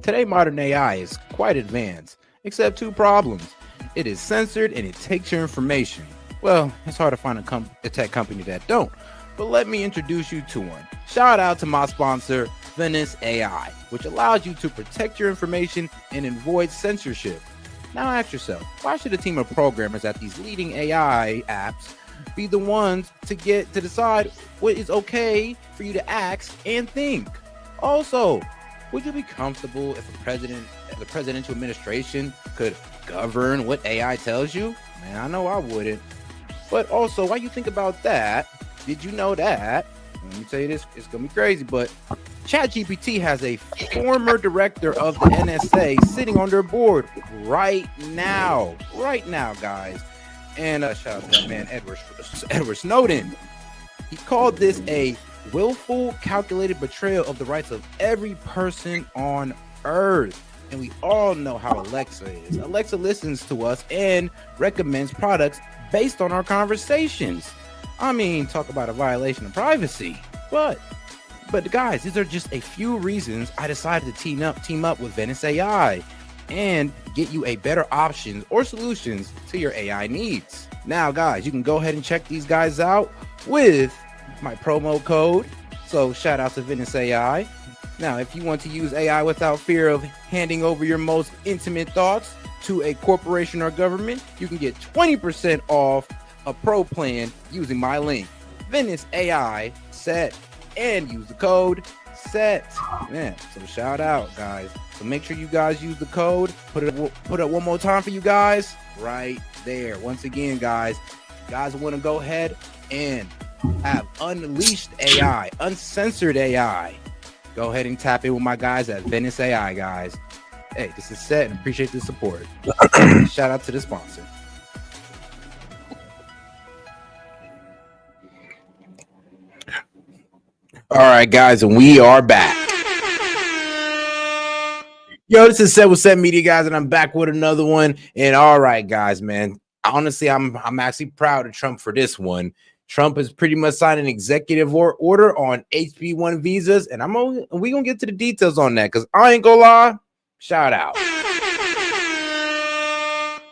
Today, modern AI is quite advanced, except two problems. It is censored and it takes your information. Well, it's hard to find a tech company that don't, but let me introduce you to one. Shout out to my sponsor, Venice AI, which allows you to protect your information and avoid censorship. Now ask yourself, why should a team of programmers at these leading AI apps be the ones to decide what is okay for you to ask and think? Also, would you be comfortable if the presidential administration could govern what AI tells you? Man, I know I wouldn't. But also, while you think about that, did you know that, let me tell you this, it's gonna be crazy, but ChatGPT has a former director of the NSA sitting on their board right now, guys. And shout out to that man, Edward Snowden. He called this a willful, calculated betrayal of the rights of every person on Earth. And we all know how Alexa is. Alexa listens to us and recommends products based on our conversations. I mean, talk about a violation of privacy. But guys, these are just a few reasons I decided to team up with Venice AI and get you a better options or solutions to your AI needs. Now, guys, you can go ahead and check these guys out with my promo code. So shout out to Venice AI. Now, if you want to use AI without fear of handing over your most intimate thoughts to a corporation or government, you can get 20% off a pro plan using my link, Venice AI SET, and use the code SET. Man, so shout out, guys. So make sure you guys use the code. Put it one more time for you guys right there. Once again, guys, you guys want to go ahead and have unleashed AI, uncensored AI, go ahead and tap in with my guys at Venice AI, guys. Hey, this is SET and appreciate the support. Shout out to the sponsor. All right, guys, and we are back. Yo, this is SET with SET Media, guys, and I'm back with another one. And all right, guys, man, honestly, I'm actually proud of Trump for this one. Trump has pretty much signed an executive order on H1-B visas, and we gonna get to the details on that because I ain't gonna lie. Shout out.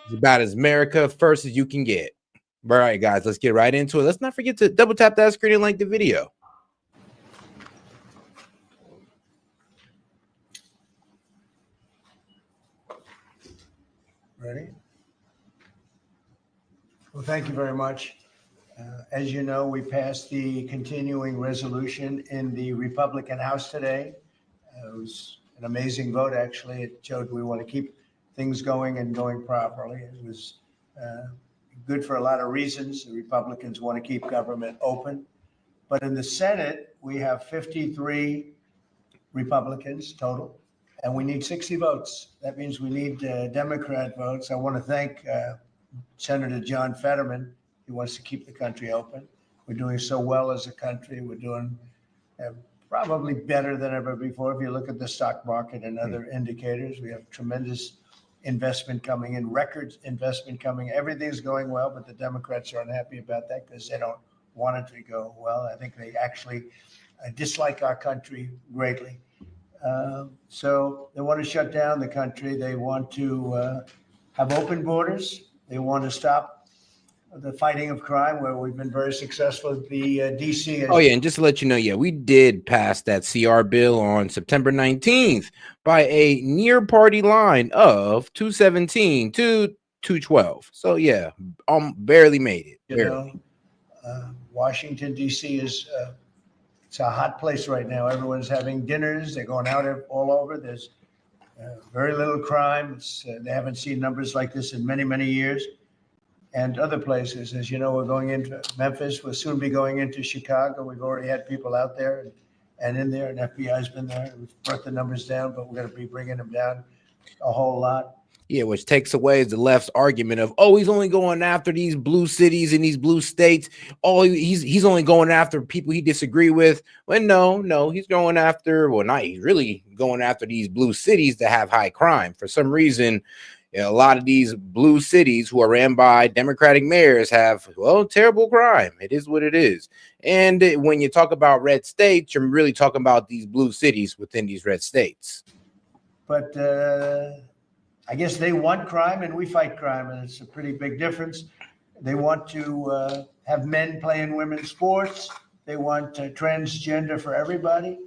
It's about as America first as you can get. All right, guys, let's get right into it. Let's not forget to double tap that screen and like the video. Ready? Well, thank you very much. As you know, we passed the continuing resolution in the Republican House today. It was an amazing vote, actually. It showed we want to keep things going and going properly. It was good for a lot of reasons. The Republicans want to keep government open. But in the Senate, we have 53 Republicans total, and we need 60 votes. That means we need Democrat votes. I want to thank Senator John Fetterman. He wants to keep the country open. We're doing so well as a country. We're doing probably better than ever before. If you look at the stock market and other indicators, we have tremendous investment coming in, record investment coming. Everything's going well, but the Democrats are unhappy about that because they don't want it to go well. I think they actually dislike our country greatly. So they want to shut down the country. They want to have open borders. They want to stop the fighting of crime, where we've been very successful at the DC. Oh, yeah, and just to let you know, yeah, we did pass that CR bill on September 19th by a near party line of 217 to 212. So, yeah, barely made it. You know, Washington, D.C. is it's a hot place right now. Everyone's having dinners. They're going out all over. There's very little crime. They haven't seen numbers like this in many, many years. And other places, as you know, we're going into Memphis. We'll soon be going into Chicago. We've already had people out there and in there, and FBI's been there. We've brought the numbers down, but we're going to be bringing them down a whole lot. Yeah, which takes away the left's argument of, oh, he's only going after these blue cities and these blue states. Oh, he's only going after people he disagree with. Well, no, he's going after, well, not he's really going after these blue cities that have high crime. For some reason, a lot of these blue cities who are ran by Democratic mayors have, well, terrible crime. It is what it is. And when you talk about red states, you're really talking about these blue cities within these red states. But I guess they want crime and we fight crime, and it's a pretty big difference. They want to have men playing women's sports. They want transgender for everybody.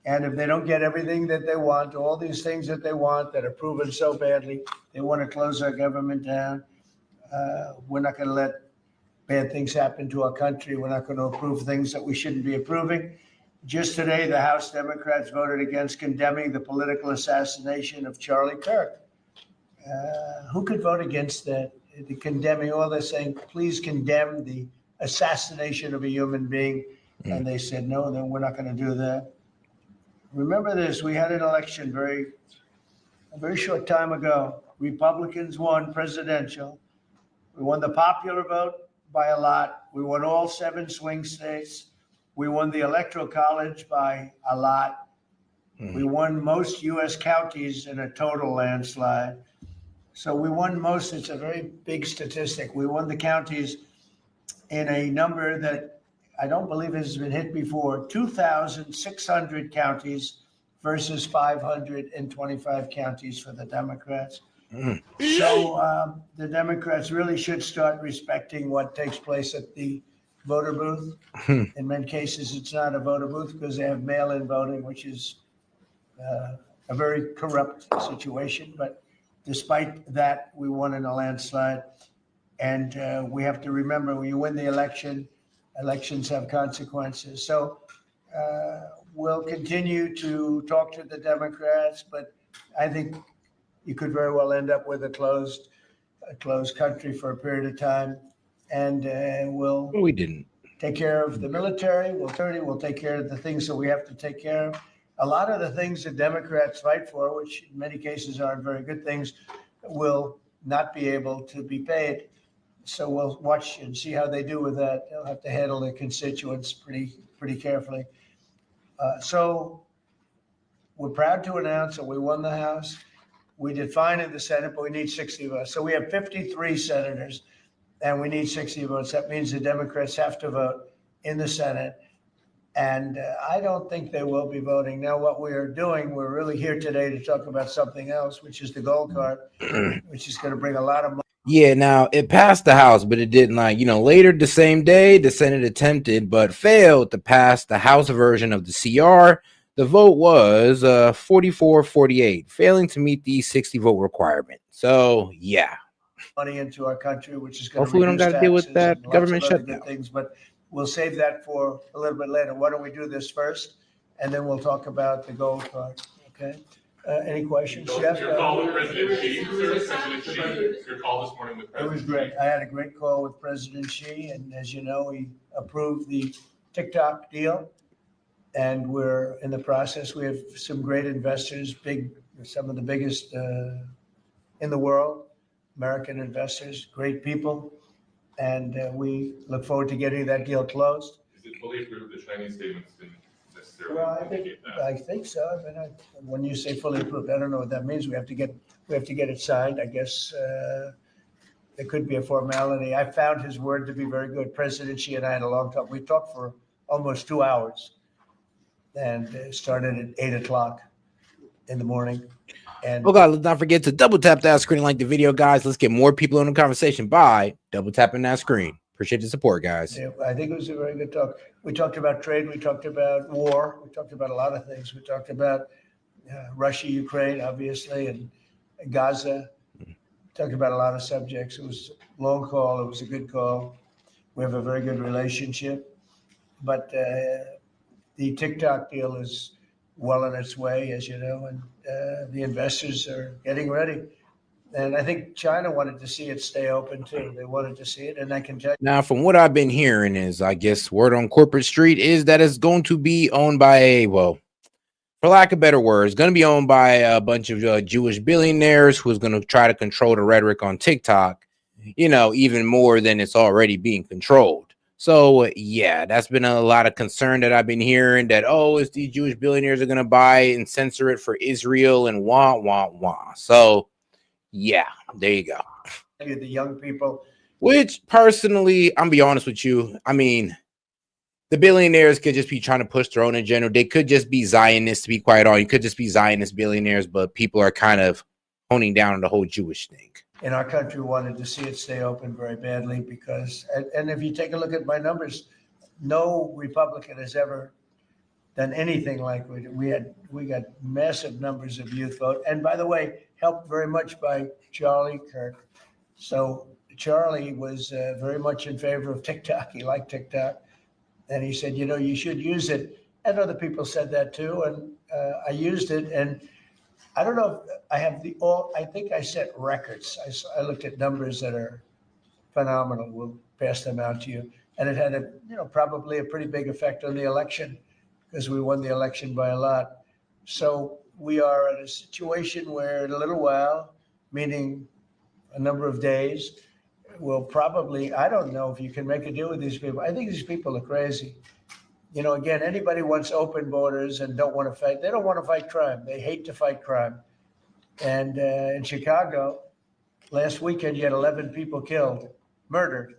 And if they don't get everything that they want, all these things that they want that are proven so badly, they want to close our government down. We're not going to let bad things happen to our country. We're not going to approve things that we shouldn't be approving. Just today, the House Democrats voted against condemning the political assassination of Charlie Kirk. Who could vote against that? The condemning, all they're saying, please condemn the assassination of a human being. And they said, no, then we're not going to do that. Remember this, we had an election a very short time ago. Republicans won presidential. We won the popular vote by a lot. We won all 7 swing states. We won the Electoral College by a lot. We won most U.S. counties in a total landslide. So we won most. It's a very big statistic. We won the counties in a number that I don't believe has been hit before, 2,600 counties versus 525 counties for the Democrats. So the Democrats really should start respecting what takes place at the voter booth. In many cases, it's not a voter booth because they have mail-in voting, which is a very corrupt situation. But despite that, we won in a landslide. And we have to remember, when you win the election, elections have consequences. So we'll continue to talk to the Democrats, but I think you could very well end up with a closed country for a period of time. And We didn't. take care of the military. We'll take care of the things that we have to take care of. A lot of the things that Democrats fight for, which in many cases aren't very good things, will not be able to be paid. So we'll watch and see how they do with that. They'll have to handle their constituents pretty carefully. So we're proud to announce that we won the House. We did fine in the Senate, but we need 60 votes. So we have 53 senators, and we need 60 votes. That means the Democrats have to vote in the Senate. And I don't think they will be voting. Now, what we are doing, we're really here today to talk about something else, which is the gold card, which is going to bring a lot of money. Yeah, now it passed the House, but it didn't later the same day, the Senate attempted but failed to pass the House version of the CR. The vote was 44-48, failing to meet the 60 vote requirement. So, yeah. Money into our country, which is going Hopefully we don't got to deal with that government shutdown. Things, but we'll save that for a little bit later. Why don't we do this first, and then we'll talk about the gold card, okay? Any questions, Jeff? Your call with President Xi, your call this morning with President Xi. It was great. I had a great call with President Xi, and as you know, he approved the TikTok deal, and we're in the process. We have some great investors, some of the biggest in the world, American investors, great people, and we look forward to getting that deal closed. Is it fully approved? The Chinese statements didn't necessarily Well, indicate that. I think so. I mean, when you say fully approved, I don't know what that means. We have to get it signed. I guess there could be a formality. I found his word to be very good. President Xi and I had a long talk. We talked for almost 2 hours, and started at 8:00 in the morning. And Oh God, let's not forget to double tap that screen, like the video, guys. Let's get more people in the conversation by double tapping that screen. Appreciate the support, guys. yeah, I think it was a very good talk. We talked about trade. We talked about war. We talked about a lot of things. We talked about Russia, Ukraine, obviously, and Gaza. Talked about a lot of subjects. It was a long call. It was a good call. We have a very good relationship. But the TikTok deal is well on its way, as you know, and the investors are getting ready. And I think China wanted to see it stay open too. They wanted to see it, and I can tell you. Now, from what I've been hearing is, I guess, word on corporate street is that it's going to be owned by for lack of better words, going to be owned by a bunch of Jewish billionaires who's going to try to control the rhetoric on TikTok, even more than it's already being controlled. So, yeah, that's been a lot of concern that I've been hearing that, it's these Jewish billionaires are going to buy and censor it for Israel and wah. So, yeah, there you go. The young people. Which personally, I'm be honest with you, I mean, the billionaires could just be trying to push their own agenda. They could just be Zionists, to be quite honest. You could just be Zionist billionaires, but people are kind of honing down on the whole Jewish thing. In our country, wanted to see it stay open very badly because, and if you take a look at my numbers, no Republican has ever done anything like we did. We got massive numbers of youth vote. And by the way, helped very much by Charlie Kirk. So Charlie was very much in favor of TikTok. He liked TikTok. And he said, you should use it. And other people said that too. And I used it. And I don't know if I have I think I set records. I looked at numbers that are phenomenal. We'll pass them out to you. And it had probably a pretty big effect on the election because we won the election by a lot. So we are at a situation where in a little while, meaning a number of days, we'll probably, I don't know if you can make a deal with these people. I think these people are crazy. Again, anybody wants open borders and don't want to fight. They don't want to fight crime. They hate to fight crime. And in Chicago, last weekend, you had 11 people killed, murdered,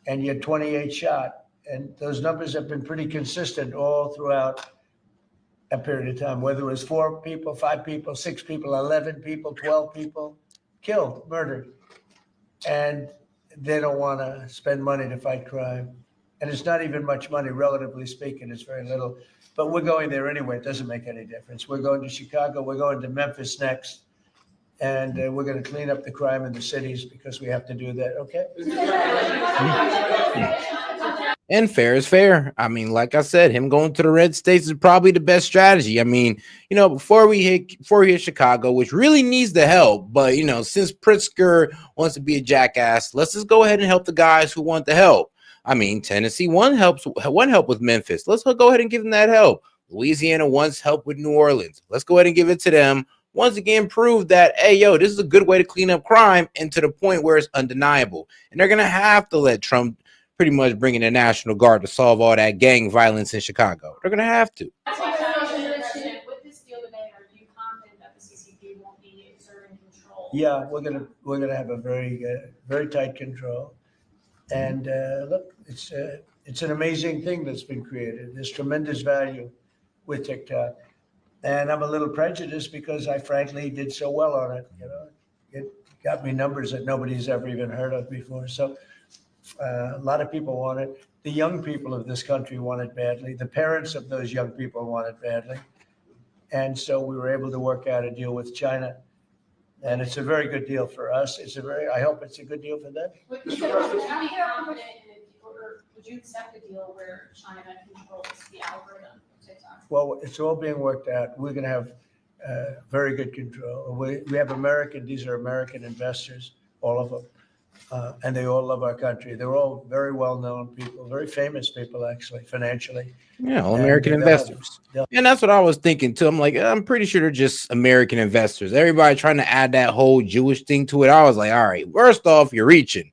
and you had 28 shot. And those numbers have been pretty consistent all throughout a period of time, whether it was 4 people, 5 people, 6 people, 11 people, 12 people killed, murdered. And they don't want to spend money to fight crime. And it's not even much money, relatively speaking. It's very little. But we're going there anyway. It doesn't make any difference. We're going to Chicago. We're going to Memphis next. And we're going to clean up the crime in the cities because we have to do that. Okay? And fair is fair. I mean, like I said, him going to the red states is probably the best strategy. I mean, before we hit Chicago, which really needs the help, but since Pritzker wants to be a jackass, let's just go ahead and help the guys who want the help. I mean, Tennessee won help with Memphis. Let's go ahead and give them that help. Louisiana wants help with New Orleans. Let's go ahead and give it to them. Once again, prove that, hey, this is a good way to clean up crime, and to the point where it's undeniable. And they're going to have to let Trump pretty much bring in the National Guard to solve all that gang violence in Chicago. They're going to have to. With this deal today, are you confident that the CCP won't be exerting control? Yeah, we're gonna have a very tight control. And look, it's an amazing thing that's been created. There's tremendous value with TikTok. And I'm a little prejudiced because I frankly did so well on it. It got me numbers that nobody's ever even heard of before. So a lot of people want it. The young people of this country want it badly. The parents of those young people want it badly. And so we were able to work out a deal with China. And it's a very good deal for us. I hope it's a good deal for them. Would you be confident in it, or would you accept a deal where China controls the algorithm of TikTok? Well, it's all being worked out. We're going to have very good control. We have these are American investors, all of them. And they all love our country. They're all very well-known people, very famous people, actually, financially. Yeah, all American investors. And that's what I was thinking, too. I'm like, I'm pretty sure they're just American investors. Everybody trying to add that whole Jewish thing to it. I was like, all right, first off, you're reaching.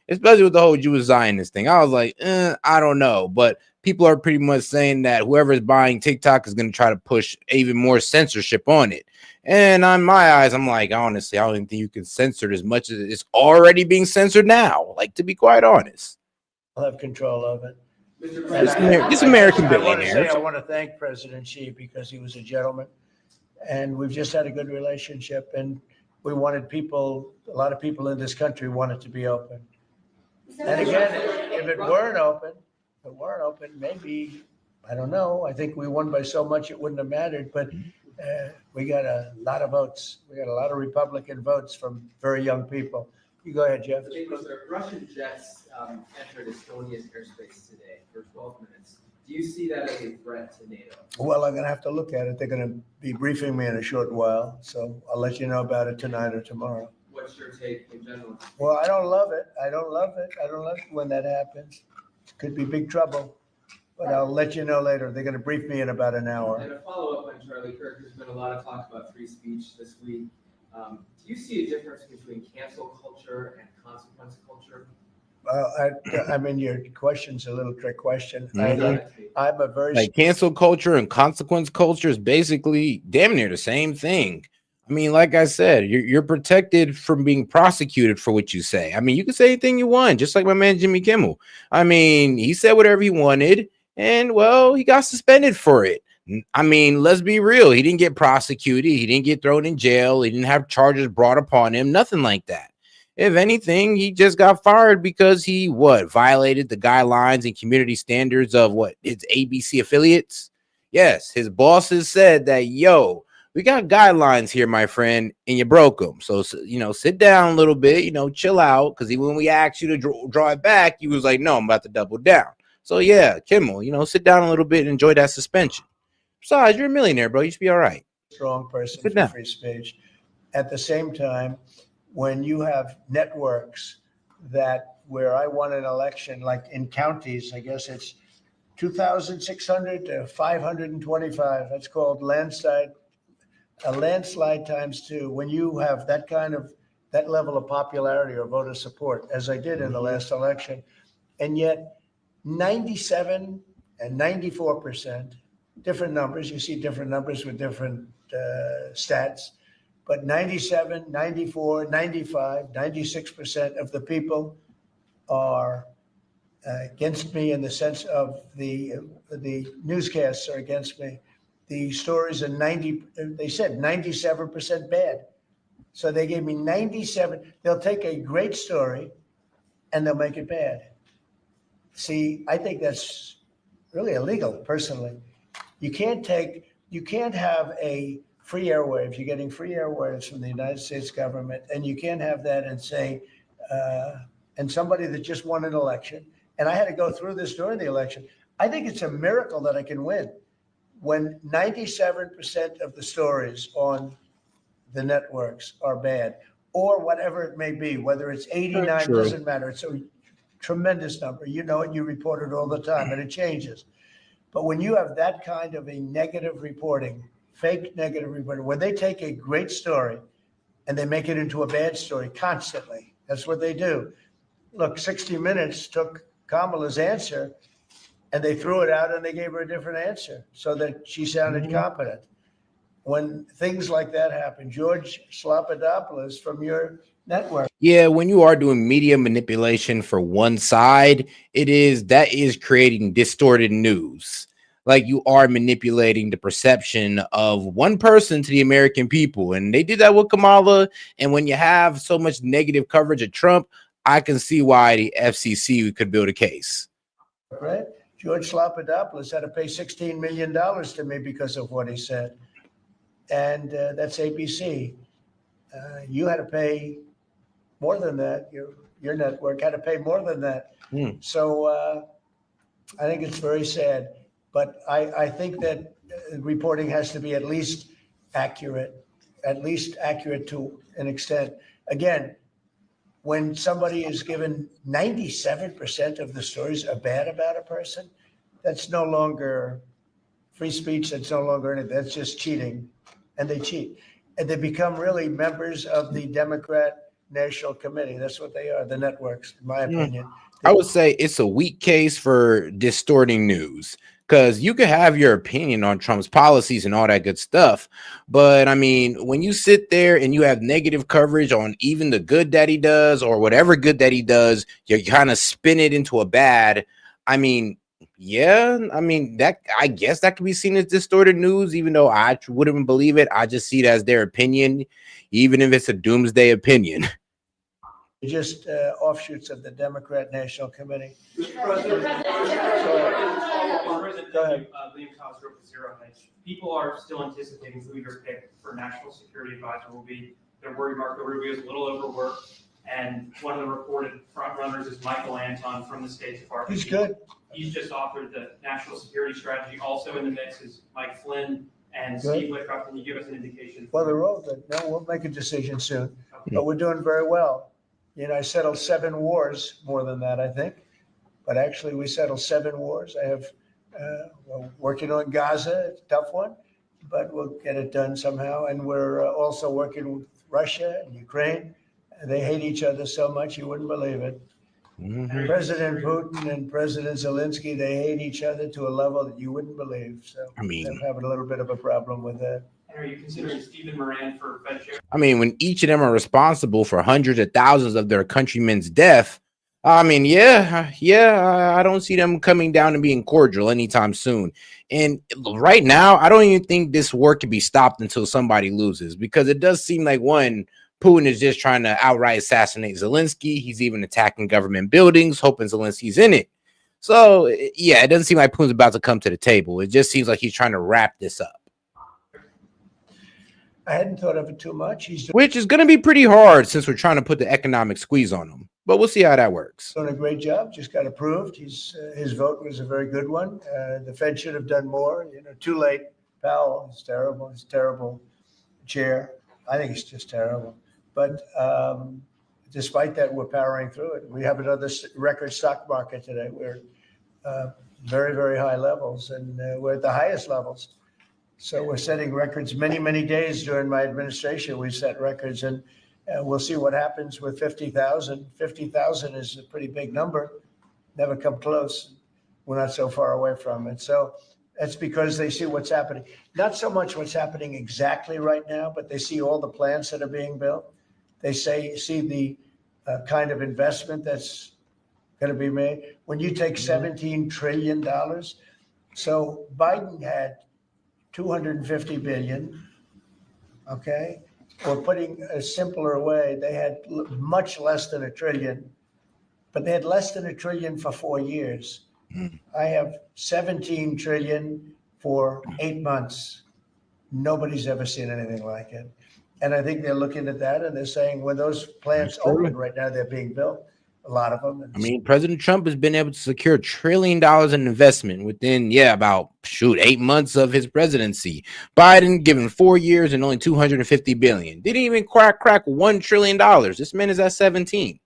Especially with the whole Jewish Zionist thing. I was like, I don't know. But people are pretty much saying that whoever's buying TikTok is going to try to push even more censorship on it. And on my eyes, I'm like, honestly, I don't even think you can censor it as much as it's already being censored now. Like, to be quite honest, I'll have control of it. It's American billionaires. I want to thank President Xi because he was a gentleman, and we've just had a good relationship. And we wanted a lot of people in this country wanted to be open. And again, if it weren't open, maybe, I don't know. I think we won by so much it wouldn't have mattered, but we got a lot of votes. We got a lot of Republican votes from very young people. You go ahead, Jeff. Russian jets entered Estonia's airspace today for 12 minutes. Do you see that as a threat to NATO? Well, I'm going to have to look at it. They're going to be briefing me in a short while, so I'll let you know about it tonight or tomorrow. What's your take in general? Well, I don't love it. I don't love it when that happens. It could be big trouble. But I'll let you know later. They're going to brief me in about an hour. And a follow-up on Charlie Kirk. There's been a lot of talk about free speech this week. Do you see a difference between cancel culture and consequence culture? I mean, your question's a little trick question. Mm-hmm. I'm a very cancel culture and consequence culture is basically damn near the same thing. I mean, like I said, you're protected from being prosecuted for what you say. I mean, you can say anything you want, just like my man Jimmy Kimmel. I mean, he said whatever he wanted, and well, he got suspended for it. I mean, let's be real. He didn't get prosecuted. He didn't get thrown in jail. He didn't have charges brought upon him. Nothing like that. If anything, he just got fired because he violated the guidelines and community standards of his ABC affiliates. Yes, his bosses said that, yo, we got guidelines here, my friend, and you broke them. So, sit down a little bit, chill out. Because even when we asked you to draw it back, you was like, no, I'm about to double down. So, yeah, Kimmel, sit down a little bit and enjoy that suspension. Besides, you're a millionaire, bro. You should be all right. Strong person Sit for down. free speech. At the same time, when you have networks where I won an election, like in counties, I guess it's 2,600 to 525. That's called a landslide times two. When you have that level of popularity or voter support, as I did in the last election, and yet 97 and 94%, different numbers. You see different numbers with different stats, but 97, 94, 95, 96% of the people are against me in the sense of the newscasts are against me. The stories are they said 97% bad. So they gave me 97. They'll take a great story and they'll make it bad. See, I think that's really illegal, personally. You can't have a free airwaves. You're getting free airwaves from the United States government, and you can't have that and say, and somebody that just won an election, and I had to go through this during the election. I think it's a miracle that I can win when 97% of the stories on the networks are bad, or whatever it may be, whether it's 89, True. doesn't matter. It's a tremendous number. You know it, you report it all the time, and it changes. But when you have that kind of a negative reporting, fake negative reporting, when they take a great story and they make it into a bad story constantly, that's what they do. Look, 60 Minutes took Kamala's answer and they threw it out and they gave her a different answer so that she sounded competent. When things like that happen, George Slopadopoulos from your network. Yeah, when you are doing media manipulation for one side, that is creating distorted news. Like you are manipulating the perception of one person to the American people. And they did that with Kamala. And when you have so much negative coverage of Trump, I can see why the FCC could build a case. Right? George Slopadopoulos had to pay $16 million to me because of what he said. And that's ABC. You had to pay more than that. Your network had to pay more than that. So I think it's very sad. But I think that reporting has to be at least accurate to an extent. Again, when somebody is given 97% of the stories are bad about a person, that's no longer free speech. That's no longer anything. That's just cheating. And they cheat. And they become really members of the Democrat National Committee. That's what they are, the networks, in my opinion. I would say it's a weak case for distorting news because you could have your opinion on Trump's policies and all that good stuff. But I mean, when you sit there and you have negative coverage on even the good that he does or whatever good that he does, you kind of spin it into a bad. I mean, yeah, I mean, I guess that could be seen as distorted news, even though I wouldn't believe it. I just see it as their opinion, even if it's a doomsday opinion. Just offshoots of the Democrat National Committee. Mr. President, Go ahead. Liam Cosgrove with Zero Hedge. People are still anticipating who your pick for National Security Advisor will be. They're worried Marco Rubio is a little overworked, and one of the reported front runners is Michael Anton from the State Department. He's good. He's just offered the national security strategy. Also in the mix is Mike Flynn and Good. Steve Witkoff. Can you give us an indication? Well, they're all good. No, we'll make a decision soon. But we're doing very well. You know, I settled 7 wars, more than that, I think. But actually, we settled 7 wars. I have we're working on Gaza, it's a tough one, but we'll get it done somehow. And we're also working with Russia and Ukraine. They hate each other so much, you wouldn't believe it. President Putin and President Zelensky, they hate each other to a level that you wouldn't believe. So I mean, they're having a little bit of a problem with that. And are you considering Stephen Moran for Fed chair? I mean, when each of them are responsible for hundreds of thousands of their countrymen's death, I mean, I don't see them coming down and being cordial anytime soon. And right now, I don't even think this war can be stopped until somebody loses, because it does seem like, one, Putin is just trying to outright assassinate Zelensky. He's even attacking government buildings, hoping Zelensky's in it. So, yeah, it doesn't seem like Putin's about to come to the table. It just seems like he's trying to wrap this up, I hadn't thought of it too much. He's which is going to be pretty hard since we're trying to put the economic squeeze on him. But we'll see how that works. doing a great job, just got approved. His vote was a very good one. The Fed should have done more, too late. Powell is terrible. He's a terrible chair. I think he's just terrible. But despite that, we're powering through it. We have another record stock market today. We're very, very high levels, and we're at the highest levels. So we're setting records many, many days during my administration. We've set records, and we'll see what happens with 50,000. 50,000 is a pretty big number. Never come close. We're not so far away from it. So that's because they see what's happening. Not so much what's happening exactly right now, but they see all the plants that are being built. They see the kind of investment that's going to be made. When you take $17 trillion, so Biden had 250 billion, okay? Or putting a simpler way, they had much less than $1 trillion, but they had less than $1 trillion for 4 years. I have 17 trillion for 8 months. Nobody's ever seen anything like it. And I think they're looking at that and they're saying when those plants open right now, they're being built, a lot of them. I mean, President Trump has been able to secure $1 trillion in investment within, about 8 months of his presidency. Biden given 4 years and only 250 billion. Didn't even crack $1 trillion. This man is at 17.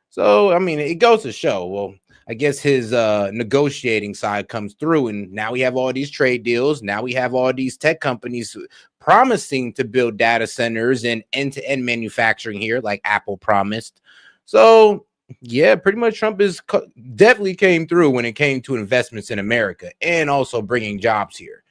So, I mean, it goes to show, well, I guess his negotiating side comes through, and now we have all these trade deals. Now we have all these tech companies promising to build data centers and end-to-end manufacturing here, like Apple promised. So, yeah, pretty much Trump is definitely came through when it came to investments in America and also bringing jobs here.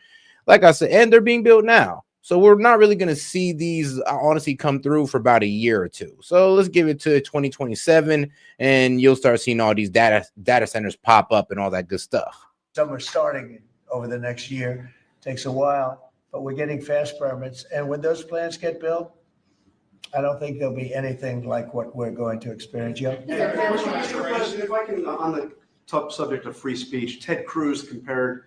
Like I said, and they're being built now. So we're not really going to see these honestly come through for about a year or two. So let's give it to 2027 and you'll start seeing all these data centers pop up and all that good stuff. Some are starting over the next year. Takes a while, but we're getting fast permits. And when those plants get built, I don't think there'll be anything like what we're going to experience. Mr. President, if I can, on the top subject of free speech, Ted Cruz compared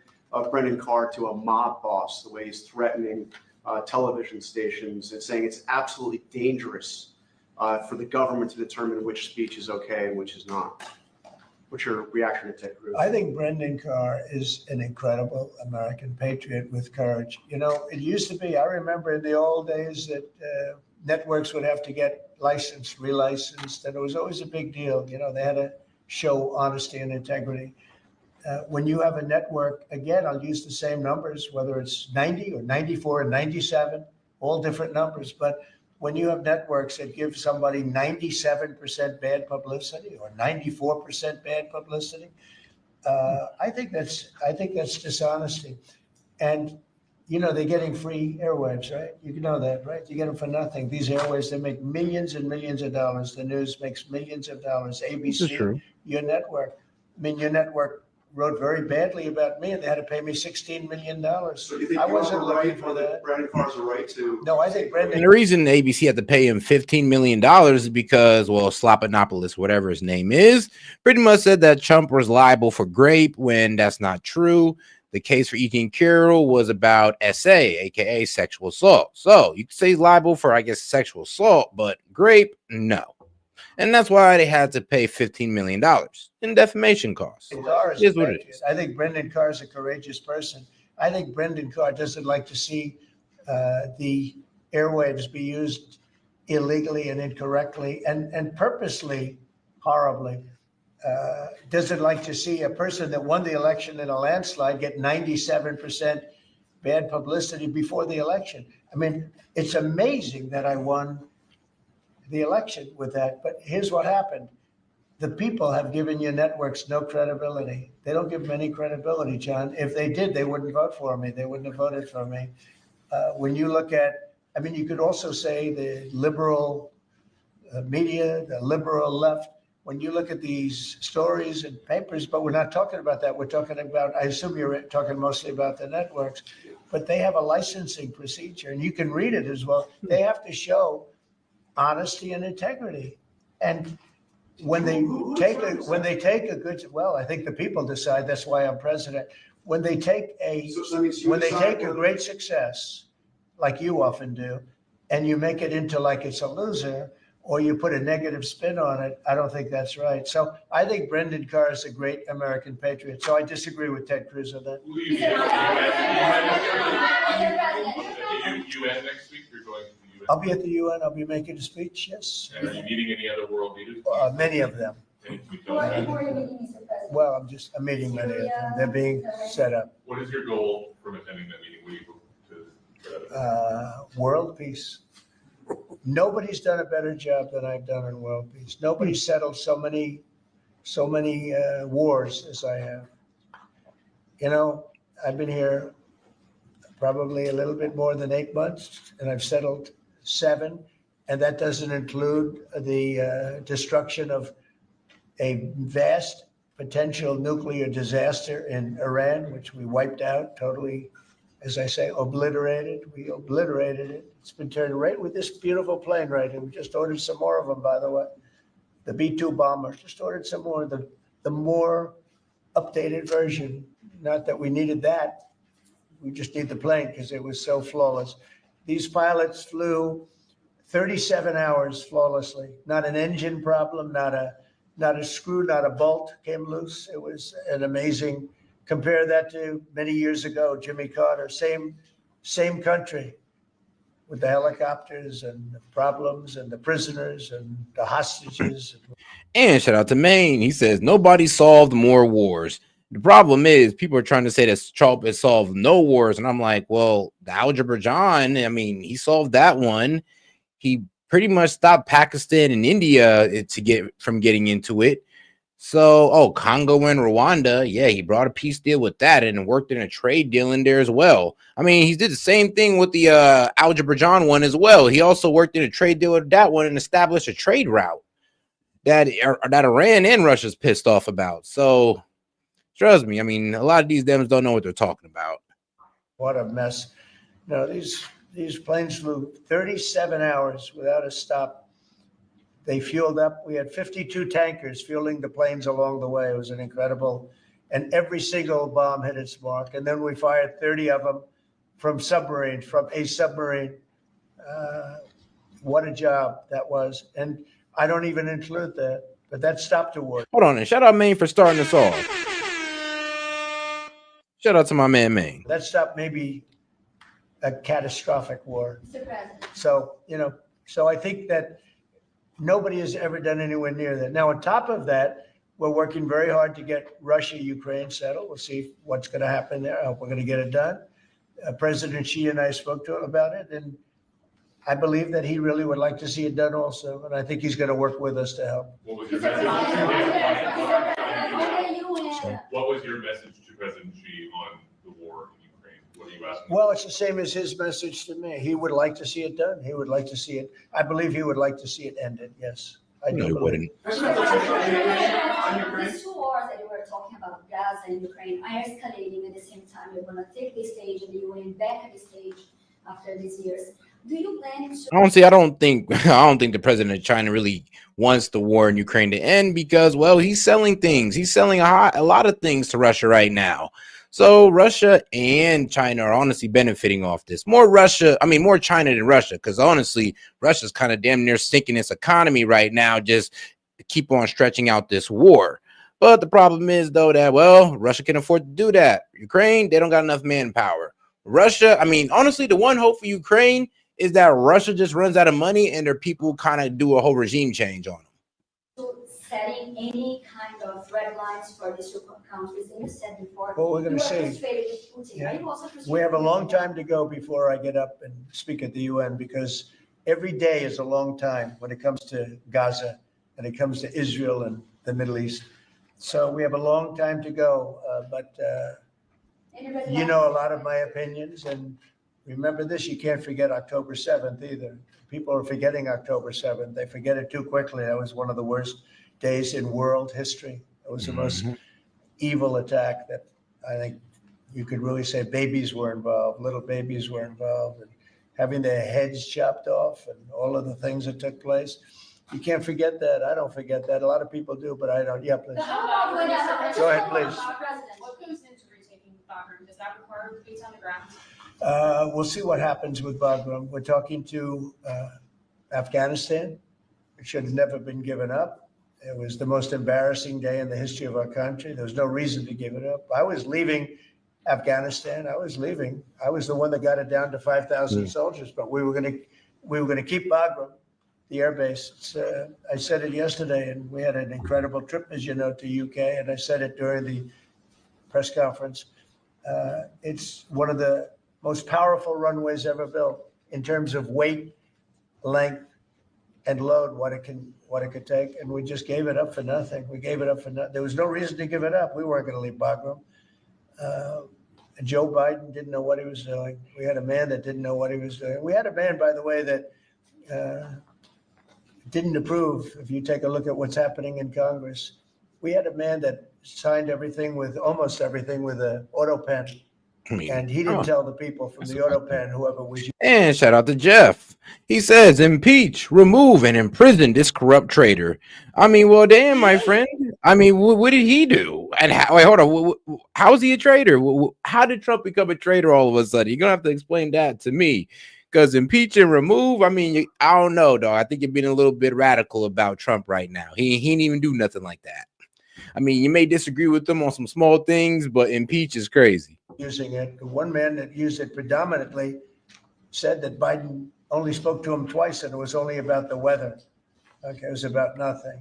Brendan Carr to a mob boss, the way he's threatening television stations and saying it's absolutely dangerous for the government to determine which speech is okay and which is not. What's your reaction to Ted Cruz? I think Brendan Carr is an incredible American patriot with courage. It used to be, I remember in the old days that networks would have to get licensed, relicensed, and it was always a big deal. They had to show honesty and integrity. When you have a network, again, I'll use the same numbers, whether it's 90 or 94 and 97, all different numbers. But when you have networks that give somebody 97% bad publicity or 94% bad publicity, I think that's dishonesty. And they're getting free airwaves, right? You know that, right? You get them for nothing. These airwaves, they make millions and millions of dollars. The news makes millions of dollars. ABC, your network. Your network wrote very badly about me, and they had to pay me $16 million. So you think I wasn't looking for that. Brendan Carr's a right to? No, I think Brendan. And the reason ABC had to pay him $15 million is because, Slopanopoulos, whatever his name is, pretty much said that Trump was liable for grape when that's not true. The case for E.T. Carroll was about S.A., aka sexual assault. So you could say he's liable for, sexual assault, but grape, no. And that's why they had to pay $15 million in defamation costs. Here's what it is. I think Brendan Carr is a courageous person. I think Brendan Carr doesn't like to see the airwaves be used illegally and incorrectly and purposely horribly. Doesn't like to see a person that won the election in a landslide get 97% bad publicity before the election. I mean, it's amazing that I won the election with that. But here's what happened. The people have given your networks no credibility. They don't give them any credibility, John. If they did, they wouldn't vote for me. They wouldn't have voted for me. When you look at, I mean, you could also say the liberal media, the liberal left, when you look at these stories and papers, but we're not talking about that. We're talking about, I assume you're talking mostly about the networks, but they have a licensing procedure and you can read it as well. They have to show honesty and integrity. And when they take a good, well, I think the people decide, that's why I'm president. When they take a great success, like you often do, and you make it into like it's a loser, or you put a negative spin on it, I don't think that's right. So I think Brendan Carr is a great American patriot. So I disagree with Ted Cruz on that. Will you be at the UN next week? You're going to the UN? I'll be at the UN. I'll be making a speech, yes. And are you meeting any other world leaders? Many of them. And if we don't, Well, I'm meeting many of them. They're being set up. what is your goal from attending that meeting? What do you hope to? World peace. Nobody's done a better job than I've done in world peace. Nobody's settled so many wars as I have. You know, I've been here probably a little bit more than 8 months, and I've settled 7, and that doesn't include the destruction of a vast potential nuclear disaster in Iran, which we wiped out totally. As I say, obliterated. We obliterated it. It's been turned right with this beautiful plane right here. We just ordered some more of them, by the way. The B-2 bomber. Just ordered some more. The more updated version. Not that we needed that. We just need the plane because it was so flawless. These pilots flew 37 hours flawlessly. Not an engine problem. Not a screw. Not a bolt came loose. It was an amazing. Compare that to many years ago, Jimmy Carter, same country with the helicopters and the problems and the prisoners and the hostages. And shout out to Maine. He says nobody solved more wars. The problem is people are trying to say that Trump has solved no wars. And I'm like, well, the Azerbaijan, I mean, he solved that one. He pretty much stopped Pakistan and India to get from getting into it. So, Congo and Rwanda, yeah, he brought a peace deal with that and worked in a trade deal in there as well. I mean, he did the same thing with the Azerbaijan one as well. He also worked in a trade deal with that one and established a trade route that Iran and Russia's pissed off about. So, trust me, I mean, a lot of these Dems don't know what they're talking about. What a mess. No, these planes flew 37 hours without a stop. They fueled up. We had 52 tankers fueling the planes along the way. It was an incredible, and every single bomb hit its mark. And then we fired 30 of them from a submarine. What a job that was. And I don't even include that, but that stopped the war. Hold on, and shout out Maine for starting us off. Shout out to my man Maine. That stopped maybe a catastrophic war. So, so I think that nobody has ever done anywhere near that. Now, on top of that, we're working very hard to get Russia, Ukraine settled. We'll see what's going to happen there. I hope we're going to get it done. President Xi and I spoke to him about it, and I believe that he really would like to see it done also. And I think he's going to work with us to help. What was your message to President Xi on the war in Ukraine? What are you asking? Well, it's the same as his message to me. He would like to see it done. He would like to see it. I believe he would like to see it ended. Yes, I do. No, he wouldn't. These 2 wars that you were talking about, Gaza and Ukraine, are escalating at the same time. You're going to take the stage and you went back at the stage after these years. Do you plan to? I don't think the president of China really wants the war in Ukraine to end because, well, he's selling things. He's selling a lot of things to Russia right now. So Russia and China are honestly benefiting off this. More China than Russia, because honestly, Russia's kind of damn near sinking its economy right now just to keep on stretching out this war. But the problem is, though, that, well, Russia can afford to do that. Ukraine, they don't got enough manpower. Russia, honestly, the one hope for Ukraine is that Russia just runs out of money and their people kind of do a whole regime change on them. Setting any kind of red lines for these 2 countries, and you said before. Well, we're going to see. Frustrated with Putin. Are you also frustrated? We have a long time to go before I get up and speak at the UN, because every day is a long time when it comes to Gaza and it comes to Israel and the Middle East. So we have a long time to go, but you know a lot of my opinions, and remember this, you can't forget October 7th either. People are forgetting October 7th. They forget it too quickly. That was one of the worst days in world history. It was the most evil attack that I think you could really say babies were involved, little babies were involved, and having their heads chopped off and all of the things that took place. You can't forget that. I don't forget that. A lot of people do, but I don't. Yeah, please. Go ahead, please. What goes into retaking Bagram? Does that require boots on the ground? We'll see what happens with Bagram. We're talking to Afghanistan. It should have never been given up. It was the most embarrassing day in the history of our country. There was no reason to give it up. I was leaving Afghanistan. I was leaving. I was the one that got it down to 5,000 soldiers, but we were going to keep Bagram, the air base. I said it yesterday, and we had an incredible trip, as you know, to UK, and I said it during the press conference. It's one of the most powerful runways ever built in terms of weight, length, and load, what it could take, and we just gave it up for nothing. We gave it up for nothing. There was no reason to give it up. We weren't going to leave Bagram. And Joe Biden didn't know what he was doing. We had a man that didn't know what he was doing. We had a man, by the way, that didn't approve. If you take a look at what's happening in Congress, we had a man that signed almost everything with an auto pen. And he didn't tell the people from the auto pen, whoever was. And shout out to Jeff. He says, impeach, remove, and imprison this corrupt traitor. I mean, well, damn, my friend. I mean, what did he do? And wait, hold on. How is he a traitor? How did Trump become a traitor all of a sudden? You're going to have to explain that to me. Because impeach and remove, I mean, I don't know, dog. I think you're being a little bit radical about Trump right now. He didn't even do nothing like that. I mean, you may disagree with him on some small things, but impeach is crazy. Using it. The one man that used it predominantly said that Biden only spoke to him twice, and it was only about the weather. Okay, it was about nothing.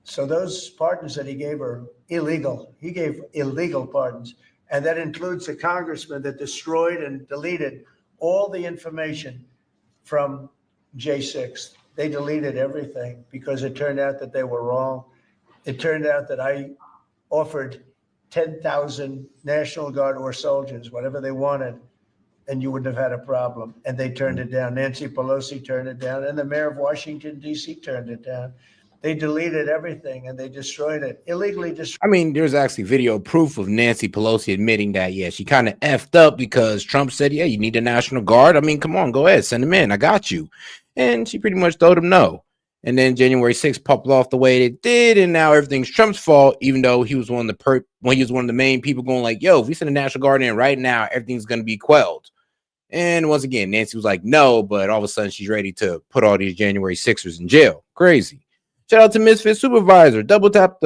So those pardons that he gave are illegal. He gave illegal pardons, and that includes the congressman that destroyed and deleted all the information from J6. They deleted everything because it turned out that they were wrong. It turned out that I offered 10,000 National Guard or soldiers, whatever they wanted, and you wouldn't have had a problem. And they turned it down. Nancy Pelosi turned it down, and the mayor of Washington, D.C. turned it down. They deleted everything, and they destroyed it, illegally destroyed. I mean, there's actually video proof of Nancy Pelosi admitting that, yeah, she kind of effed up because Trump said, yeah, you need a National Guard. I mean, come on, go ahead, send them in. I got you. And she pretty much told him no. And then January 6th popped off the way it did, and now everything's Trump's fault, even though he was one of the main people going like, yo, if we send a National Guard in right now, everything's going to be quelled. And once again, Nancy was like, no, but all of a sudden she's ready to put all these January 6ers in jail. Crazy. Shout out to Misfit Supervisor. Double tap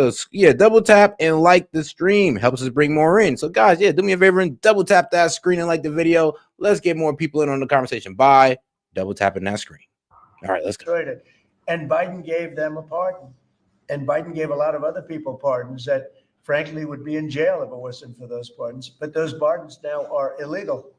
and like the stream. Helps us bring more in. So guys, yeah, do me a favor and double tap that screen and like the video. Let's get more people in on the conversation by double tapping that screen. All right, let's go. And Biden gave them a pardon. And Biden gave a lot of other people pardons that, frankly, would be in jail if it wasn't for those pardons. But those pardons now are illegal,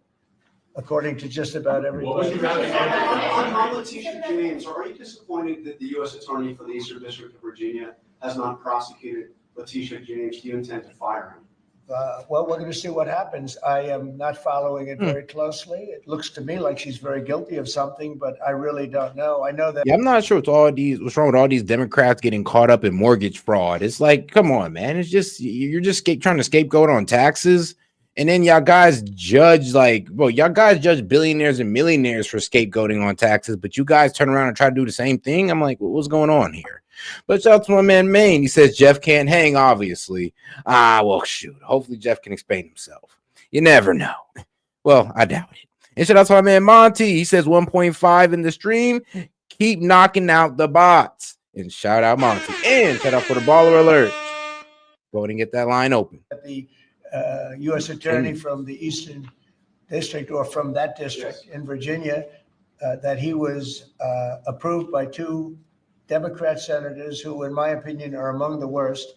according to just about everybody. On Letitia James, are you disappointed that the U.S. Attorney for the Eastern District of Virginia has not prosecuted Letitia James? Do you intend to fire him? Well, we're going to see what happens. I am not following it very closely. It looks to me like she's very guilty of something, but I really don't know. I know that. Yeah, I'm not sure what's wrong with all these Democrats getting caught up in mortgage fraud. It's like, come on, man. It's just, you're just trying to scapegoat on taxes. And then y'all guys judge billionaires and millionaires for scapegoating on taxes, but you guys turn around and try to do the same thing. I'm like, what's going on here? But shout out to my man Maine. He says Jeff can't hang, obviously. Well, shoot. Hopefully Jeff can explain himself. You never know. Well, I doubt it. And shout out to my man Monty. He says 1.5 in the stream. Keep knocking out the bots. And shout out Monty. And shout out for the baller alert. Go ahead and get that line open. The U.S. Attorney from the Eastern District, or from that district in Virginia, that he was approved by two Democrat senators who, in my opinion, are among the worst.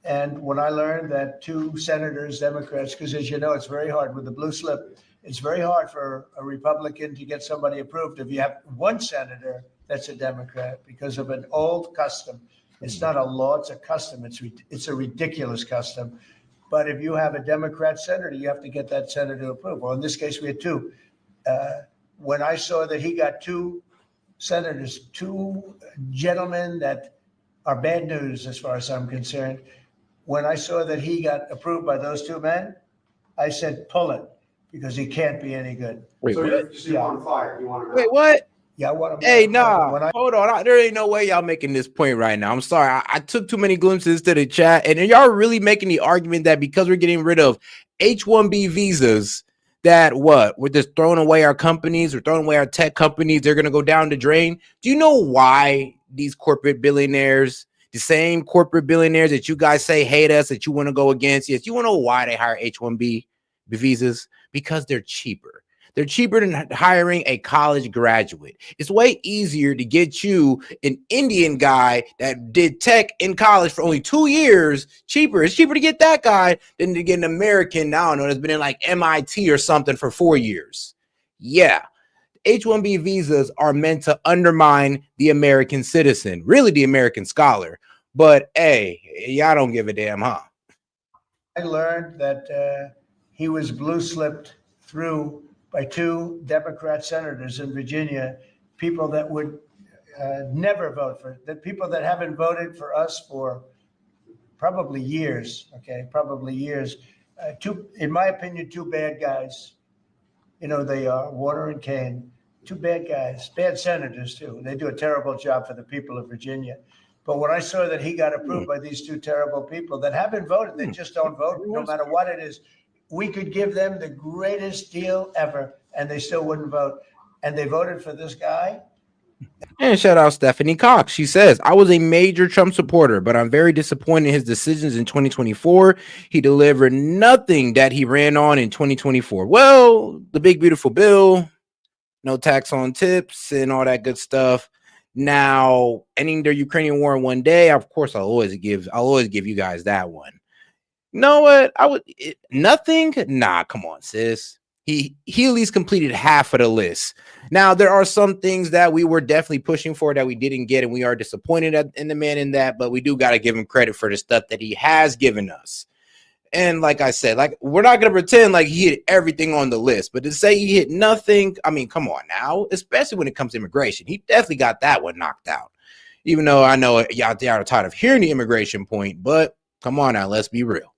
And when I learned that two senators, Democrats, because as you know, it's very hard with the blue slip, it's very hard for a Republican to get somebody approved if you have one senator that's a Democrat because of an old custom. It's not a law, it's a custom. It's a ridiculous custom. But if you have a Democrat senator, you have to get that senator approved. Well, in this case, we had two. When I saw that he got two senators, two gentlemen that are bad news as far as I'm concerned, when I saw that he got approved by those two men, I said, pull it, because he can't be any good. Wait, So what? you want him fired, you want him Wait, out. what? Yeah, I want him. Hey, When nah, I hold on. There ain't no way y'all making this point right now. I'm sorry. I took too many glimpses to the chat, and y'all really making the argument that because we're getting rid of H1-B visas, that what? We're just throwing away our companies, we're throwing away our tech companies, they're going to go down the drain. Do you know why these corporate billionaires, the same corporate billionaires that you guys say hate us, that you want to go against, yes, you want to know why they hire H1-B visas? Because they're cheaper. They're cheaper than hiring a college graduate. It's way easier to get you an Indian guy that did tech in college for only 2 years. Cheaper. It's cheaper to get that guy than to get an American, I don't know, that's been in like MIT or something for 4 years. Yeah. H1-B visas are meant to undermine the American citizen, really the American scholar. But hey, y'all don't give a damn, huh? I learned that he was blue slipped through by two Democrat senators in Virginia, people that would never vote for it, that people that haven't voted for us for probably years, okay, probably years. Two, in my opinion, two bad guys. You know, they are Warner and Kane, two bad guys, bad senators too. They do a terrible job for the people of Virginia. But when I saw that he got approved by these two terrible people that haven't voted, they just don't vote no matter what it is. We could give them the greatest deal ever, and they still wouldn't vote. And they voted for this guy. And shout out Stephanie Cox. She says, I was a major Trump supporter, but I'm very disappointed in his decisions in 2024. He delivered nothing that he ran on in 2024. Well, the big, beautiful bill, no tax on tips and all that good stuff. Now, ending the Ukrainian war in one day, of course, I'll always give you guys that one. You know what? Nothing. Nah, come on, sis. He at least completed half of the list. Now, there are some things that we were definitely pushing for that we didn't get, and we are disappointed in the man in that, but we do got to give him credit for the stuff that he has given us. And like I said, like, we're not going to pretend like he hit everything on the list, but to say he hit nothing, I mean, come on now, especially when it comes to immigration. He definitely got that one knocked out. Even though I know y'all are tired of hearing the immigration point, but come on now, let's be real.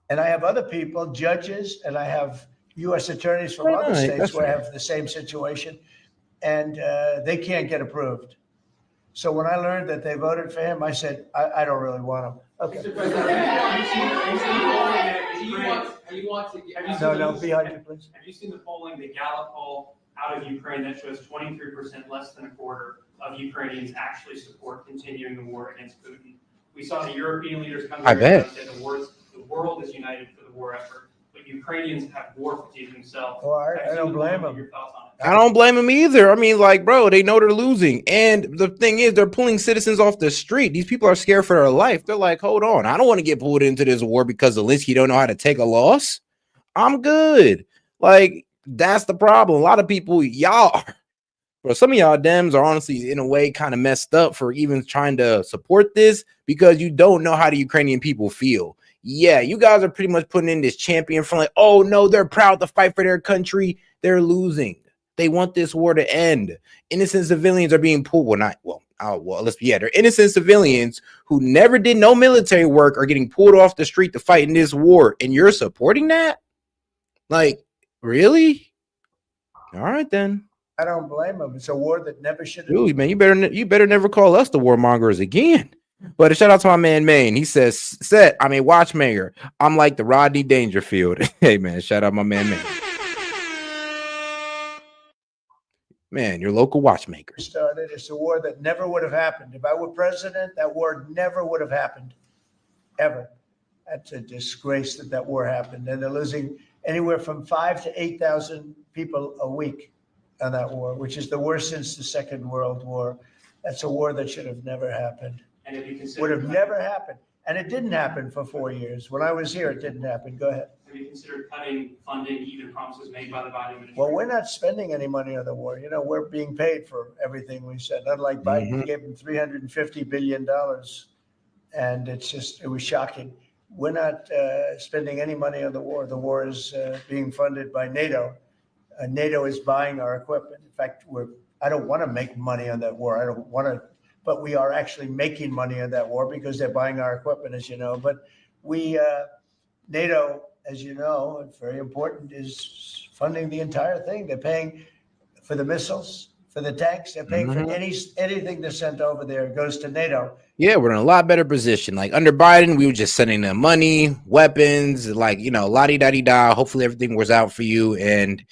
And I have other people, judges, and I have U.S. attorneys from other states where I have the same situation, and they can't get approved. So when I learned that they voted for him, I said, I don't really want him. Okay. Mr. President, Behind you, please. Have you seen the polling, the Gallup poll out of Ukraine that shows 23%, less than a quarter of Ukrainians actually support continuing the war against Putin? We saw the European leaders come together and say the world is united for the war effort, but Ukrainians have war fatigue themselves. Oh, I don't blame them. Your thoughts on it? I don't blame them either. I mean, like, bro, they know they're losing. And the thing is, they're pulling citizens off the street. These people are scared for their life. They're like, hold on, I don't want to get pulled into this war because Zelensky don't know how to take a loss. I'm good. Like, that's the problem. A lot of people, y'all, bro, some of y'all Dems are honestly, in a way, kind of messed up for even trying to support this because you don't know how the Ukrainian people feel. Yeah, you guys are pretty much putting in this champion from like, oh, no, they're proud to fight for their country. They're losing. They want this war to end. Innocent civilians are being pulled. They're innocent civilians who never did no military work are getting pulled off the street to fight in this war. And you're supporting that? Like, really? All right, then. I don't blame them. It's a war that never should have. Really, man, you better never call us the warmongers again. But a shout out to my man Maine. He says, watchmaker. I'm like the Rodney Dangerfield. Hey, man, shout out my man Maine. Man, your local watchmaker. Started. It's a war that never would have happened. If I were president, that war never would have happened, ever. That's a disgrace that war happened. And they're losing anywhere from 5,000 to 8,000 people a week on that war, which is the worst since the Second World War. That's a war that should have never happened. And if you consider Would have never happened. And it didn't happen for 4 years. When I was here, it didn't happen. Go ahead. have you considered cutting funding, even promises made by the Biden administration? Well, we're not spending any money on the war. You know, we're being paid for everything we said. Unlike Biden, gave him $350 billion. And it was shocking. We're not spending any money on the war. The war is being funded by NATO. NATO is buying our equipment. In fact, I don't want to make money on that war. I don't want to, but we are actually making money on that war because they're buying our equipment, as you know. But NATO, as you know, it's very important, is funding the entire thing. They're paying for the missiles, for the tanks. They're paying for anything that's sent over there goes to NATO. Yeah, we're in a lot better position. Like under Biden, we were just sending them money, weapons, like, la-di-da-di-da. Hopefully everything works out for you. And,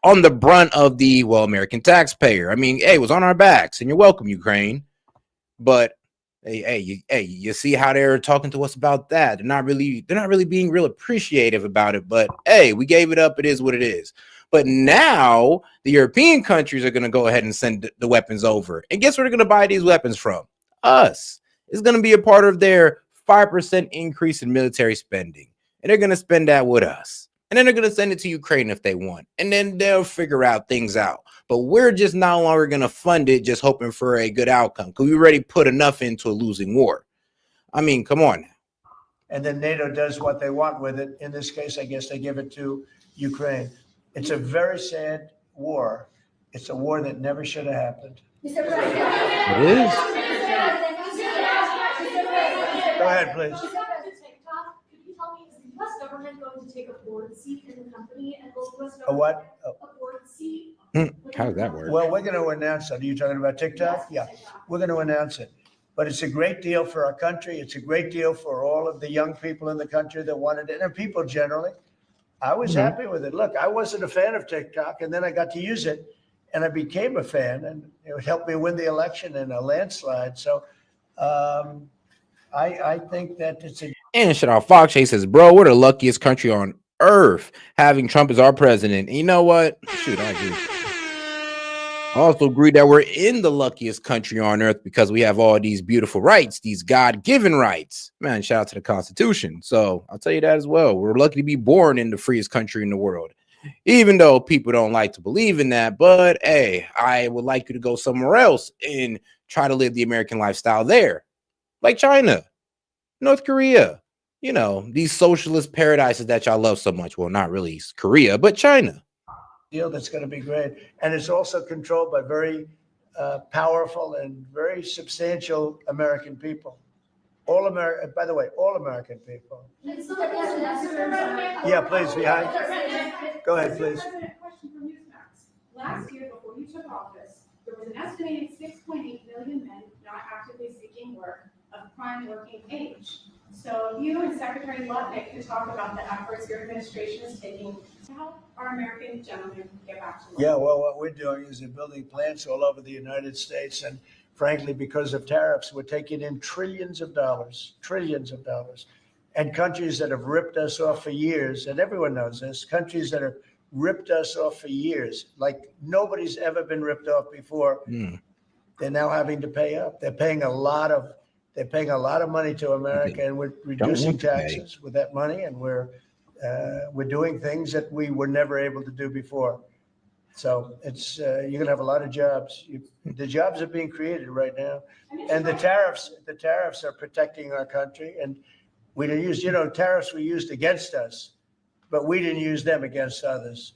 on the brunt of the, American taxpayer. I mean, hey, it was on our backs, and you're welcome, Ukraine. But you see how they're talking to us about that. They're not really being real appreciative about it. But hey, we gave it up. It is what it is. But now the European countries are going to go ahead and send the weapons over. And guess where they're going to buy these weapons from? Us. It's going to be a part of their 5% increase in military spending. And they're going to spend that with us. And then they're going to send it to Ukraine if they want. And then they'll figure out things out. But we're just no longer going to fund it just hoping for a good outcome because we already put enough into a losing war. I mean, come on. And then NATO does what they want with it. In this case, I guess they give it to Ukraine. It's a very sad war. It's a war that never should have happened. Mr. President. It is. Go ahead, please. Could you tell me, is the U.S. government going to take a board seat in the company and will the U.S. A what? government a board seat? How does that work? Well, we're going to announce it. Are you talking about TikTok? Yeah, we're going to announce it. But it's a great deal for our country. It's a great deal for all of the young people in the country that wanted it, and people generally. I was happy with it. Look, I wasn't a fan of TikTok, and then I got to use it, and I became a fan, and it helped me win the election in a landslide. So I think that it's a... And shout out Fox Chase says, bro, we're the luckiest country on earth having Trump as our president. And you know what? Shoot, I agree. I also agree that we're in the luckiest country on earth because we have all these beautiful rights, these God-given rights. Man, shout out to the Constitution. So I'll tell you that as well. We're lucky to be born in the freest country in the world, even though people don't like to believe in that. But hey, I would like you to go somewhere else and try to live the American lifestyle there, like China, North Korea, these socialist paradises that y'all love so much. Well, not really Korea, but China. Deal that's going to be great. And it's also controlled by very powerful and very substantial American people. All American, by the way, all American people. Yeah, please, behind. Go ahead, please. Question from Newsmax. Last year, before you took office, there was an estimated 6.8 million men not actively seeking work of prime working age. So you and Secretary Lutnick can talk about the efforts your administration is taking to help our American gentlemen get back to work. Yeah, well, what we're doing is we're building plants all over the United States. And frankly, because of tariffs, we're taking in trillions of dollars. And countries that have ripped us off for years, and everyone knows this, countries that have ripped us off for years, like nobody's ever been ripped off before, they're now having to pay up. They're paying a lot of money to America, and we're reducing taxes with that money, and we're doing things that we were never able to do before. So it's you're going to have a lot of jobs. The jobs are being created right now, and the tariffs are protecting our country. And we didn't use, tariffs were used against us, but we didn't use them against others.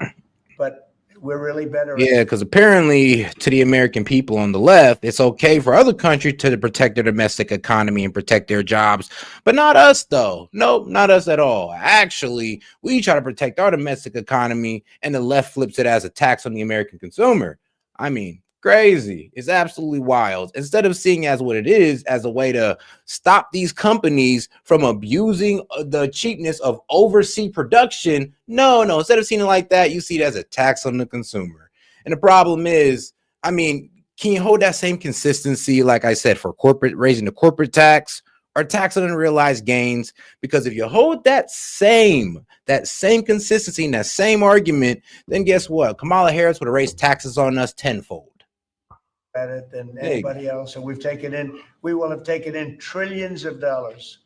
But we're really better. Yeah, because apparently to the American people on the left, it's okay for other countries to protect their domestic economy and protect their jobs, but not us, though. Nope, not us at all. Actually, we try to protect our domestic economy, and the left flips it as a tax on the American consumer. I mean, crazy. It's absolutely wild. Instead of seeing as what it is, as a way to stop these companies from abusing the cheapness of overseas production, no, instead of seeing it like that, you see it as a tax on the consumer. And the problem is, I mean, can you hold that same consistency, like I said, for raising the corporate tax or tax on unrealized gains? Because if you hold that same consistency and that same argument, then guess what? Kamala Harris would have raised taxes on us tenfold. At it than anybody else, and we will have taken in trillions of dollars.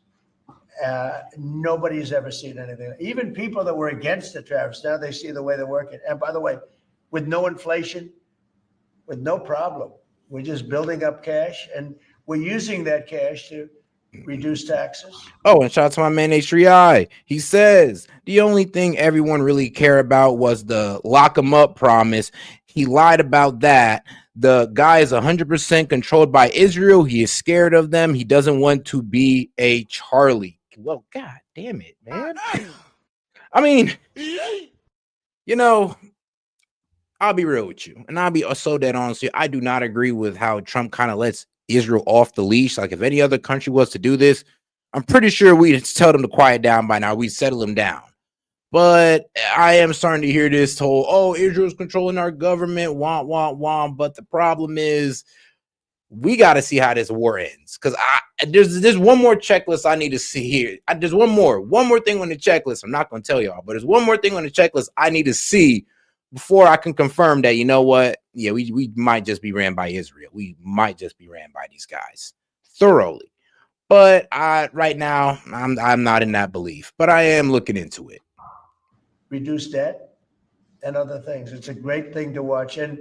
Nobody's ever seen anything. Even people that were against the tariffs, now they see the way they're working. And by the way, with no inflation, with no problem, we're just building up cash, and we're using that cash to Reduce taxes. Oh, and shout out to my man H3I. He says the only thing everyone really cared about was the lock 'em up promise. He lied about that. The guy is 100% controlled by Israel. He is scared of them. He doesn't want to be a Charlie. Well, god damn it, man. I mean, you know, I'll be real with you, and I'll be so dead honest with you. I do not agree with how Trump kind of lets Israel off the leash. Like, if any other country was to do this, I'm pretty sure we'd tell them to quiet down by now. We'd settle them down. But I am starting to hear this whole, oh, Israel's controlling our government, womp. But the problem is, we got to see how this war ends. Because there's one more checklist I need to see here. There's one more thing on the checklist. I'm not going to tell y'all, but there's one more thing on the checklist I need to see before I can confirm that, you know what? Yeah, we might just be ran by Israel. We might just be ran by these guys thoroughly. But right now, I'm not in that belief. But I am looking into it. Reduce debt and other things. It's a great thing to watch. And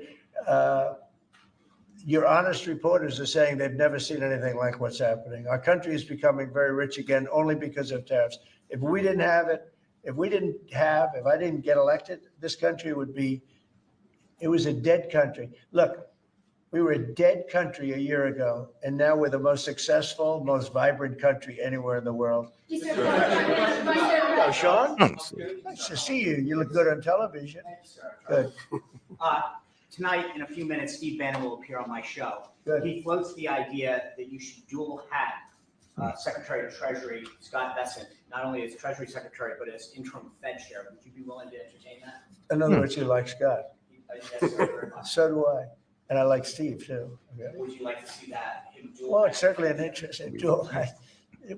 your honest reporters are saying they've never seen anything like what's happening. Our country is becoming very rich again only because of tariffs. If we didn't have it, if I didn't get elected, this country would be, it was a dead country. Look, we were a dead country a year ago, and now we're the most successful, most vibrant country anywhere in the world. Hello, Sean. Nice to see you. You look good on television. Good. Tonight, in a few minutes, Steve Bannon will appear on my show. Good. He floats the idea that you should dual hat Secretary of Treasury Scott Bessent, not only as Treasury Secretary, but as interim Fed chair. Would you be willing to entertain that? In other words, you like Scott. Yes, sir, very much. So do I. And I like Steve, too. Okay. Would you like to see that? Him dual Well, hat? it's certainly an interesting dual.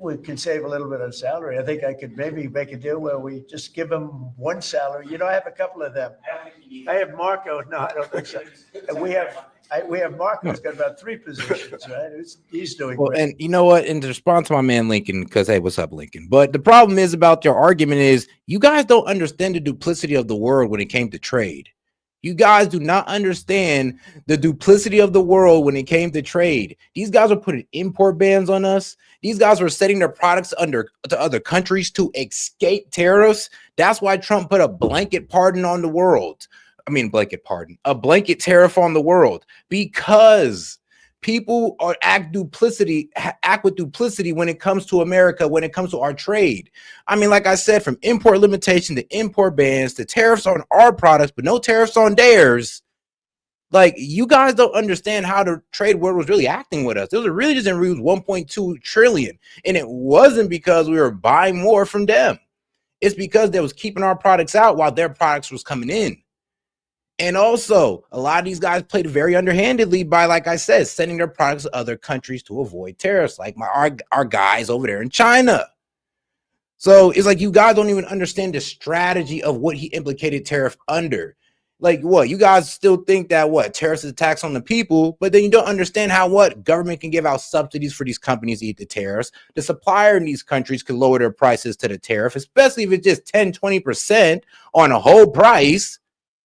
We can save a little bit on salary. I think I could maybe make a deal where we just give him one salary. You know, I have a couple of them. I don't think you need. I have Marco. No, I don't think so. And we have Marco. He's got about 3 positions, right? He's doing Well, great. and you know what? In response to my man Lincoln, because hey, what's up, Lincoln? But the problem is about your argument is you guys don't understand the duplicity of the world when it came to trade. You guys do not understand the duplicity of the world when it came to trade. These guys were putting import bans on us. These guys were setting their products to other countries to escape tariffs. That's why Trump put a blanket pardon on the world. A blanket tariff on the world, because people act with duplicity when it comes to America, when it comes to our trade. I mean, like I said, from import limitation to import bans to tariffs on our products, but no tariffs on theirs. Like, you guys don't understand how the trade world was really acting with us. It was really just in 1.2 trillion. And it wasn't because we were buying more from them. It's because they was keeping our products out while their products was coming in. And also, a lot of these guys played very underhandedly by, like I said, sending their products to other countries to avoid tariffs, like our guys over there in China. So it's like you guys don't even understand the strategy of what he implicated tariff under. Like, what? You guys still think that tariffs is a tax on the people, but then you don't understand how government can give out subsidies for these companies to eat the tariffs. The supplier in these countries could lower their prices to the tariff, especially if it's just 10-20% on a whole price.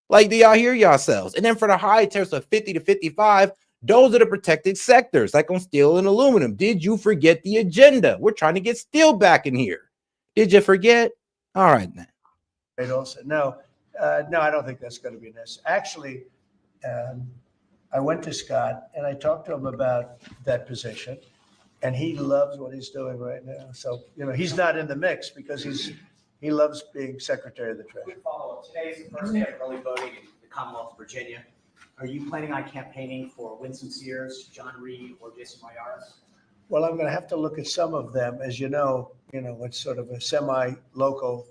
Like, do y'all hear yourselves? And then for the high tariffs of 50 to 55, those are the protected sectors, like on steel and aluminum. Did you forget the agenda? We're trying to get steel back in here. Did you forget? All right, then. Right, also, no, I don't think that's going to be necessary. Actually, I went to Scott and I talked to him about that position, and he loves what he's doing right now. So, he's not in the mix because he loves being Secretary of the Treasury. Quick follow-up. Today is the first day of early voting in the Commonwealth of Virginia. Are you planning on campaigning for Winston Sears, John Reed, or Jason Mayaris? Well, I'm going to have to look at some of them. As you know, it's sort of a semi-local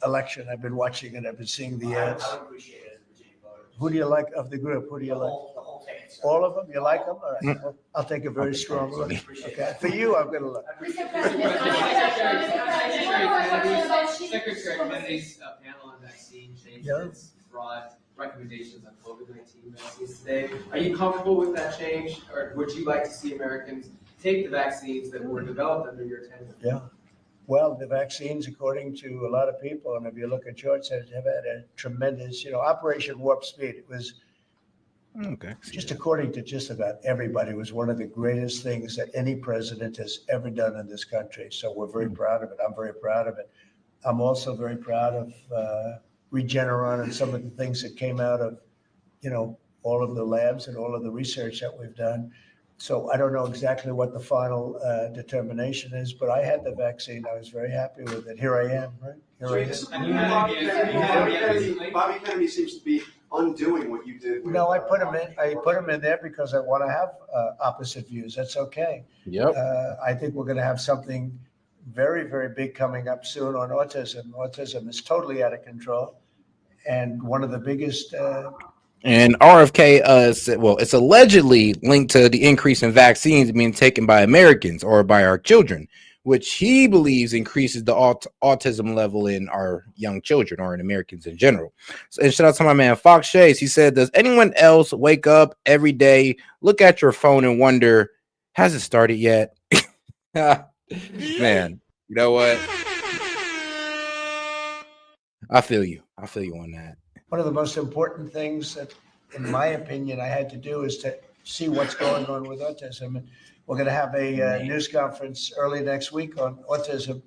election. I've been watching it. I've been seeing the ads. I would appreciate it as a Virginia voter. Who do you like of the group? Who do you The like? whole ticket, sir. All of them? You like them? All right. Well, I'll take a very strong look. Okay. For you, I'm going to look. Secretary Kennedy's panel on vaccine changed its broad recommendations on COVID-19 vaccines today. Are you comfortable with that change, or would you like to see Americans take the vaccines that were developed under your tenure? Yeah. Well, the vaccines, according to a lot of people, and if you look at charts, have had a tremendous, Operation Warp Speed. It was Okay. just according to just about everybody, was one of the greatest things that any president has ever done in this country. So we're very proud of it. I'm very proud of it. I'm also very proud of Regeneron and some of the things that came out of, all of the labs and all of the research that we've done. So I don't know exactly what the final determination is, but I had the vaccine. I was very happy with it. Here I am, right? Here So I you am. disappointed in Bobby Kennedy? Bobby Kennedy seems to be undoing what you did. With, No, I put him in. I put him in there because I want to have opposite views. That's okay. Yep. I think we're going to have something very, very big coming up soon on autism. Autism is totally out of control, and one of the biggest. And RFK said, well, it's allegedly linked to the increase in vaccines being taken by Americans or by our children, which he believes increases the autism level in our young children or in Americans in general. So, and shout out to my man Fox Shays. He said, does anyone else wake up every day, look at your phone and wonder, has it started yet? Man, you know what? I feel you. I feel you on that. One of the most important things that, in my opinion, I had to do is to see what's going on with autism. And we're going to have a news conference early next week on autism.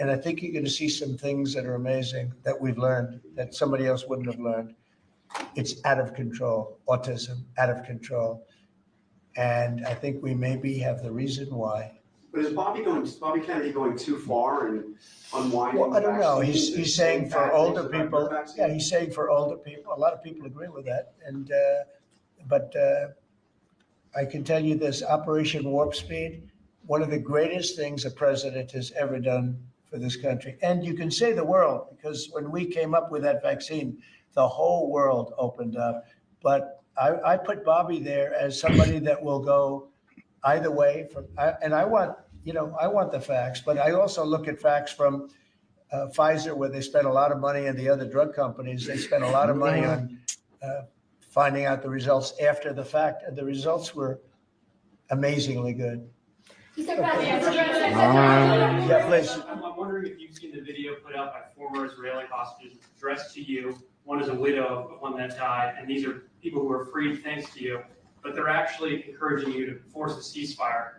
And I think you're going to see some things that are amazing that we've learned that somebody else wouldn't have learned. It's out of control, autism, out of control. And I think we maybe have the reason why. But is Bobby Kennedy going too far and unwinding? Well, I don't know. vaccines He's saying and for bad older things about people. your vaccine? Yeah, he's saying for older people. A lot of people agree with that. And but I can tell you this: Operation Warp Speed, one of the greatest things a president has ever done for this country. And you can say the world, because when we came up with that vaccine, the whole world opened up. But I put Bobby there as somebody that will go either way. And I want the facts, but I also look at facts from Pfizer, where they spent a lot of money, and the other drug companies, they spent a lot of money on finding out the results after the fact, and the results were amazingly good. Mr. President, Yeah, please. I'm wondering if you've seen the video put out by former Israeli hostages addressed to you. One is a widow of one that died, and these are people who were freed thanks to you, but they're actually encouraging you to force a ceasefire.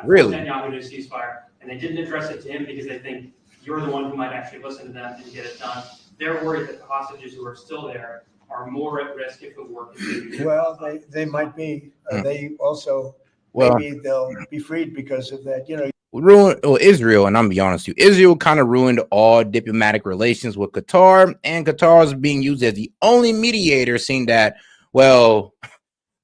Really? Netanyahu to ceasefire, and they didn't address it to him because they think you're the one who might actually listen to them and get it done. They're worried that the hostages who are still there are more at risk if the war continues. Well, they might be. They also, Well, maybe they'll be freed because of that. Israel, and I'm gonna be honest with you, Israel kind of ruined all diplomatic relations with Qatar, and Qatar is being used as the only mediator, seeing that, well,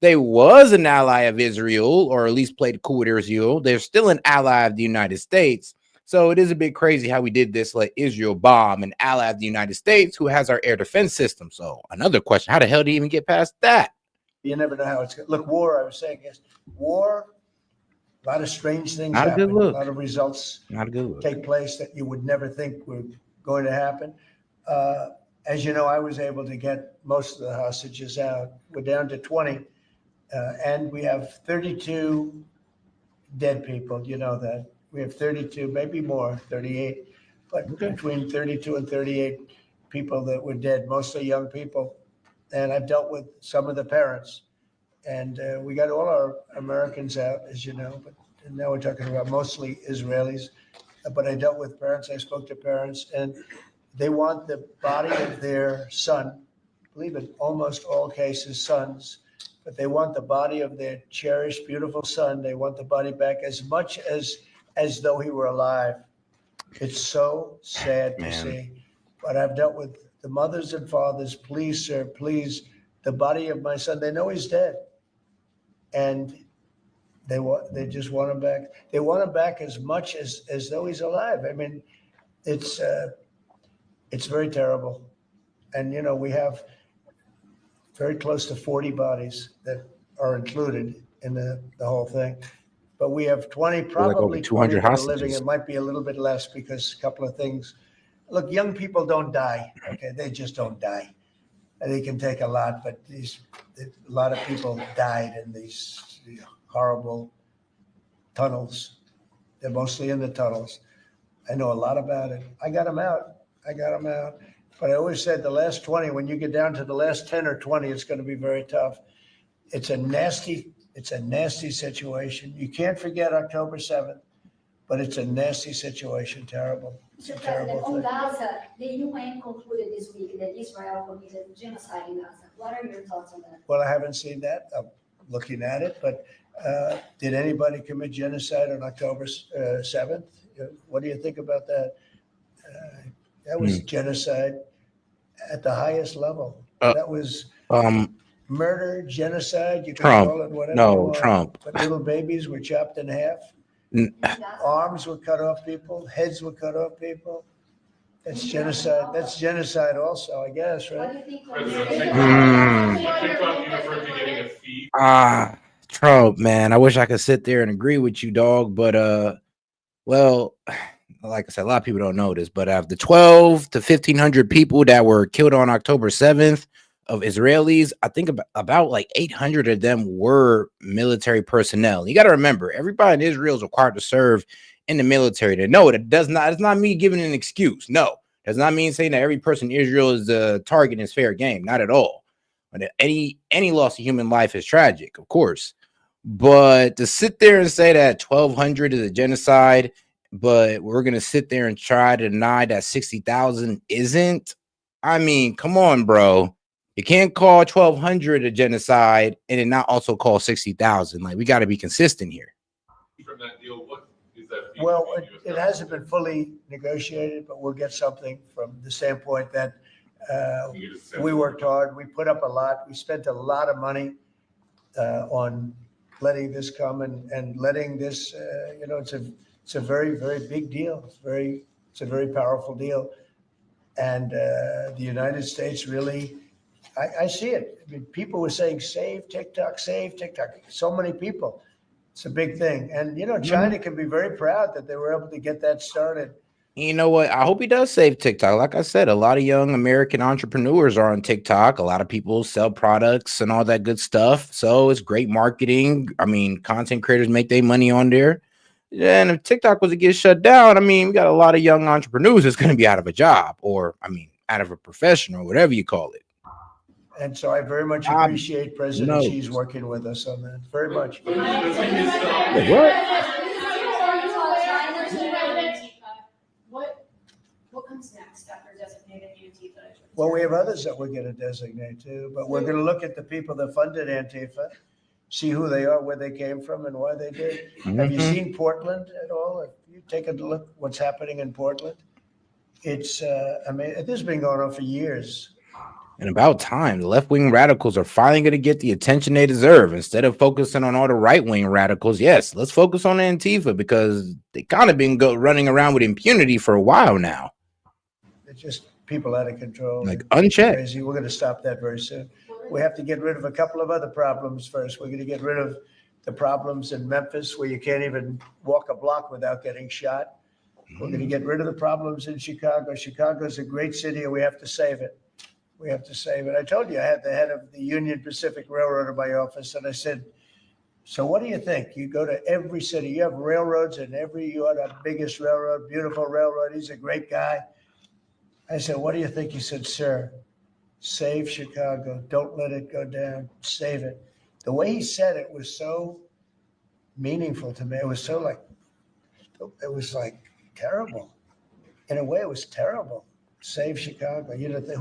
they was an ally of Israel, or at least played cool with Israel. They're still an ally of the United States. So it is a bit crazy how we did this, let Israel bomb an ally of the United States who has our air defense system. So another question, how the hell did he even get past that? You never know how it's going. Look, war, I was saying, yes, war, a lot of strange things Not a happen. good look. A lot of results Not a good look. take place that you would never think were going to happen. As you know, I was able to get most of the hostages out. We're down to 20, and we have 32 dead people. You know that. We have 32, maybe more, 38, but between 32 and 38 people that were dead, mostly young people. And I've dealt with some of the parents. And we got all our Americans out, as you know, but now we're talking about mostly Israelis. But I dealt with parents, I spoke to parents, and they want the body of their son, I believe in almost all cases sons, but they want the body of their cherished, beautiful son. They want the body back as much as though he were alive. It's so sad to see. But I've dealt with the mothers and fathers. Please, sir, please, the body of my son. They know he's dead, and they just want him back. They want him back as much as though he's alive. I mean, it's very terrible. And we have very close to 40 bodies that are included in the whole thing. But we have 20, probably 200 20 that are hostages. living. It might be a little bit less because a couple of things. Look, young people don't die. Okay, they just don't die. And they can take a lot, but a lot of people died in these horrible tunnels. They're mostly in the tunnels. I know a lot about it. I got them out. But I always said the last 20, when you get down to the last 10 or 20, it's going to be very tough. it's a nasty situation. You can't forget October 7th, but it's a nasty situation, terrible. It's a Mr. terrible President, on thing. Gaza, the UN concluded this week that Israel committed genocide in Gaza. What are your thoughts on that? Well, I haven't seen that. I'm looking at it, but did anybody commit genocide on October 7th? What do you think about that? That was genocide at the highest level. That was murder, genocide. You can Trump. call it whatever No, you want. Trump. But little babies were chopped in half. Arms were cut off people. Heads were cut off people. That's genocide. That's genocide also, I guess, What right? do you think? TikTok, you referred to getting a fee. Trump, man. I wish I could sit there and agree with you, dog. But well, like I said, a lot of people don't know this, but of the 12 to 1,500 people that were killed on October 7th of Israelis, I think about like 800 of them were military personnel. You got to remember, everybody in Israel is required to serve in the military. To know it does not. It's not me giving an excuse. No, does not mean saying that every person in Israel is a target and it's fair game. Not at all. But any loss of human life is tragic, of course. But to sit there and say that 1,200 is a genocide, but we're going to sit there and try to deny that 60,000 isn't. I mean, come on, bro. You can't call 1,200 a genocide and then not also call 60,000. Like, we got to be consistent here. From that deal, what is that fee? Well, it hasn't been fully negotiated, but we'll get something from the standpoint that we worked hard. We put up a lot. We spent a lot of money on letting this come and letting this, it's a very, very big deal. It's a very powerful deal. And the United States really, I see it. I mean, people were saying, save TikTok, save TikTok. So many people. It's a big thing. And, China can be very proud that they were able to get that started. You know what? I hope he does save TikTok. Like I said, a lot of young American entrepreneurs are on TikTok. A lot of people sell products and all that good stuff. So it's great marketing. I mean, content creators make their money on there. And if TikTok was to get shut down, I mean, we got a lot of young entrepreneurs that's going to be out of a job or, I mean, out of a profession or whatever you call it. And so I very much appreciate President Xi's working with us on that. Very much. What comes next after designating Antifa? Well, we have others that we're going to designate too, but we're going to look at the people that funded Antifa, see who they are, where they came from, and why they did. Have you seen Portland at all? Have you taken a look what's happening in Portland? It's, I mean, this has been going on for years. And about time, the left-wing radicals are finally going to get the attention they deserve. Instead of focusing on all the right-wing radicals, yes, let's focus on Antifa because they kind of been running around with impunity for a while now. It's just people out of control. Like unchecked. Crazy. We're going to stop that very soon. We have to get rid of a couple of other problems first. We're going to get rid of the problems in Memphis where you can't even walk a block without getting shot. We're going to get rid of the problems in Chicago. Chicago's a great city and we have to save it. We have to save it. I told you I had the head of the Union Pacific Railroad in my office, and I said, so what do you think? You go to every city, you have railroads in you are the biggest railroad, beautiful railroad. He's a great guy. I said, what do you think? He said, sir, save Chicago. Don't let it go down. Save it. The way he said it was so meaningful to me. It was like terrible. In a way, it was terrible. Save Chicago.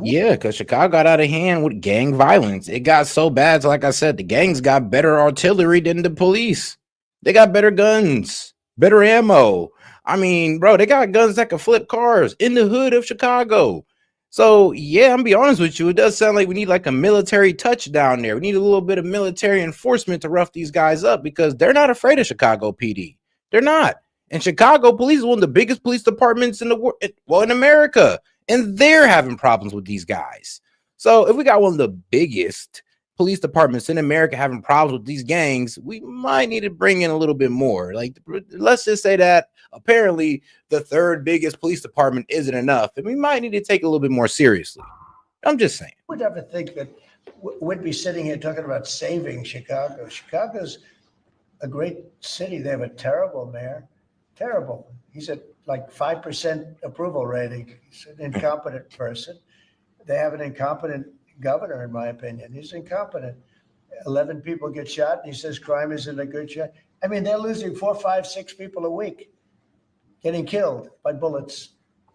Yeah, because Chicago got out of hand with gang violence. It got so bad. So like I said, the gangs got better artillery than the police. They got better guns, better ammo. I mean, bro, they got guns that can flip cars in the hood of Chicago. So yeah, I'm gonna be honest with you. It does sound like we need like a military touch down there. We need a little bit of military enforcement to rough these guys up because they're not afraid of Chicago PD. They're not. And Chicago police is one of the biggest police departments in the world, well, in America. And they're having problems with these guys. So if we got one of the biggest police departments in America having problems with these gangs, we might need to bring in a little bit more. Like, let's just say that apparently the third biggest police department isn't enough. And we might need to take it a little bit more seriously. I'm just saying. We'd have to think that we'd be sitting here talking about saving Chicago. Chicago's a great city. They have a terrible mayor. Terrible. He's at like 5% approval rating. He's an incompetent person. They have an incompetent governor, in my opinion. He's incompetent. 11 people get shot, and he says crime isn't a good shot. I mean, they're losing 4, 5, 6 people a week, getting killed by bullets,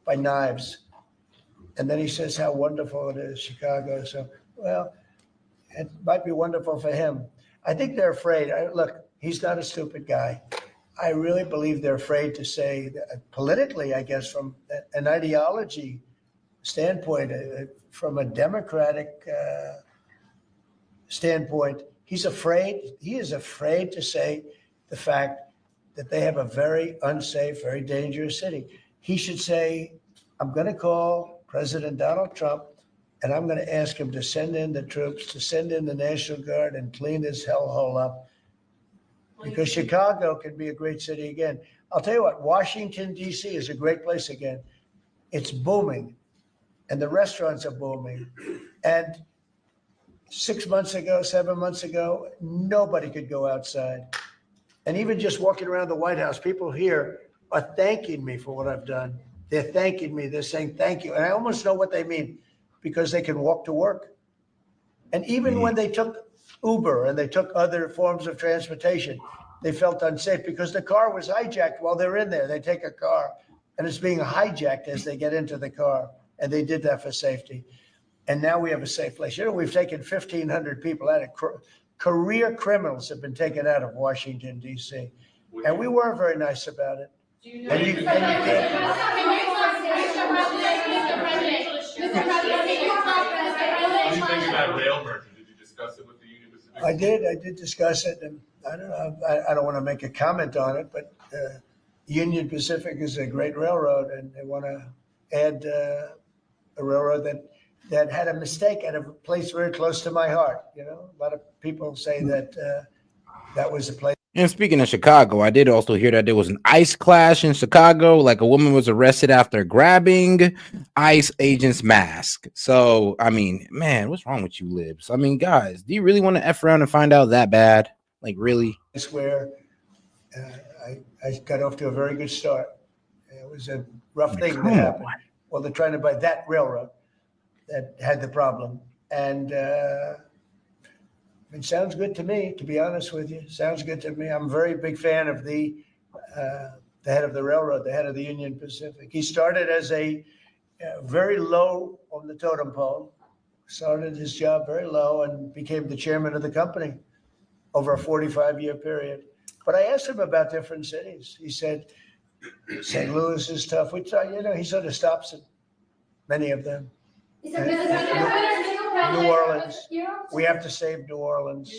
by knives. And then he says how wonderful it is, Chicago. So, well, it might be wonderful for him. I think they're afraid. Look, he's not a stupid guy. I really believe they're afraid to say, politically, I guess, from an ideology standpoint, from a democratic standpoint, he is afraid to say the fact that they have a very unsafe, very dangerous city. He should say, I'm going to call President Donald Trump, and I'm going to ask him to send in the troops, to send in the National Guard and clean this hellhole up. Because Chicago can be a great city again. I'll tell you what, Washington, D.C. is a great place again. It's booming, and the restaurants are booming. And 6 months ago, 7 months ago, nobody could go outside. And even just walking around the White House, people here are thanking me for what I've done. They're thanking me. They're saying thank you. And I almost know what they mean, because they can walk to work. And even when they took Uber and they took other forms of transportation, they felt unsafe because the car was hijacked while they're in there. They take a car and it's being hijacked as they get into the car. And they did that for safety. And now we have a safe place. You know, we've taken 1,500 people out of career criminals have been taken out of Washington, D.C. And we weren't very nice about it. Do you know? And you Mr. can't. What do you think about rail merchant? Did you discuss it with the Union Pacific? I did discuss it, and I don't know, I don't want to make a comment on it, but Union Pacific is a great railroad, and they want to add a railroad that had a mistake at a place very close to my heart. You know, a lot of people say that that was a place. And speaking of Chicago, I did also hear that there was an ICE clash in Chicago. Like a woman was arrested after grabbing ICE agent's mask. So, I mean, man, what's wrong with you libs? I mean, guys, do you really want to F around and find out that bad? Like, really? It's where I got off to a very good start. It was a rough thing that happened. Well, they're trying to buy that railroad that had the problem. And it sounds good to me, to be honest with you. Sounds good to me. I'm a very big fan of the head of the railroad, the head of the Union Pacific. He started as a very low on the totem pole, started his job very low and became the chairman of the company over a 45-year period. But I asked him about different cities. He said, St. Louis is tough. We try, you know, he sort of stops at many of them. New Orleans. We have to save New Orleans.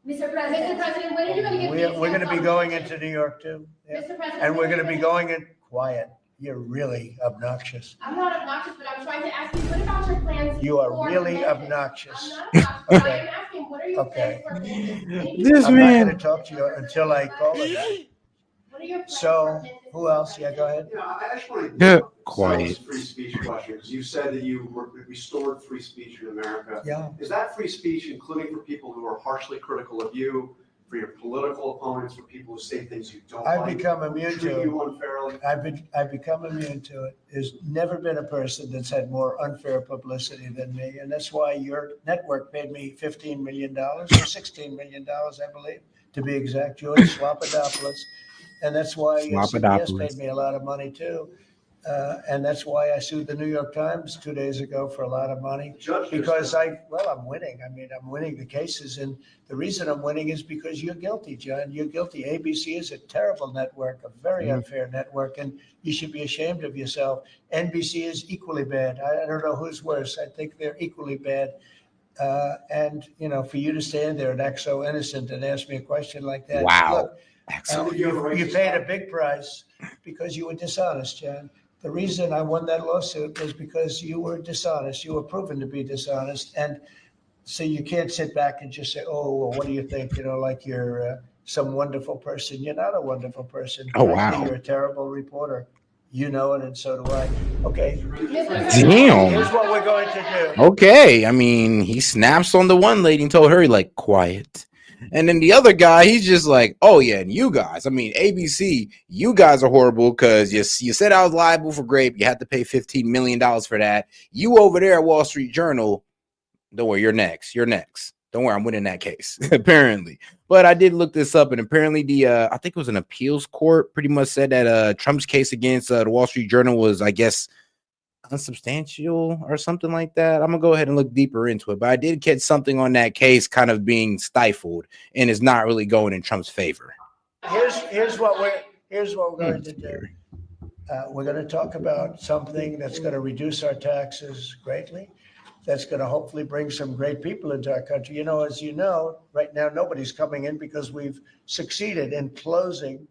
Mr. President, when are you going to get? We're going to be going into New York too. Yeah. Mr. President, And we're going to be going in quiet. You're really obnoxious. I'm not obnoxious, but I'm trying to ask you, what about your plans? You are for really Memphis? obnoxious. I'm not obnoxious, but I Okay. am asking, what are your Okay. plans for Memphis? This I'm not man. going to talk to you until I call it. What are your plans So, for Memphis? who else? Yeah, go ahead. Yeah, I just want Yeah, to quiet. this free speech question, because you said that you restored free speech in America. Yeah. Is that free speech including for people who are harshly critical of you, for your political opponents, for people who say things you don't I've like, become immune treat to it. you unfairly? I've become immune to it. There's never been a person that's had more unfair publicity than me. And that's why your network paid me $15 million or $16 million, I believe, to be exact, George Slopadopoulos. And that's why CBS paid me a lot of money too. And that's why I sued the New York Times 2 days ago for a lot of money. Because I'm winning. I mean, I'm winning the cases. And the reason I'm winning is because you're guilty, John. You're guilty. ABC is a terrible network, a very unfair network, and you should be ashamed of yourself. NBC is equally bad. I don't know who's worse. I think they're equally bad. And, you know, for you to stand there and act so innocent and ask me a question like that. Wow. Look, you paid a big price because you were dishonest, John. The reason I won that lawsuit was because you were dishonest. You were proven to be dishonest. And so you can't sit back and just say, oh, well, what do you think? You know, like you're some wonderful person. You're not a wonderful person. Oh, Frankly, wow. You're a terrible reporter. You know it, and so do I. Okay. Damn. Here's what we're going to do. Okay. I mean, he snaps on the one lady and told her, like, quiet. And then the other guy, he's just like, oh, yeah, and you guys, I mean, ABC, you guys are horrible because you said I was liable for rape. You had to pay $15 million for that. You over there at Wall Street Journal, don't worry, you're next. You're next. Don't worry, I'm winning that case, apparently. But I did look this up, and apparently I think it was an appeals court pretty much said that Trump's case against the Wall Street Journal was, I guess, unsubstantial or something like that. I'm gonna go ahead and look deeper into it, but I did catch something on that case kind of being stifled and is not really going in Trump's favor. Here's what we're going to do. We're going to talk about something that's going to reduce our taxes greatly. That's going to hopefully bring some great people into our country. You know, as you know, right now nobody's coming in because we've succeeded in closing.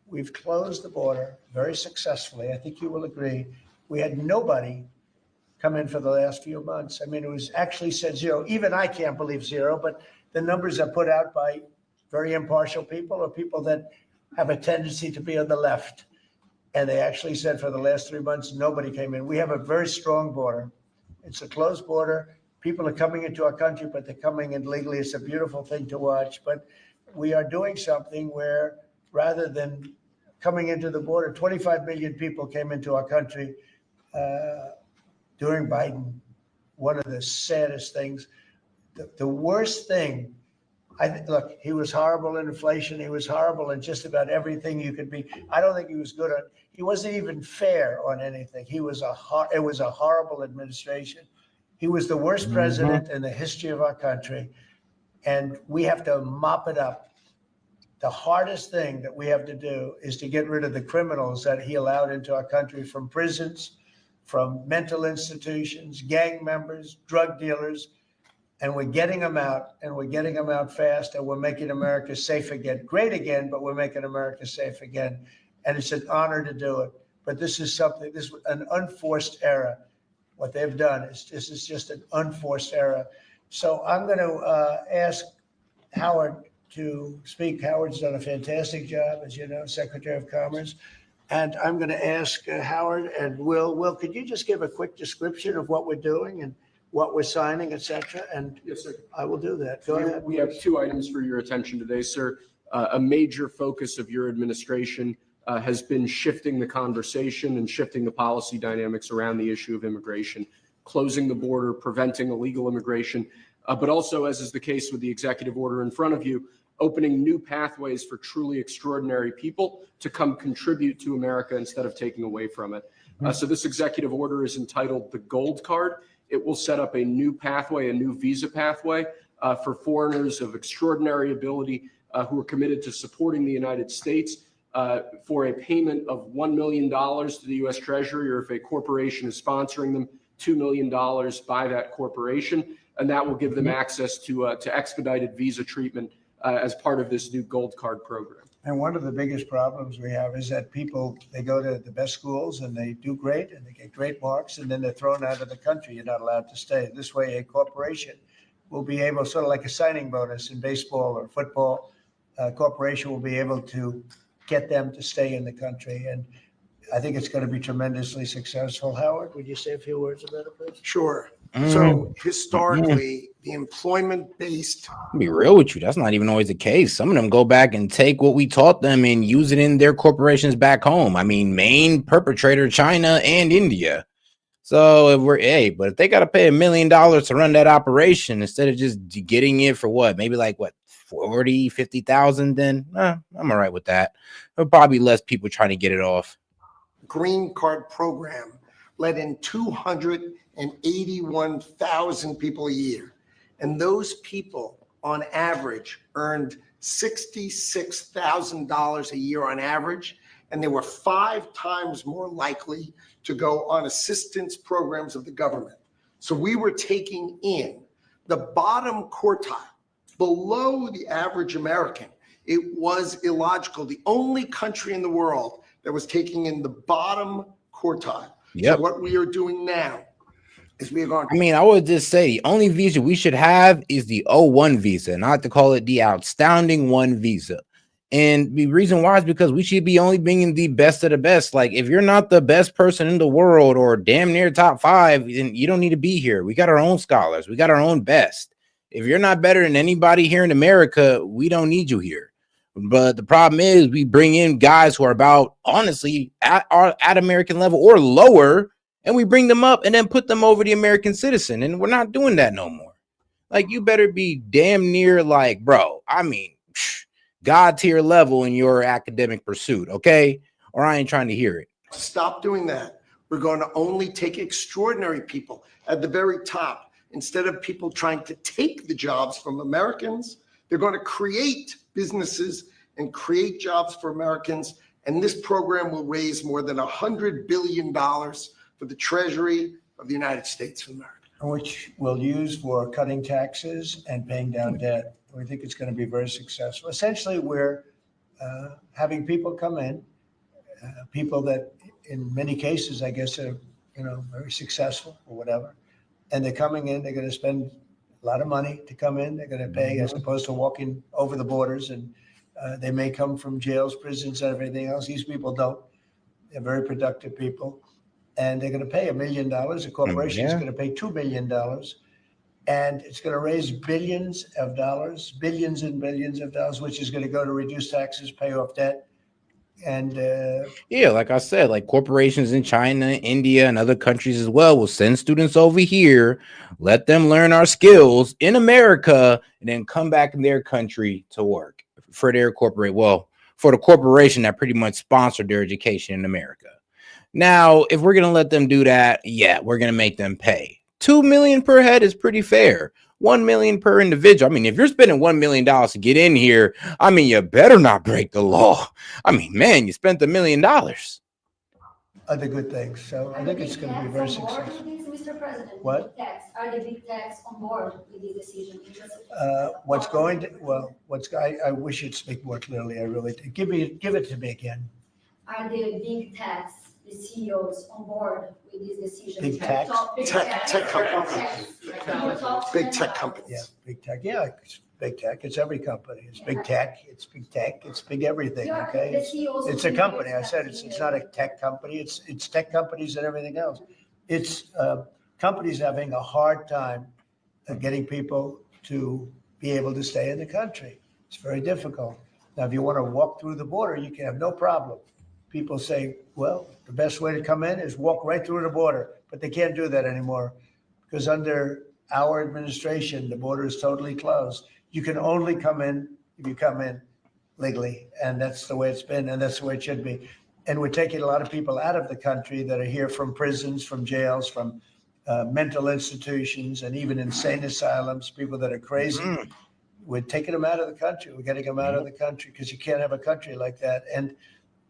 We've closed the border very successfully. I think you will agree. We had nobody come in for the last few months. I mean, it was actually said zero. Even I can't believe zero, but the numbers are put out by very impartial people or people that have a tendency to be on the left. And they actually said for the last 3 months, nobody came in. We have a very strong border. It's a closed border. People are coming into our country, but they're coming in legally. It's a beautiful thing to watch. But we are doing something where rather than coming into the border, 25 million people came into our country during Biden. One of the saddest things, the worst thing, look, he was horrible in inflation. He was horrible in just about everything you could be. I don't think he was good at. He wasn't even fair on anything. It was a horrible administration. He was the worst president in the history of our country, and we have to mop it up. The hardest thing that we have to do is to get rid of the criminals that he allowed into our country from prisons, from mental institutions, gang members, drug dealers, and we're getting them out, and we're getting them out fast, and we're making America safe again. Great again, but we're making America safe again. And it's an honor to do it. But this is an unforced error. What they've done is just an unforced error. So I'm going to ask Howard to speak. Howard's done a fantastic job, as you know, Secretary of Commerce. And I'm going to ask Howard and Will, could you just give a quick description of what we're doing and what we're signing, et cetera? And yes, sir. I will do that. Go ahead. We have two items for your attention today, sir. A major focus of your administration has been shifting the conversation and shifting the policy dynamics around the issue of immigration, closing the border, preventing illegal immigration, but also, as is the case with the executive order in front of you, opening new pathways for truly extraordinary people to come contribute to America instead of taking away from it. So this executive order is entitled the Gold Card. It will set up a new pathway, a new visa pathway for foreigners of extraordinary ability who are committed to supporting the United States for a payment of $1 million to the U.S. Treasury, or if a corporation is sponsoring them, $2 million by that corporation. And that will give them access to expedited visa treatment as part of this new Gold Card program. And one of the biggest problems we have is that people, they go to the best schools and they do great and they get great marks, and then they're thrown out of the country. You're not allowed to stay. This way, a corporation will be able, sort of like a signing bonus in baseball or football, a corporation will be able to get them to stay in the country. And I think it's going to be tremendously successful. Howard, would you say a few words about it, please? Sure. So historically, the employment-based. I'll be real with you. That's not even always the case. Some of them go back and take what we taught them and use it in their corporations back home. I mean, main perpetrator, China and India. So but if they got to pay $1 million to run that operation instead of just getting it for maybe 40, 50,000, then I'm all right with that. There'll probably less people trying to get it off. Green Card program let in 281,000 people a year. And those people on average earned $66,000 a year on average. And they were 5 times more likely to go on assistance programs of the government. So we were taking in the bottom quartile, below the average American. It was illogical. The only country in the world that was taking in the bottom quartile. Yep. So what we are doing now is we are going. I would just say the only visa we should have is the O1 visa, not to call it the outstanding one visa. And the reason why is because we should be only being the best of the best. Like, if you're not the best person in the world or damn near top 5, then you don't need to be here. We got our own scholars. We got our own best. If you're not better than anybody here in America, we don't need you here. But the problem is we bring in guys who are about, honestly, at American level or lower, and we bring them up and then put them over the American citizen. And we're not doing that no more. Like, you better be damn near like, bro, I mean, God tier level in your academic pursuit, okay? Or I ain't trying to hear it. To stop doing that, we're going to only take extraordinary people at the very top. Instead of people trying to take the jobs from Americans, they're going to create businesses and create jobs for Americans. And this program will raise more than $100 billion for the Treasury of the United States of America. Which we'll use for cutting taxes and paying down debt. We think it's going to be very successful. Essentially, we're having people come in, people that in many cases, I guess, are, very successful or whatever. And they're coming in, they're going to spend a lot of money to come in. They're going to pay as opposed to walking over the borders. And they may come from jails, prisons, and everything else. These people don't. They're very productive people. And they're going to pay $1 million. A corporation is going to pay $2 million. And it's going to raise billions of dollars, billions and billions of dollars, which is going to go to reduce taxes, pay off debt. And yeah, like I said, like corporations in China, India, and other countries as well will send students over here, let them learn our skills in America, and then come back in their country to work for their for the corporation that pretty much sponsored their education in America. Now, if we're going to let them do that, yeah, we're going to make them pay. $2 million per head is pretty fair. $1 million per individual. I mean, if you're spending $1 million to get in here, I mean, you better not break the law. I mean, man, you spent $1 million. Other good things. So I think it's going to be very successful. Mr. President, What? Are the big techs on board with this decision? I wish you'd speak more clearly. I really do. Give it to me again. Are the big techs, the CEOs on board with this decision? Big techs? Tech companies. Big tech companies. Yeah, big tech. Yeah, it's big tech. It's every company. It's big tech. It's big tech. It's big everything. Okay. It's a company. I said it's not a tech company. It's tech companies and everything else. It's companies having a hard time getting people to be able to stay in the country. It's very difficult. Now, if you want to walk through the border, you can have no problem. People say, well, the best way to come in is walk right through the border, but they can't do that anymore because under our administration, the border is totally closed. You can only come in if you come in legally, and that's the way it's been, and that's the way it should be. And we're taking a lot of people out of the country that are here from prisons, from jails, from mental institutions, and even insane asylums, people that are crazy. We're taking them out of the country. We're getting them out of the country because you can't have a country like that. And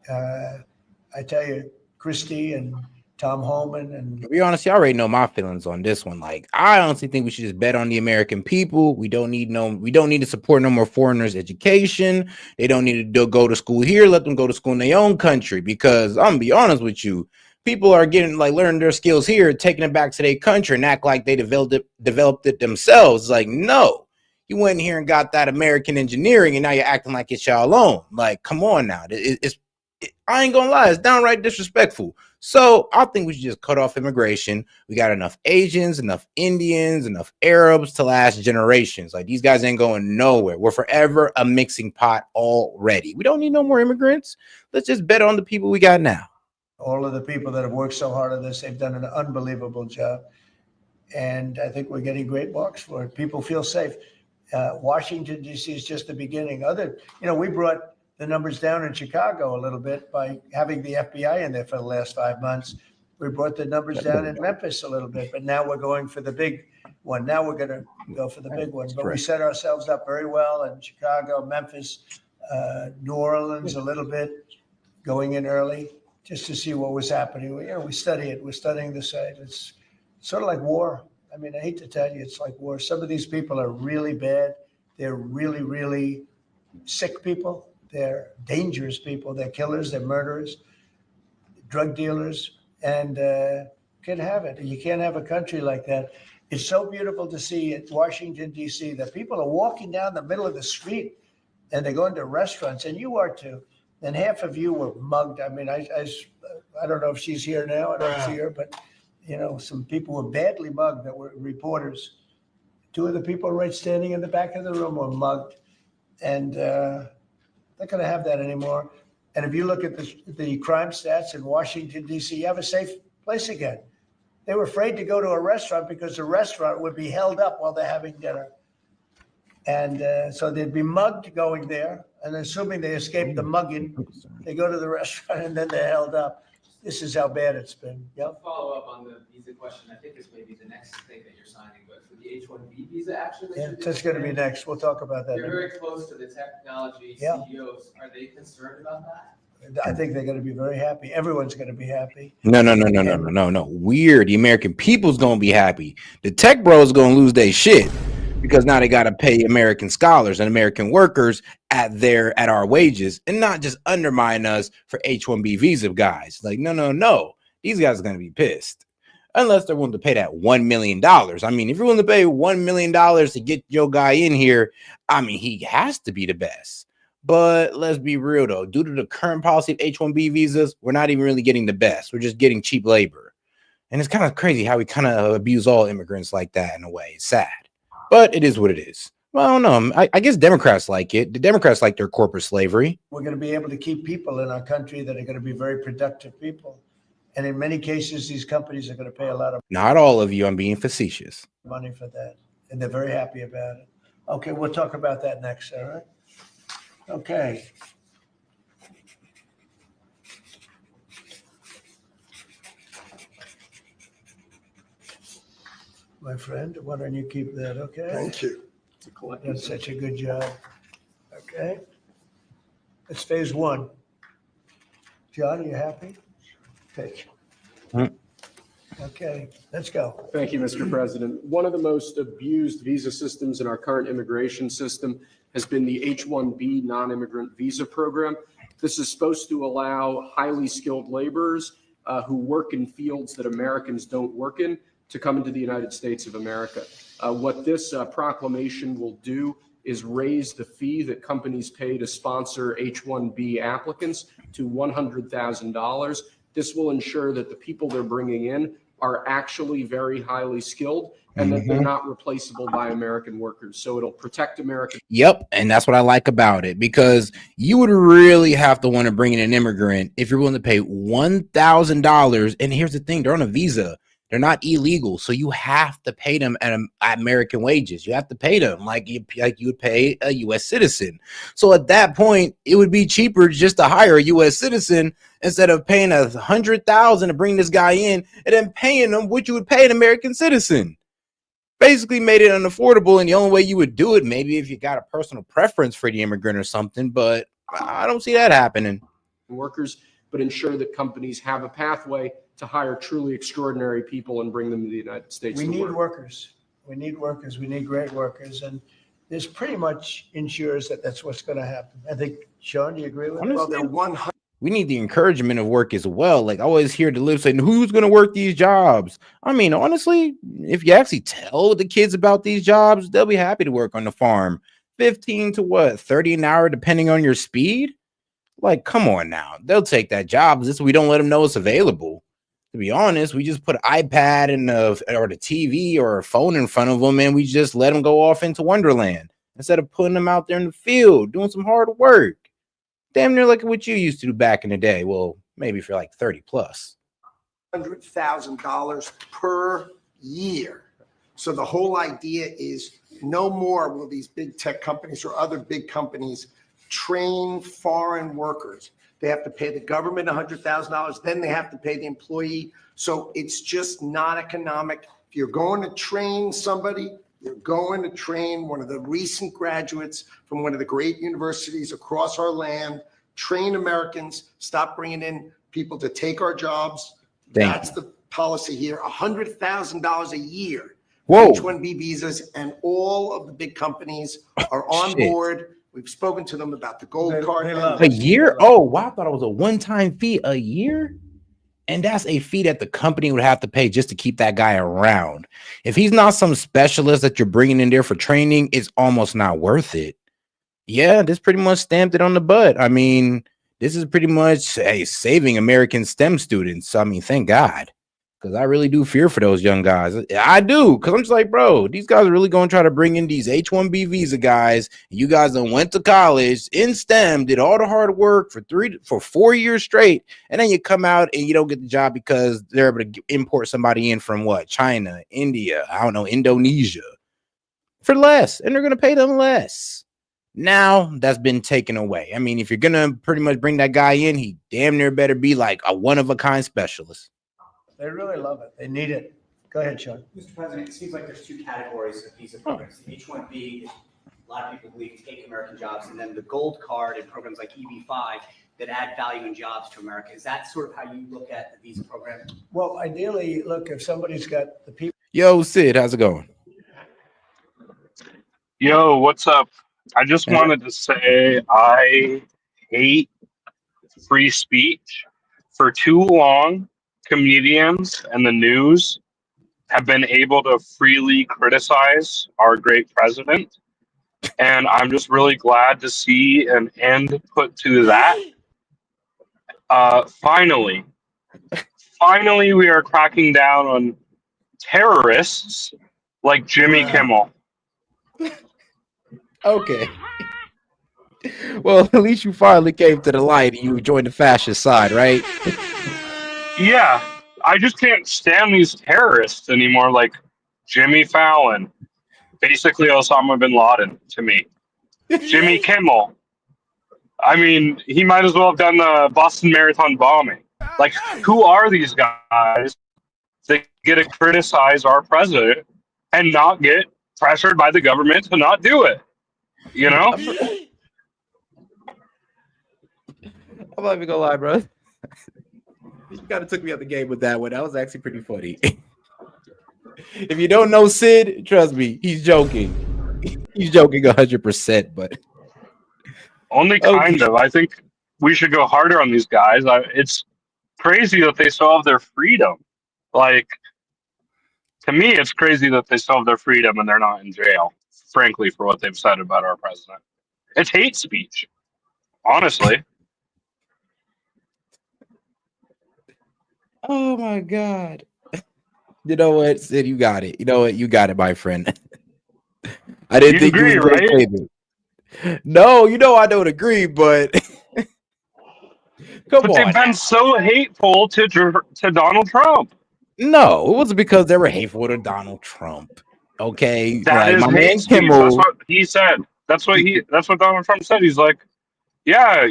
I tell you, Christie and Tom Holman and to be honest, you already know my feelings on this one. Like, I honestly think we should just bet on the American people. We don't need to support no more foreigners' education. They don't need to go to school here. Let them go to school in their own country. Because I'm gonna be honest with you, people are getting learning their skills here, taking it back to their country and act like they developed it themselves. It's like, no, you went in here and got that American engineering, and now you're acting like it's y'all own. Like, come on now. I ain't gonna lie, it's downright disrespectful. So I think we should just cut off immigration. We got enough Asians, enough Indians, enough Arabs to last generations. Like, these guys ain't going nowhere. We're forever a mixing pot already. We don't need no more immigrants. Let's just bet on the people we got now. all of the people that have worked so hard on this. They've done an unbelievable job. And I think we're getting great marks for it. People feel safe. Washington, D.C. is just the beginning. We brought the numbers down in Chicago a little bit by having the FBI in there for the last 5 months. We brought the numbers down in Memphis a little bit, but now we're going for the big one. Now we're going to go for the big one. But we set ourselves up very well in Chicago, Memphis, New Orleans a little bit, going in early just to see what was happening. We study it. We're studying the site. It's sort of like war. I mean, I hate to tell you, it's like war. Some of these people are really bad. They're really, really sick people. They're dangerous people. They're killers. They're murderers, drug dealers, and can't have it. You can't have a country like that. It's so beautiful to see at Washington, D.C., that people are walking down the middle of the street and they're going to restaurants, and you are too. And half of you were mugged. I mean, I don't know if she's here now. I don't see her, but some people were badly mugged that were reporters. Two of the people right standing in the back of the room were mugged, and not going to have that anymore. And if you look at the crime stats in Washington, D.C., you have a safe place again. They were afraid to go to a restaurant because the restaurant would be held up while they're having dinner. And so they'd be mugged going there, and assuming they escaped the mugging, they go to the restaurant and then they're held up. This is how bad it's been. Yep. Follow up on the visa question. I think this may be the next thing that you're signing, but for the H1B visa action. Yeah, that's going to be next. We'll talk about that. You're very close to the technology Yeah. CEOs. Are they concerned about that? I think they're going to be very happy. Everyone's going to be happy. No. Weird. The American people's gonna be happy. The tech bros gonna lose their shit because now they gotta pay American scholars and American workers at our wages and not just undermine us for H1B visa guys. Like, no. These guys are gonna be pissed. Unless they're willing to pay that $1 million. I mean, if you're willing to pay $1 million to get your guy in here, I mean, he has to be the best. But let's be real, though. Due to the current policy of H1B visas, we're not even really getting the best. We're just getting cheap labor. And it's kind of crazy how we kind of abuse all immigrants like that in a way. It's sad. But it is what it is. Well, I don't know. I guess Democrats like it. The Democrats like their corporate slavery. We're going to be able to keep people in our country that are going to be very productive people. And in many cases, these companies are going to pay a lot of Not all of you. I'm being facetious. money for that. And they're very happy about it. Okay, we'll talk about that next, all right? Okay. My friend, why don't you keep that, okay? Thank you. That's such a good job. Okay. It's phase one. John, are you happy? Okay. Okay, let's go. Thank you, Mr. President. One of the most abused visa systems in our current immigration system has been the H1B non-immigrant visa program. This is supposed to allow highly skilled laborers who work in fields that Americans don't work in to come into the United States of America. What this proclamation will do is raise the fee that companies pay to sponsor H1B applicants to $100,000. This will ensure that the people they're bringing in are actually very highly skilled and that they're not replaceable by American workers. So it'll protect American. Yep. And that's what I like about it, because you would really have to want to bring in an immigrant if you're willing to pay $1,000. And here's the thing, they're on a visa. They're not illegal. So you have to pay them at American wages. You have to pay them like you would pay a U.S. citizen. So at that point, it would be cheaper just to hire a U.S. citizen instead of paying $100,000 to bring this guy in and then paying them what you would pay an American citizen. Basically made it unaffordable. And the only way you would do it, maybe if you got a personal preference for the immigrant or something, but I don't see that happening. Workers, but ensure that companies have a pathway to hire truly extraordinary people and bring them to the United States. We need workers. We need workers. We need great workers. And this pretty much ensures that that's what's going to happen. I think, Sean, do you agree with that? Well, they're 100. We need the encouragement of work as well. Like I always hear the lips saying, who's going to work these jobs? I mean, honestly, if you actually tell the kids about these jobs, they'll be happy to work on the farm. 15 to 30 an hour, depending on your speed. Like, come on now. They'll take that job. Just we don't let them know it's available. To be honest, we just put an iPad or the TV or a phone in front of them and we just let them go off into Wonderland instead of putting them out there in the field, doing some hard work. Damn near like what you used to do back in the day. Well, maybe for like 30 plus. $100,000 per year. So the whole idea is no more will these big tech companies or other big companies train foreign workers. They have to pay the government $100,000, then they have to pay the employee. So it's just not economic. If you're going to train somebody, you're going to train one of the recent graduates from one of the great universities across our land, train Americans, stop bringing in people to take our jobs. That's the policy here, $100,000 a year. Whoa. H1B visas, and all of the big companies are on board. We've spoken to them about the gold card. A year? Oh, wow. I thought it was a one-time fee. A year? And that's a fee that the company would have to pay just to keep that guy around. If he's not some specialist that you're bringing in there for training, it's almost not worth it. Yeah, this pretty much stamped it on the butt. I mean, this is pretty much saving American STEM students. I mean, thank God. Because I really do fear for those young guys. I do, because I'm just like, bro, these guys are really going to try to bring in these H1-B visa guys. You guys done went to college in STEM, did all the hard work for 4 years straight, and then you come out and you don't get the job because they're able to import somebody in from what? China, India, I don't know, Indonesia, for less, and they're going to pay them less. Now that's been taken away. I mean, if you're going to pretty much bring that guy in, he damn near better be like a one-of-a-kind specialist. They really love it. They need it. Go ahead, Sean. Mr. President, it seems like there's two categories of visa programs. The H-1B, a lot of people believe take American jobs, and then the gold card and programs like EB-5 that add value and jobs to America. Is that sort of how you look at the visa program? Well, ideally, look, if somebody's got the people. Yo, Sid, how's it going? Yo, what's up? I just wanted to say I hate free speech. For too long, comedians and the news have been able to freely criticize our great president. And I'm just really glad to see an end put to that. Finally, we are cracking down on terrorists like Jimmy Kimmel. Okay. Well, at least you finally came to the light and you joined the fascist side, right? Yeah, I just can't stand these terrorists anymore, like Jimmy Fallon, basically Osama bin Laden to me. Jimmy Kimmel. I mean, he might as well have done the Boston Marathon bombing. Like, who are these guys that get to criticize our president and not get pressured by the government to not do it? You know? I'm not even gonna lie, bro. You kind of took me out the game with that one. That was actually pretty funny. If you don't know Sid, trust me, he's joking. He's joking 100%, but only kind of. I think we should go harder on these guys. It's crazy that they still have their freedom. Like, to me, it's crazy that they still have their freedom and they're not in jail, frankly, for what they've said about our president. It's hate speech, honestly. Oh my God. You know what, Sid, you got it. You know what, you got it, my friend. I didn't think agree, you was right? No, you know I don't agree, but come on. They've been so hateful to Donald Trump. No, it wasn't because they were hateful to Donald Trump. Okay, that is my hate man speech. Kimmel. That's what he said. That's what Donald Trump said. He's like, yeah,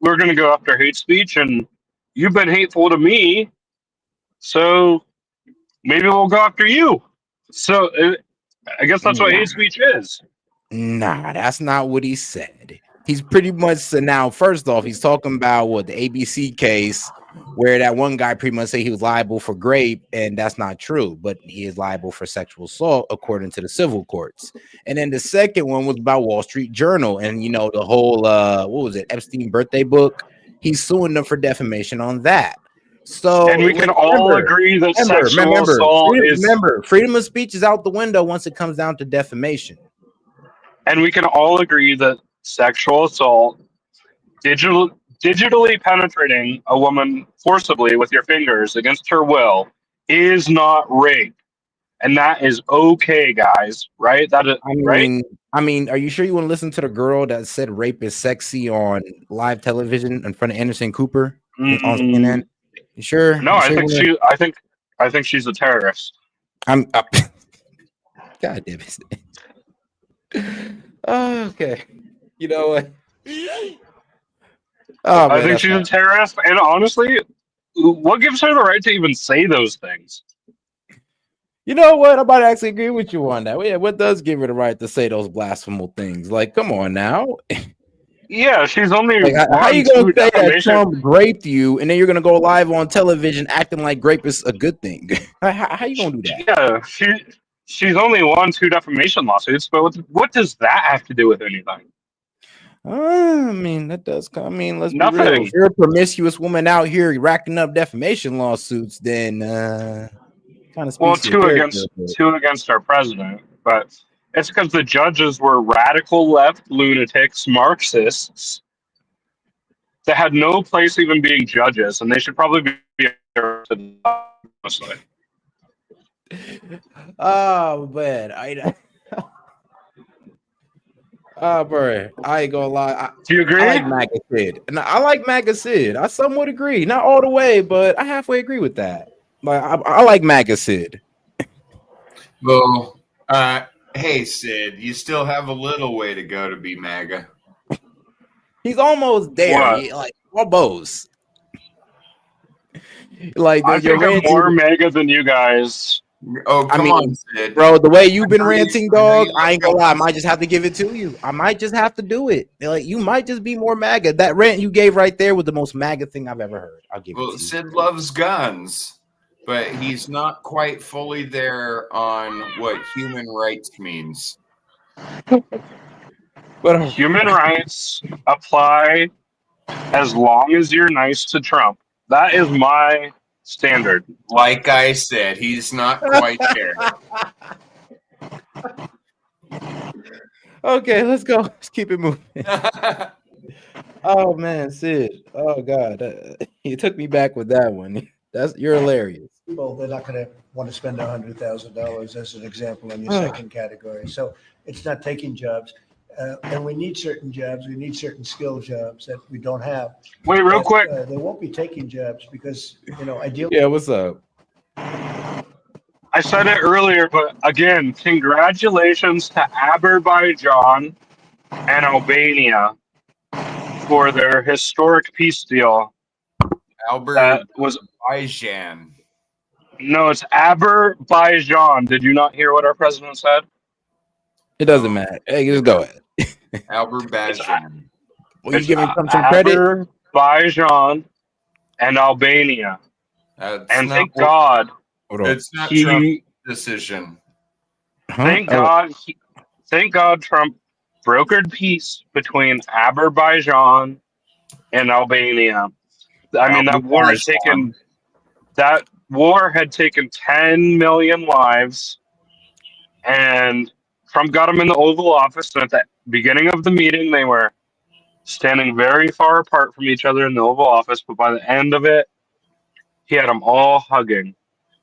we're gonna go after hate speech, and you've been hateful to me, so maybe we'll go after you. So I guess that's what hate speech is. Nah, that's not what he said. He's pretty much now. First off, he's talking about what the ABC case, where that one guy pretty much said he was liable for rape, and that's not true. But he is liable for sexual assault according to the civil courts. And then the second one was about Wall Street Journal, and you know the whole what was it, Epstein birthday book? He's suing them for defamation on that. So and we can all agree that sexual assault is. Remember, freedom of speech is out the window once it comes down to defamation. And we can all agree that sexual assault, digitally penetrating a woman forcibly with your fingers against her will, is not rape, and that is okay, guys. Right? That is right. I mean, are you sure you want to listen to the girl that said rape is sexy on live television in front of Anderson Cooper on CNN? You sure? No, I think she's a terrorist. God damn it. Okay. You know what? I think she's a terrorist, and honestly, what gives her the right to even say those things? You know what? I might actually agree with you on that. Yeah, what does give her the right to say those blasphemous things? Like, come on now. Yeah, she's only. Like, how you gonna say that Trump raped you, and then you're gonna go live on television acting like rape is a good thing? How you gonna do that? Yeah, she's only won 2 defamation lawsuits, but what does that have to do with anything? I mean, that does. I mean, let's Nothing. be real. If you're a promiscuous woman out here racking up defamation lawsuits, then kind of well, 2 against our president, but it's because the judges were radical left lunatics, Marxists that had no place even being judges, and they should probably be arrested. honestly. Oh man, bro, I ain't gonna lie. Do you I agree? like MAGA Sid. And I like MAGA Sid. I somewhat agree. Not all the way, but I halfway agree with that. Like I like MAGA Sid. Well, hey, Sid, you still have a little way to go to be MAGA. He's almost there. What? He, like almost. Like I you're think I'm ranting. more mega than you guys. Oh, I come mean, on, Sid. bro, the way you've been I know you- ranting, I know dog, you I love ain't gonna lie. I might guns. just have to give it to you. I might just have to do it. Like you might just be more MAGA. That rant you gave right there was the most MAGA thing I've ever heard. I'll give it Well, to you. Sid loves guns, but he's not quite fully there on what human rights means. But Human rights apply as long as you're nice to Trump. That is my standard. Like I said, he's not quite there. okay, let's go. Let's keep it moving. Oh man, Sid. Oh god, you took me back with that one. You're hilarious. People, they're not going to want to spend $100,000 as an example in your second category. So it's not taking jobs. And we need certain jobs. We need certain skill jobs that we don't have. Wait, real But, quick. they won't be taking jobs because, ideally. Yeah, what's up? I said it earlier, but again, congratulations to Azerbaijan and Albania for their historic peace deal. Albert was Bijan. No, it's Azerbaijan. Did you not hear what our president said? It doesn't matter. Hey, just go ahead. Albert Bijan. Well, you giving Trump some credit? Azerbaijan and Albania. And thank God. It's not Trump's decision. Thank God Trump brokered peace between Azerbaijan and Albania. I mean, that war had taken 10 million lives, and Trump got them in the Oval Office. And at the beginning of the meeting, they were standing very far apart from each other in the Oval Office. But by the end of it, he had them all hugging.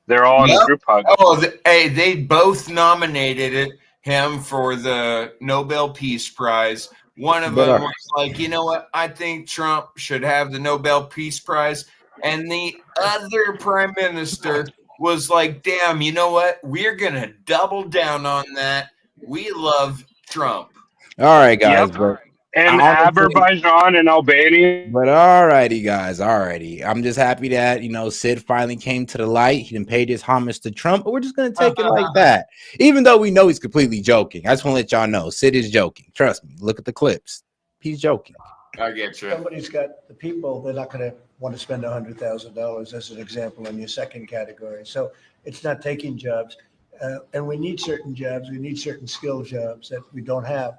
They're all in a group hug. Oh, hey, they both nominated him for the Nobel Peace Prize. One of them was like, you know what? I think Trump should have the Nobel Peace Prize. And the other prime minister was like, damn, you know what? We're going to double down on that. We love Trump. All right, guys. Yep. But and Azerbaijan and Albania. But alrighty, guys. Alrighty. I'm just happy that, Sid finally came to the light. He didn't pay his homage to Trump, but we're just going to take it like that. Even though we know he's completely joking. I just want to let y'all know Sid is joking. Trust me. Look at the clips. He's joking. I get you. Somebody's got the people, they're not going to want to spend $100,000 as an example in your second category. So it's not taking jobs. And we need certain jobs. We need certain skill jobs that we don't have.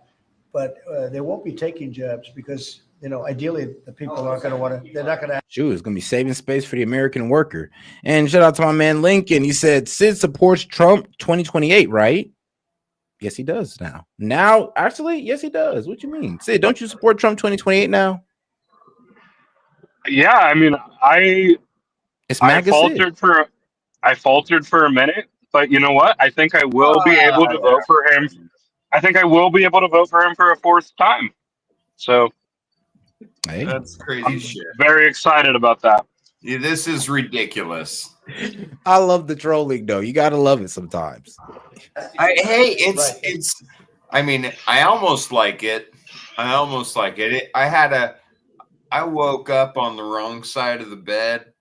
But they won't be taking jobs because, ideally the people aren't going to want to, they're not going to. Shoot, it's going to be saving space for the American worker. And shout out to my man Lincoln. He said Sid supports Trump 2028, right? Yes, he does now. Now, actually, yes, he does. What you mean? Sid, don't you support Trump 2028 now? Yeah, I mean, I faltered for a minute, but you know what? I think I will be able to vote for him. I think I will be able to vote for him for a fourth time. So that's crazy I'm shit. Very excited about that. Yeah, this is ridiculous. I love the trolling though. You gotta love it sometimes. It's. I mean, I almost like it. I woke up on the wrong side of the bed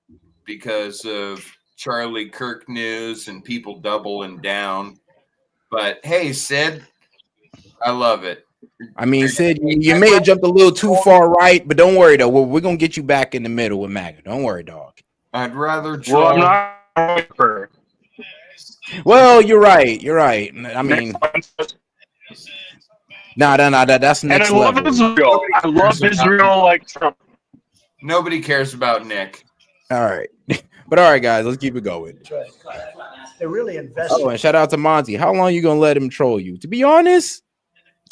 because of Charlie Kirk news and people doubling down. But hey, Sid, I love it. I mean, Sid, you may have jumped a little too far right, but don't worry though. We're gonna get you back in the middle with MAGA. Don't worry, dog. I'd rather. Well, I'm not. Well, you're right. You're right. I mean, no, that's next and I level. love Israel. I love Israel like Trump. Nobody cares about Nick. All right, but all right, guys, let's keep it going. That's right. They're really investing. Oh, and shout out to Monty. How long you gonna let him troll you? To be honest,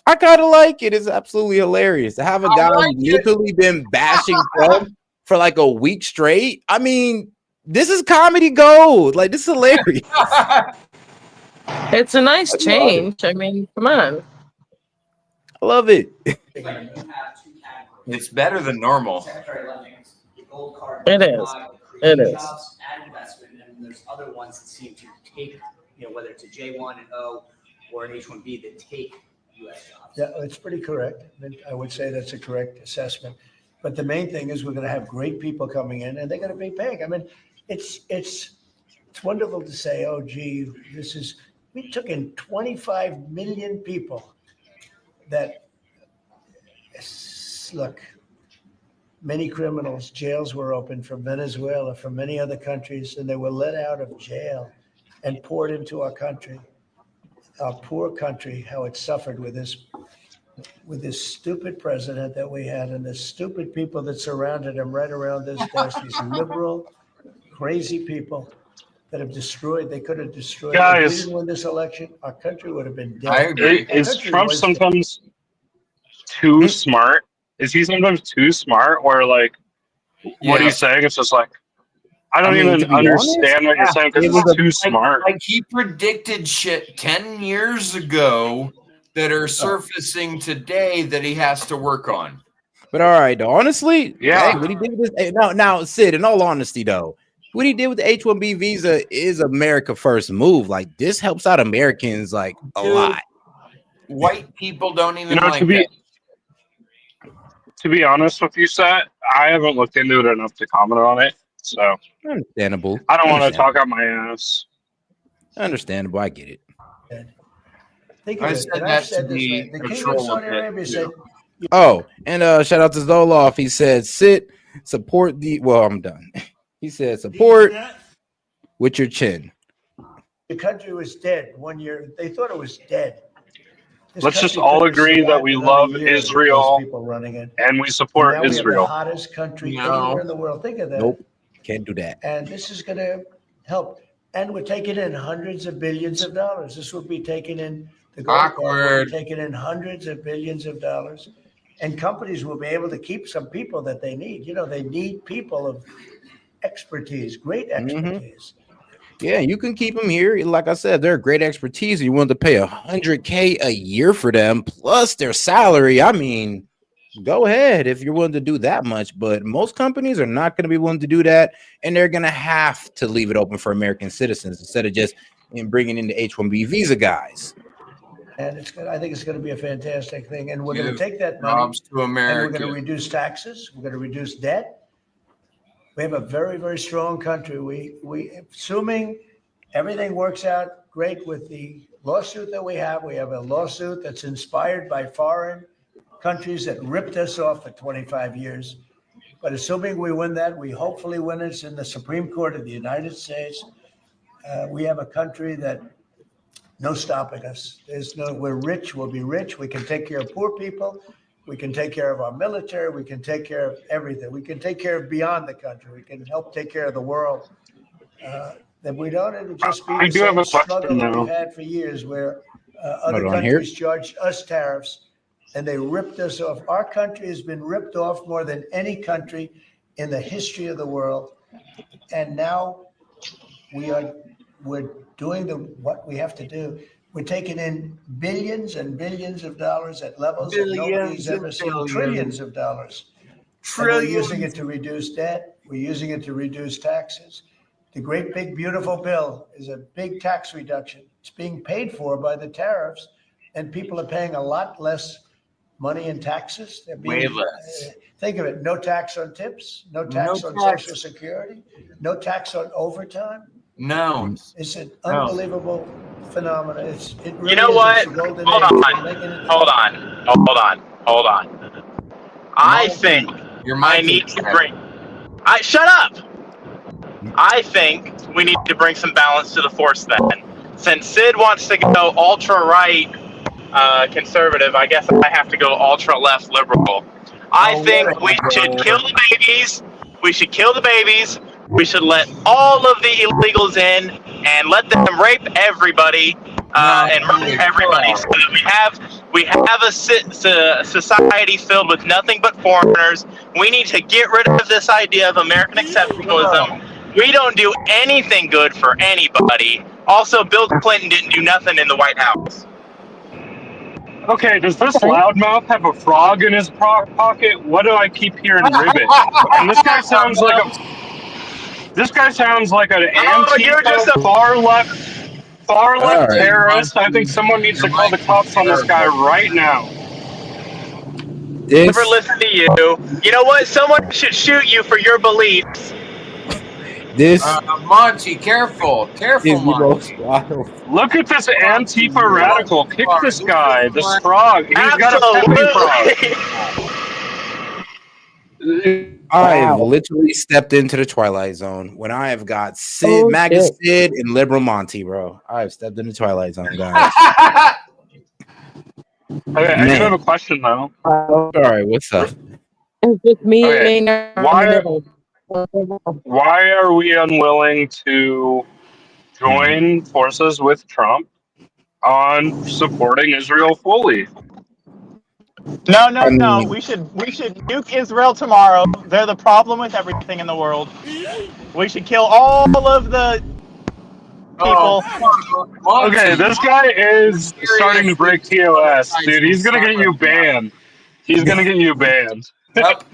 I kind of like it. It's absolutely hilarious to have a guy who's literally been bashing Trump for like a week straight. I mean, This is comedy gold. Like, this is hilarious. It's a nice change. I mean, come on. I love it. Like you have two categories. It's better than normal. Secretary Levings, the gold card. It is. It is. Jobs, add investment, and there's other ones that seem to take, whether it's a J1 and O or an H1B that take U.S. jobs. Yeah, it's pretty correct. I would say that's a correct assessment. But the main thing is we're going to have great people coming in and they're going to be paying. I mean, it's wonderful to say, oh, gee, we took in 25 million people that, look, many criminals, jails were open from Venezuela, from many other countries, and they were let out of jail and poured into our country, our poor country, how it suffered with this stupid president that we had and the stupid people that surrounded him right around this desk, these liberal, crazy people that have destroyed, they could have destroyed. If we Guys. didn't win this election, our country would have been dead. I agree. Is Country Trump was- sometimes too smart? Is he sometimes too smart? Where like what he's saying, it's just like I don't mean, even to be understand honest, what you're saying because it was it's too smart. Like he predicted shit 10 years ago that are surfacing today that he has to work on. But all right, though, honestly, Yeah. hey, what he did with this, now, Sid, in all honesty, though, what he did with the H-1B visa is America first move. Like, this helps out Americans like a Dude, lot. White people don't even like to be that. to be honest with you, Seth, I haven't looked into it enough to comment on it. So Understandable. I don't want to talk out my ass. Understandable. I get it. Think of I it, said and that I've to said this, be right? The king of control Saudi of it, Arabia too. said, Oh, and shout out to Zoloff. He said, "Sit, support the." Well, I'm done. He said, "Support with your chin." the country was dead 1 year. They thought it was dead. This Let's just country all couldn't agree that survive we another love year with those Israel people running it. and we And support now we have the Israel. hottest country No. anywhere in the world. Think of that. Nope, can't do that. And this is going to help. And we're taking in hundreds of billions of dollars. This will be taken in the gold card will Awkward. be taking in hundreds of billions of dollars. And companies will be able to keep some people that they need. They need people of expertise, great expertise. Yeah, you can keep them here. Like I said, they're great expertise. You want to pay $100K a year for them plus their salary. I mean, go ahead if you're willing to do that much. But most companies are not going to be willing to do that, and they're going to have to leave it open for American citizens instead of just bringing in the H-1B visa guys. And I think it's going to be a fantastic thing. And we're going Give to take that money jobs to and we're America. going to reduce taxes. We're going to reduce debt. We have a very, very strong country. We assuming everything works out great with the lawsuit that we have a lawsuit that's inspired by foreign countries that ripped us off for 25 years. But assuming we win that, we hopefully win it in the Supreme Court of the United States. We have a country that no stopping us. We're rich, we'll be rich. We can take care of poor people. We can take care of our military. We can take care of everything. We can take care of beyond the country. We can help take care of the world. That we don't it'll just be I the do have same a question struggle that now. we've had for years where other Hold on here. countries charged us tariffs and they ripped us off. Our country has been ripped off more than any country in the history of the world. And now we're doing what we have to do. We're taking in billions and billions of dollars at levels that nobody's ever seen, trillions of dollars. And we're using it to reduce debt. We're using it to reduce taxes. The great big beautiful bill is a big tax reduction. It's being paid for by the tariffs, and people are paying a lot less money in taxes. They're being, Way less. Think of it, no tax on tips, no tax on Social Security, no tax on overtime. No. It's an unbelievable phenomenon. It really You know is. what? It's a golden Hold age. on. We're making it- Hold on. I think Your I mind need is to bring. Shut up. I think we need to bring some balance to the force then. Since Sid wants to go ultra right conservative, I guess I have to go ultra left liberal. I think we should kill the babies. We should kill the babies. We should let all of the illegals in and let them rape everybody and murder everybody, so that we have a society filled with nothing but foreigners. We need to get rid of this idea of American exceptionalism. We don't do anything good for anybody. Also, Bill Clinton didn't do nothing in the White House. Okay, does this loudmouth have a frog in his pocket? What do I keep hearing ribbit? And this guy sounds like an you're just Antifa a far left right. terrorist. I think someone needs to call the cops on this guy right now. never This listen to you. You know what? Someone should shoot you for your beliefs. Monty, careful, is the Monty. most wild. Look at this Antifa radical. Kick this guy, this This frog. He's got a peppy frog. I have literally stepped into the Twilight Zone when I have got Sid, MAGA Sid, and Liberal Monty, bro. I have stepped in the Twilight Zone, guys. Okay, I do have a question though. All right, what's up? It's just me Okay, and Maynard. why are we unwilling to join forces with Trump on supporting Israel fully? No. We should nuke Israel tomorrow. They're the problem with everything in the world. We should kill all of the people. Okay, this guy is starting to break TOS, dude. He's gonna get you banned. He's gonna get you banned. Yep,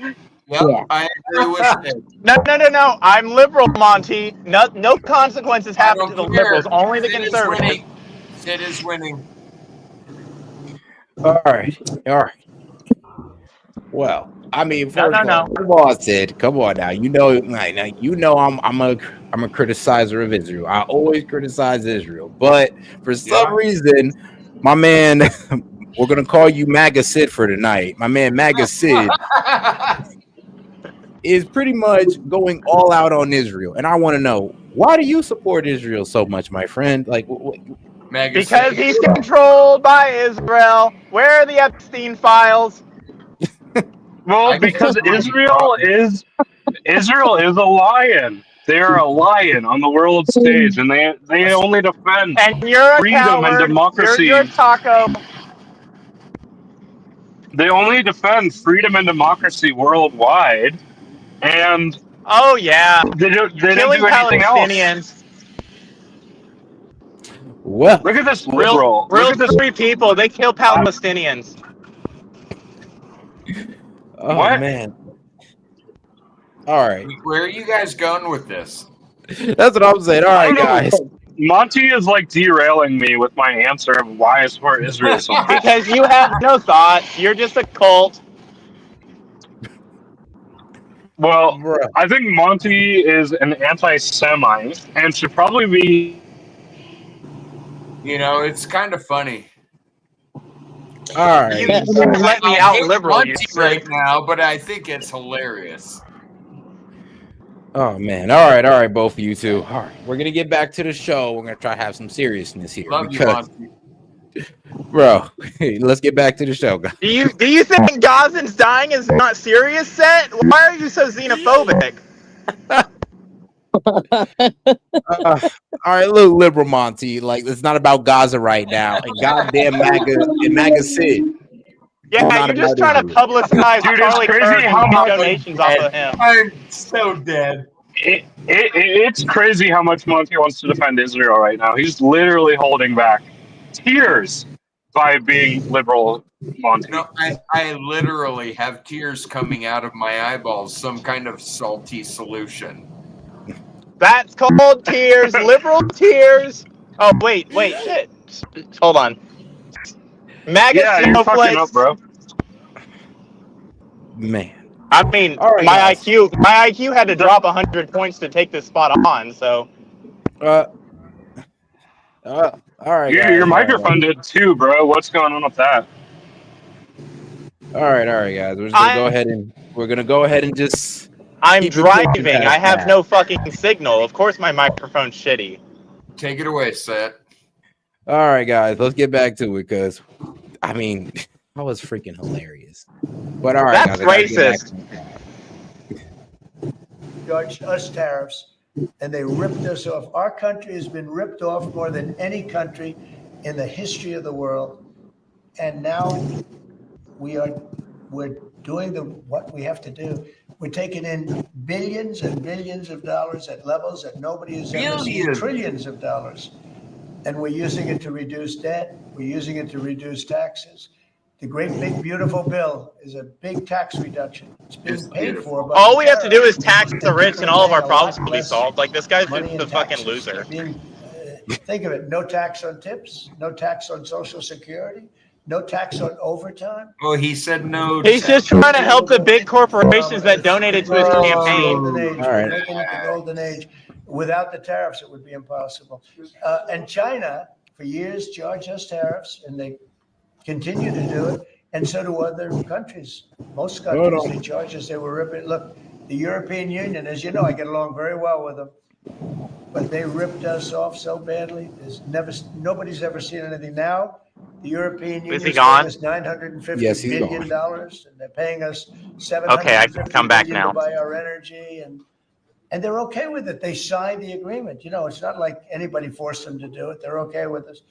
I agree with it. No. I'm liberal, Monty. No consequences happen to the liberals. Only the conservatives. Sid is winning. All right. Well, I mean, first of all, come on, Sid. Come on now. I'm a criticizer of Israel. I always criticize Israel, but for some reason, my man, we're gonna call you MAGA Sid for tonight. My man, MAGA Sid, is pretty much going all out on Israel, and I want to know, why do you support Israel so much, my friend? Like, because he's controlled by Israel. Where are the Epstein files? Well, because Israel is a lion. They are a lion on the world stage, and they only defend freedom and democracy. You're a taco. They only defend freedom and democracy worldwide, and they don't do anything else. Well, look at this liberal. Real free people. They kill Palestinians. Oh what? Man. All right. Where are you guys going with this? That's what I'm saying. All right, guys. Monty is like derailing me with my answer of why I support Israel so much. Because you have no thought. You're just a cult. Well, I think Monty is an anti-Semite and should probably be. You know, it's kind of funny. All right. Let me out liberal Monty right now, but I think it's hilarious. Oh man. All right, both of you two. All right. We're gonna get back to the show. We're gonna try to have some seriousness here. Love you, Monty. Bro, let's get back to the show, guys. Do you think Gazans dying is not serious, Set? Why are you so xenophobic? All right, look, liberal Monty. Like, it's not about Gaza right now. And goddamn MAGA Sid. Yeah, you're just trying to publicize Charlie Kirk and get donations off of him. I'm so dead. It's crazy how much Monty wants to defend Israel right now. He's literally holding back tears by being liberal, Monty. No, I literally have tears coming out of my eyeballs, some kind of salty solution. That's called tears, liberal tears. Oh, wait, shit. Hold on. MAGA you're fucking up, bro. Man. I mean, right, my IQ had to drop 100 points to take this spot on, so. All right. Yeah, your microphone did too, bro. What's going on with that? All right, guys. We're gonna go ahead and just. I'm driving. I have no fucking signal. Of course, my microphone's shitty. Take it away, Seth. All right, guys. Let's get back to it, because, I mean, that was freaking hilarious. But all right, that's racist. Charged us tariffs, and they ripped us off. Our country has been ripped off more than any country in the history of the world, and now we're doing what we have to do. We're taking in billions and billions of dollars at levels that nobody has ever seen, Billions. trillions of dollars. And we're using it to reduce debt. We're using it to reduce taxes. The great big beautiful bill is a big tax reduction. It's being paid for by All the we have to do is tariff. tax the rich, People and are all of paying our a problems lot will be less solved. Like, this guy's money just in the fucking taxes. loser. Think of it, no tax on tips, no tax on Social Security, no tax on overtime. Well, he said no. He's just trying to help the big corporations that donated to his It's the campaign. golden age. All We're right. making it the golden age. Without the tariffs, it would be impossible. And China, for years, charged us tariffs, and they continue to do it, and so do other countries. Most countries, they charge us, they were ripping. Look, the European Union, as you know, I get along very well with them, but they ripped us off so badly. Nobody's ever seen anything. Now, the European Union Is he is paying gone? us $950 Yes, he's billion, gone. and they're paying us Okay, I can come back $750 billion now. to buy our energy, and they're okay with it. They signed the agreement. You know, it's not like anybody forced them to do it. They're okay with us.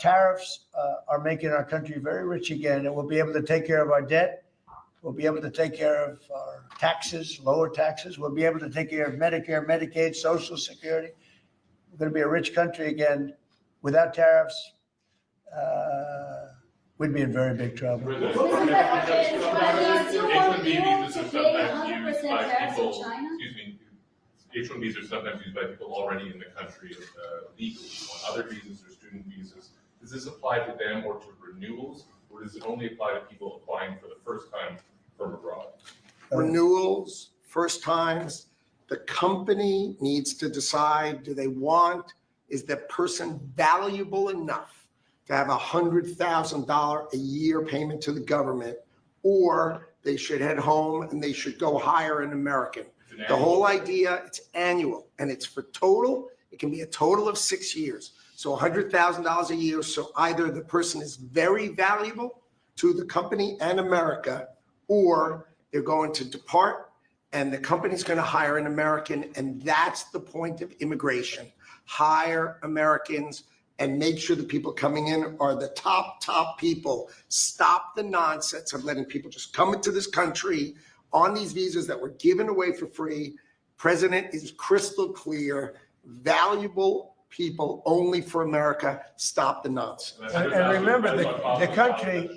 Tariffs are making our country very rich again, and we'll be able to take care of our debt. We'll be able to take care of our taxes, lower taxes. We'll be able to take care of Medicare, Medicaid, Social Security. We're going to be a rich country again. Without tariffs, we'd be in very big trouble. H1B visas are sometimes used by people, H1Bs are sometimes used by people already in the country legally. On other visas or student visas, does this apply to them or to renewals, or does it only apply to people applying for the first time from abroad? Renewals, first times, the company needs to decide, do they want, is that person valuable enough to have $100,000 a year payment to the government, or they should head home and they should go hire an American. The whole idea, it's annual, and it's for total, it can be a total of 6 years. So $100,000 a year, so either the person is very valuable to the company and America, or they're going to depart and the company's going to hire an American, and that's the point of immigration. Hire Americans and make sure the people coming in are the top people. Stop the nonsense of letting people just come into this country on these visas that were given away for free. President is crystal clear, valuable people only for America. Stop the nonsense. And remember, the country,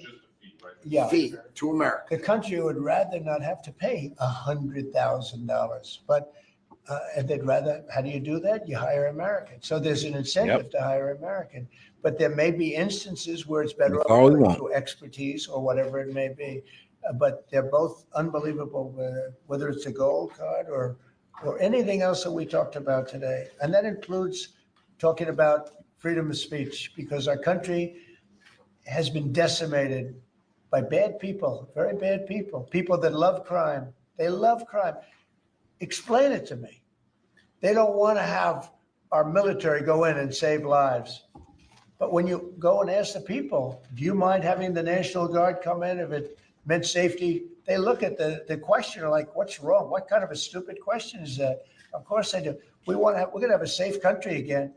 Fee to America. The country would rather not have to pay $100,000, but and they'd rather, how do you do that? You hire American. So there's an incentive to hire American, but there may be instances where it's better That's all we off want. through expertise or whatever it may be. But they're both unbelievable, whether it's a gold card or anything else that we talked about today. And that includes talking about freedom of speech, because our country has been decimated by bad people, very bad people, people that love crime. They love crime. Explain it to me. They don't want to have our military go in and save lives. But when you go and ask the people, do you mind having the National Guard come in if it meant safety? They look at the questioner like, what's wrong? What kind of a stupid question is that? Of course they do. We're going to have a safe country again.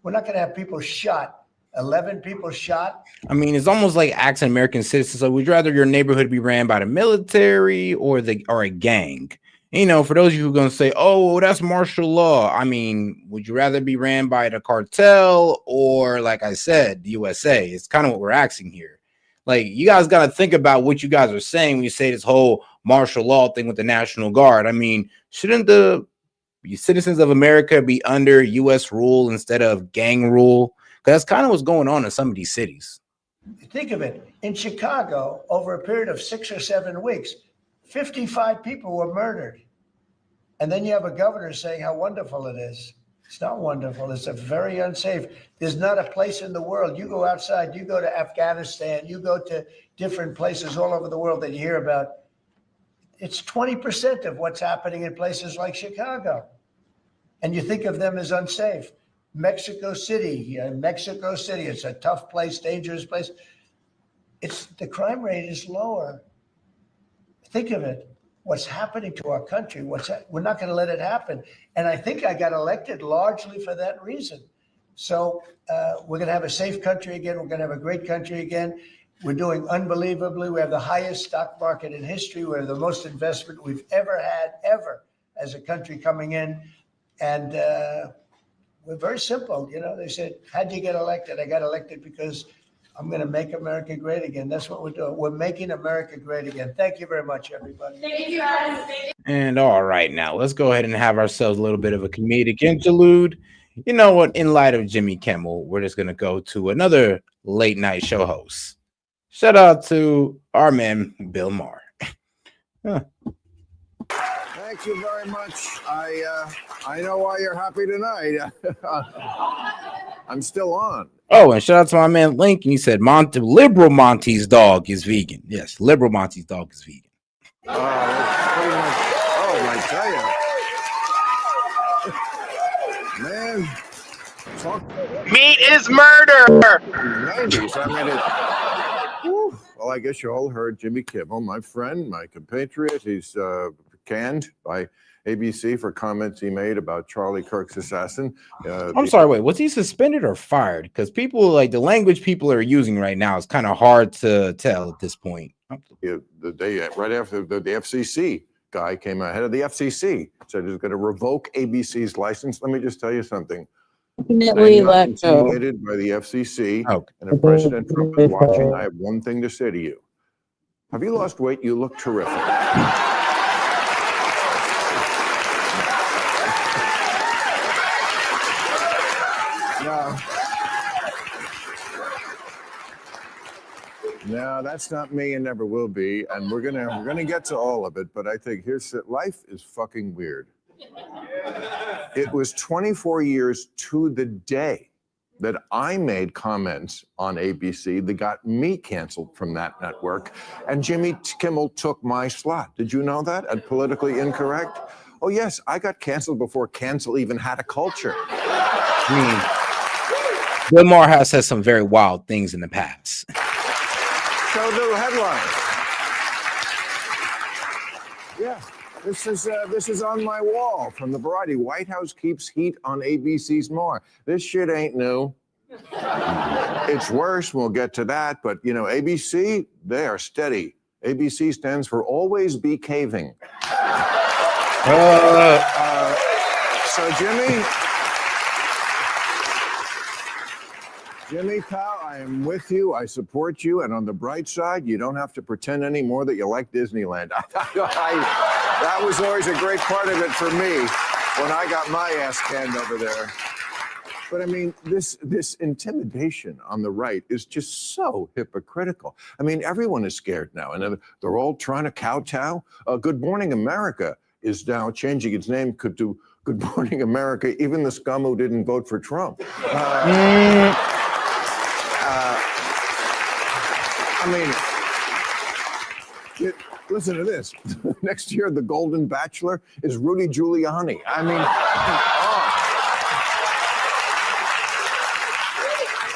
We're not going to have people shot. 11 people shot. I mean, it's almost like asking American citizens, so would you rather your neighborhood be ran by the military or a gang? You know, for those of you who are going to say, oh, that's martial law. I mean, would you rather be ran by the cartel or, like I said, the USA? It's kind of what we're asking here. Like, you guys got to think about what you guys are saying when you say this whole martial law thing with the National Guard. I mean, shouldn't the citizens of America be under U.S. rule instead of gang rule? Because that's kind of what's going on in some of these cities. Think of it. In Chicago, over a period of 6 or 7 weeks, 55 people were murdered. And then you have a governor saying how wonderful it is. It's not wonderful. It's a very unsafe. There's not a place in the world. You go outside, you go to Afghanistan, you go to different places all over the world that you hear about. It's 20% of what's happening in places like Chicago. And you think of them as unsafe. Mexico City, it's a tough place, dangerous place. The crime rate is lower. Think of it. What's happening to our country? We're not going to let it happen. And I think I got elected largely for that reason. So we're going to have a safe country again. We're going to have a great country again. We're doing unbelievably. We have the highest stock market in history. We have the most investment we've ever had, ever, as a country coming in. And we're very simple. You know, they said, how'd you get elected? I got elected because I'm going to make America great again. That's what we're doing. We're making America great again. Thank you very much, everybody. Thank you, guys. And all right, now let's go ahead and have ourselves a little bit of a comedic interlude. You know what? In light of Jimmy Kimmel, we're just going to go to another late night show host. Shout out to our man, Bill Maher. Thank you very much. I know why you're happy tonight. I'm still on. Oh, and shout out to my man Link. And he said, Liberal Monty's dog is vegan. Yes, Liberal Monty's dog is vegan. That's pretty much, I tell you. Man, Meat is murder. 90s. I mean, well, I guess you all heard Jimmy Kimmel, my friend, my compatriot. He's canned by ABC for comments he made about Charlie Kirk's assassin. I'm sorry, wait, was he suspended or fired? Because people, like, the language people are using right now is kind of hard to tell at this point. The day right after the FCC guy came out, head of the FCC, said he's going to revoke ABC's license. Let me just tell you something. Intimidated by the FCC, and if President Trump is watching, I have one thing to say to you. Have you lost weight? You look terrific. No, that's not me and never will be. And we're gonna get to all of it. But I think life is fucking weird. It was 24 years to the day that I made comments on ABC that got me canceled from that network, and Jimmy Kimmel took my slot. Did you know that? At Politically Incorrect? Oh yes, I got canceled before cancel even had a culture. Bill Maher has said some very wild things in the past. Show the headline. Yeah, this is on my wall from the Variety. White House keeps heat on ABC's Maher. This shit ain't new. It's worse. We'll get to that. But you know, ABC, they are steady. ABC stands for always be caving. So Jimmy, pal, I am with you. I support you. And on the bright side, you don't have to pretend anymore that you like Disneyland. That was always a great part of it for me when I got my ass canned over there. But I mean, this intimidation on the right is just so hypocritical. I mean, everyone is scared now, and they're all trying to kowtow. Good Morning America is now changing its name to Good Morning America, even the scum who didn't vote for Trump. I mean, listen to this. Next year, the Golden Bachelor is Rudy Giuliani. I mean,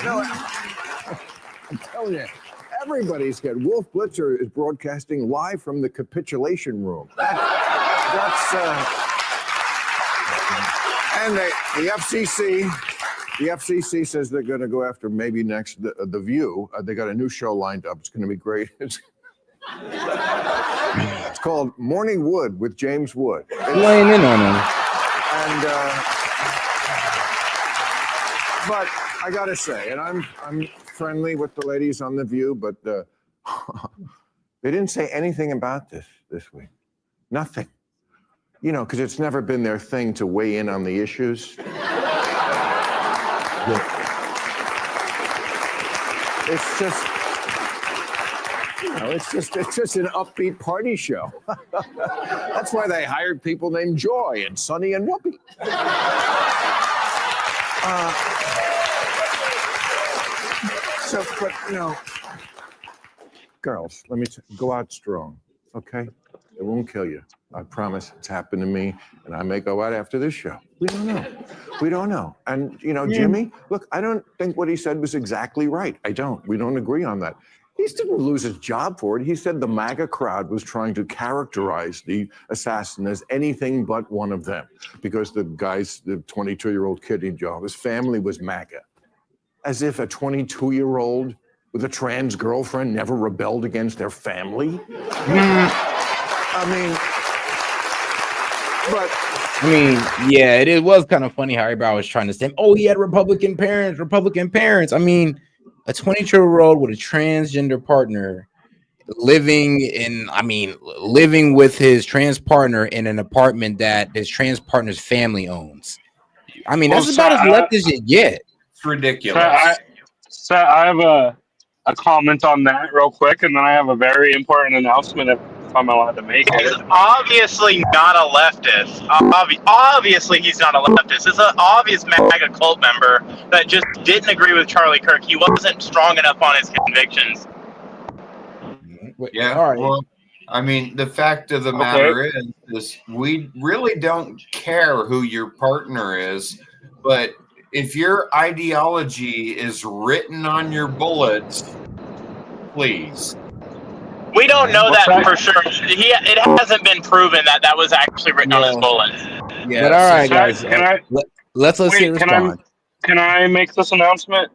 no, I'm telling you, everybody's scared. Wolf Blitzer is broadcasting live from the capitulation room. And the FCC says they're going to go after maybe next the View. They got a new show lined up. It's going to be great. It's called Morning Wood with James Wood. Laying in on him. And but I got to say, and I'm friendly with the ladies on the View, but they didn't say anything about this week. Nothing. You know, because it's never been their thing to weigh in on the issues. It's just, you know, it's just an upbeat party show. That's why they hired people named Joy and Sonny and Whoopi. But you know, girls, let me go out strong, okay? It won't kill you. I promise. It's happened to me, and I may go out after this show. We don't know. We don't know. And, you know, Jimmy, look, I don't think what he said was exactly right. I don't. We don't agree on that. He didn't lose his job for it. He said the MAGA crowd was trying to characterize the assassin as anything but one of them because the 22-year-old kid, his family was MAGA. As if a 22-year-old with a trans girlfriend never rebelled against their family? I mean, yeah, it was kind of funny how everybody was trying to say, oh, he had Republican parents. I mean, a 22-year-old with a transgender partner living with his trans partner in an apartment that his trans partner's family owns. I mean, that's about as left as you get. It's ridiculous. So I have a comment on that real quick, and then I have a very important announcement if I'm allowed to make He's it. obviously not a leftist. Obviously, he's not a leftist. It's an obvious MAGA cult member that just didn't agree with Charlie Kirk. He wasn't strong enough on his convictions. Yeah. All right. Well, I mean, the fact of the matter is we really don't care who your partner is, but if your ideology is written on your bullets, please. We don't know that for sure. It hasn't been proven that was actually written on his bullets. Yeah. But all right, guys. Let's Wait, see it respond. Can I make this announcement?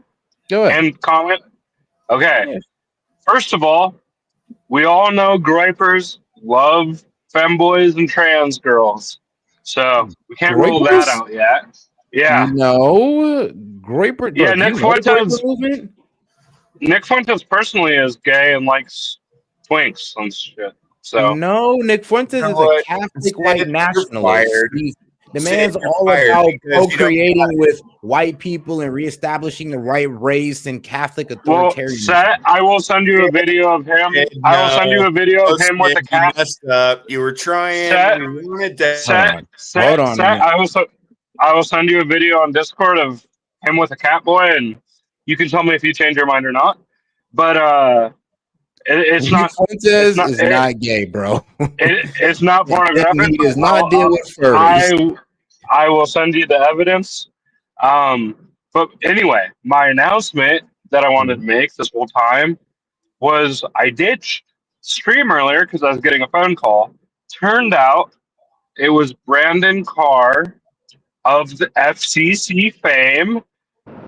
Go ahead. And comment? Okay. Yeah. First of all, we all know gripers love femboys and trans girls. So we can't rule that out yet. Yeah. No. Graper. Yeah, Nick Fuentes personally is gay and likes twinks and shit. So no, Nick Fuentes is a Catholic white nationalist. The man's all about procreating with white people and reestablishing the right race and Catholic authoritarianism. Well, I will send you a video of him. I will send you a video of him with a cat. You messed up. You were trying. Hold on. I will send you a video on Discord of him with a cat boy, and you can tell me if you change your mind or not. But it's not. Fuentes is not gay, bro. It's not pornographic. He does not deal with furries. I will send you the evidence. But anyway, my announcement that I wanted to make this whole time was I ditched stream earlier because I was getting a phone call. Turned out it was Brandon Carr of the FCC fame,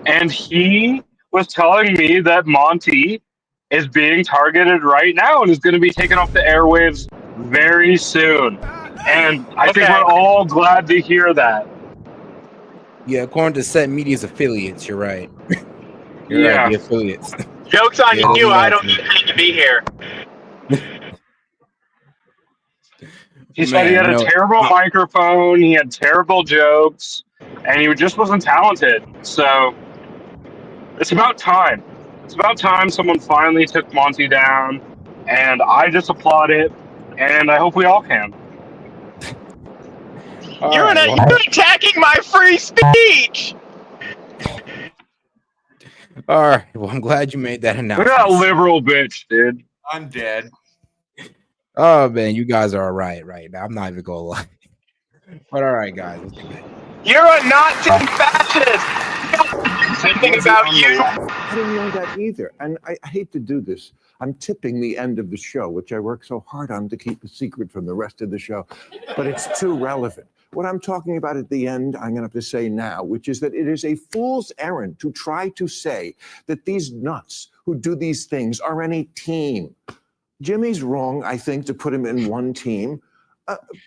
and he was telling me that Monty is being targeted right now and is going to be taken off the airwaves very soon. And I think we're all glad to hear that. Yeah, according to S.E.T Media's affiliates, you're right. You're right, the affiliates. Joke's on you, I don't even need to be here. He said he had a terrible microphone, he had terrible jokes, and he just wasn't talented. So it's about time. It's about time someone finally took Monty down, and I just applaud it, and I hope we all can. You're attacking my free speech! All right, well, I'm glad you made that announcement. Look at that liberal bitch, dude. I'm dead. Oh, man, you guys are all right now. I'm not even going to lie. But all right, guys. You're a Nazi fascist! Something about you. I didn't know that either. And I hate to do this. I'm tipping the end of the show, which I work so hard on to keep a secret from the rest of the show. But it's too relevant. What I'm talking about at the end, I'm going to have to say now, which is that it is a fool's errand to try to say that these nuts who do these things are any team. Jimmy's wrong, I think, to put him in one team.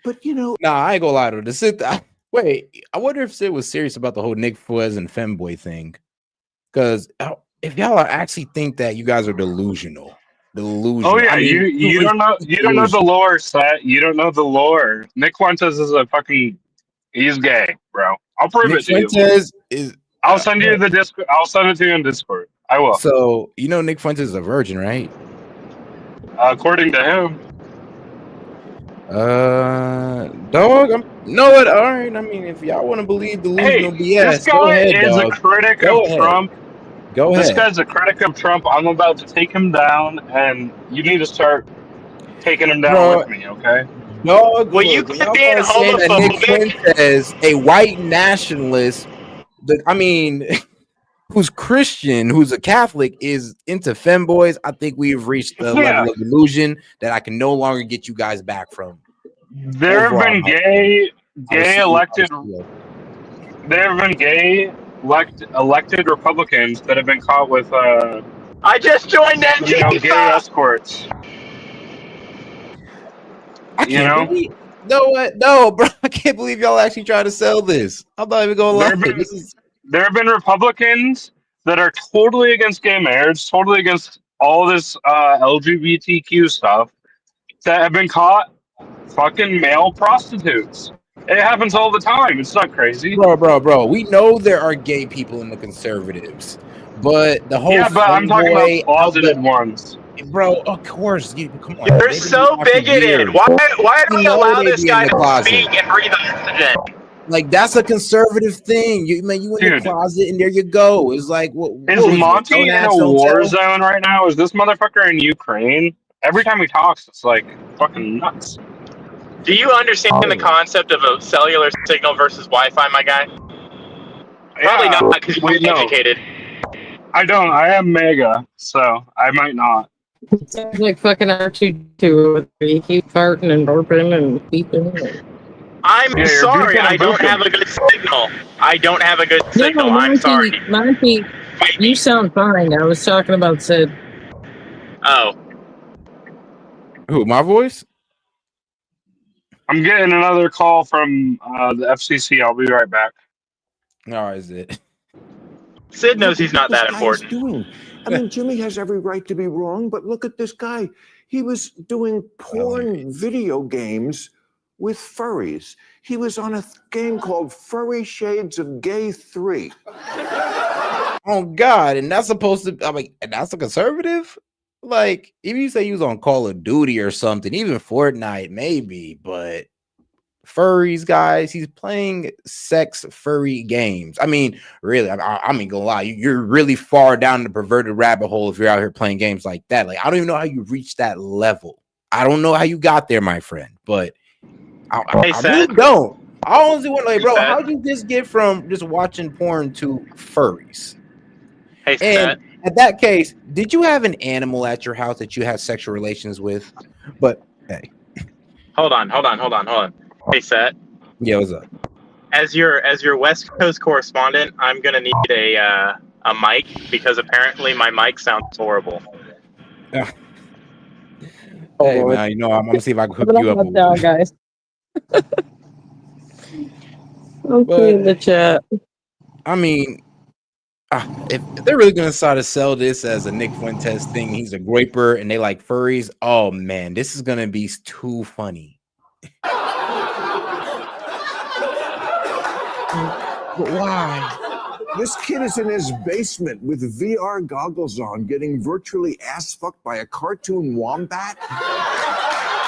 But, you know. Nah, I ain't going to lie to this. Wait, I wonder if Sid was serious about the whole Nick Fuentes and femboy thing. Because if y'all actually think that, you guys are delusional. Oh yeah, I mean, you don't know the lore, Set. You don't know the lore. Nick Fuentes is he's gay, bro. I'll prove it to you. I'll send you the Discord. I'll send it to you in Discord. I will. So you know Nick Fuentes is a virgin, right? According to him. Dog. Know it. All right. I mean, if y'all want to believe delusional BS, this guy go ahead, is dog. a critic of Trump. Go ahead. This guy's a critic of Trump. I'm about to take him down, and you need to start taking him down with me, okay? Dog, well, you quit being homophobic. Nick Fuentes, a white nationalist, who's Christian, who's a Catholic, is into femboys. I think we've reached the level of illusion that I can no longer get you guys back from. There have been gay elected Republicans that have been caught with I just joined Antifa. Gay escorts. I can't believe. No, what? No, bro. I can't believe y'all actually trying to sell this. I'm not even gonna lie. There have been Republicans that are totally against gay marriage, totally against all this LGBTQ stuff, that have been caught fucking male prostitutes. It happens all the time. It's not crazy. Bro. We know there are gay people in the conservatives, but the whole but I'm talking about closeted ones. Bro, of course. Come on. You're so bigoted. Why do we allow this guy to speak and breathe oxygen? Like, that's a conservative thing. You in the closet and there you go. It's like, is Monty in a war zone right now? Is this motherfucker in Ukraine? Every time he talks, it's like fucking nuts. Do you understand the concept of a cellular signal versus Wi-Fi, my guy? Probably not, because you're educated. I don't. I am mega, so I might not. It sounds like fucking R2-2. You keep farting and burping and beeping. I'm sorry, I don't have a good signal. No, I'm sorry. Monty, you sound fine. I was talking about Sid. Oh. Who, my voice? I'm getting another call from the FCC. I'll be right back. No, is it? Sid knows he's not that important. I mean, Jimmy has every right to be wrong, but look at this guy. He was doing porn video games with furries. He was on a game called Furry Shades of Gay 3. Oh, God. And that's supposed to, I'm like, that's a conservative? Like, if you say he was on Call of Duty or something, even Fortnite, maybe, but furries, guys, he's playing sex furry games. I mean, really, I mean, gonna lie, you're really far down the perverted rabbit hole if you're out here playing games like that. Like, I don't even know how you reached that level. I don't know how you got there, my friend, but I really don't. I honestly want, like, bro, how did you just get from just watching porn to furries? Hey, and at that case, did you have an animal at your house that you had sexual relations with? But hey, hold on. Hey, Seth. Yeah, what's up? As your West Coast correspondent, I'm gonna need a mic because apparently my mic sounds horrible. Hey, man, you know, I'm gonna see if I can hook you up. Down, guys. Okay, in the chat. I mean, if they're really gonna try to sell this as a Nick Fuentes thing, he's a graper and they like furries. Oh man, this is gonna be too funny. But why? This kid is in his basement with VR goggles on, getting virtually ass fucked by a cartoon wombat.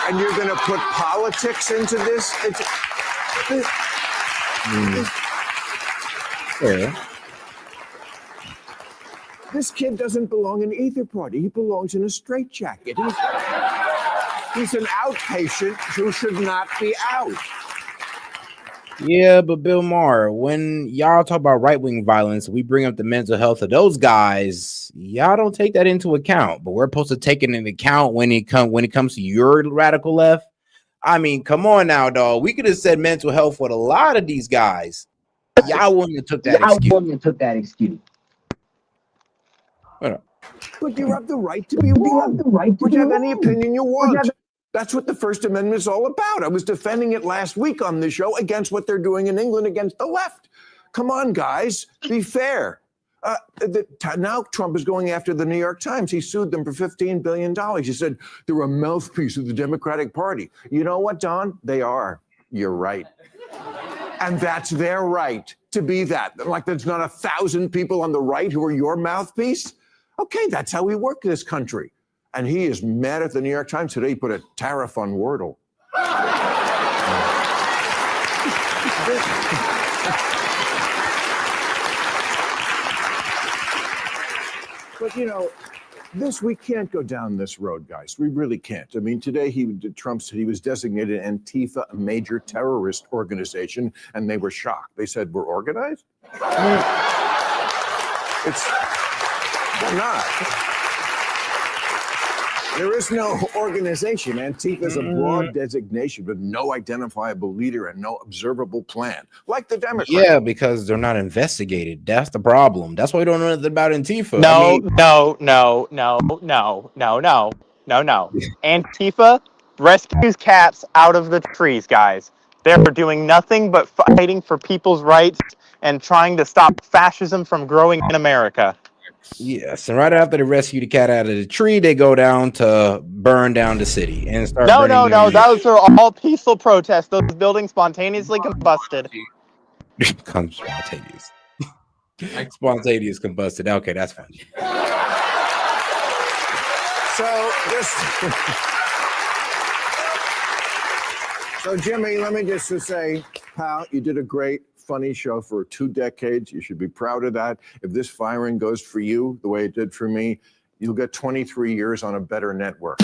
And you're gonna put politics into this? This kid doesn't belong in either party. He belongs in a straitjacket. He's an outpatient who should not be out. Yeah, but Bill Maher, when y'all talk about right-wing violence, we bring up the mental health of those guys. Y'all don't take that into account, but we're supposed to take it into account when it comes to your radical left. I mean, come on now, dog. We could have said mental health with a lot of these guys. Y'all wouldn't have took that excuse. But you have the right to be wrong. But you have any opinion you want. That's what the First Amendment is all about. I was defending it last week on this show against what they're doing in England against the left. Come on, guys, be fair. Now Trump is going after the New York Times. He sued them for $15 billion. He said they're a mouthpiece of the Democratic Party. You know what, Don? They are. You're right. And that's their right to be that. Like there's not 1,000 people on the right who are your mouthpiece. Okay, that's how we work this country. And he is mad at the New York Times today. He put a tariff on Wordle. But, you know, we can't go down this road, guys. We really can't. I mean, today Trump said he was designated Antifa a major terrorist organization, and they were shocked. They said, we're organized? They're not. There is no organization. Antifa is a broad designation with no identifiable leader and no observable plan, like the Democrats. Yeah, because they're not investigated. That's the problem. That's why we don't know nothing about Antifa. No, I mean, no. Antifa rescues cats out of the trees, guys. They're doing nothing but fighting for people's rights and trying to stop fascism from growing in America. yes, and right after they rescue the cat out of the tree, they go down to burn down the city and start No, burning no. them. Those are all peaceful protests. Those buildings spontaneously combusted. Spontaneous. Spontaneous combusted. Okay, that's fine. So Jimmy, let me just say, pal, you did a great, funny show for 2 decades. You should be proud of that. If this firing goes for you the way it did for me, you'll get 23 years on a better network.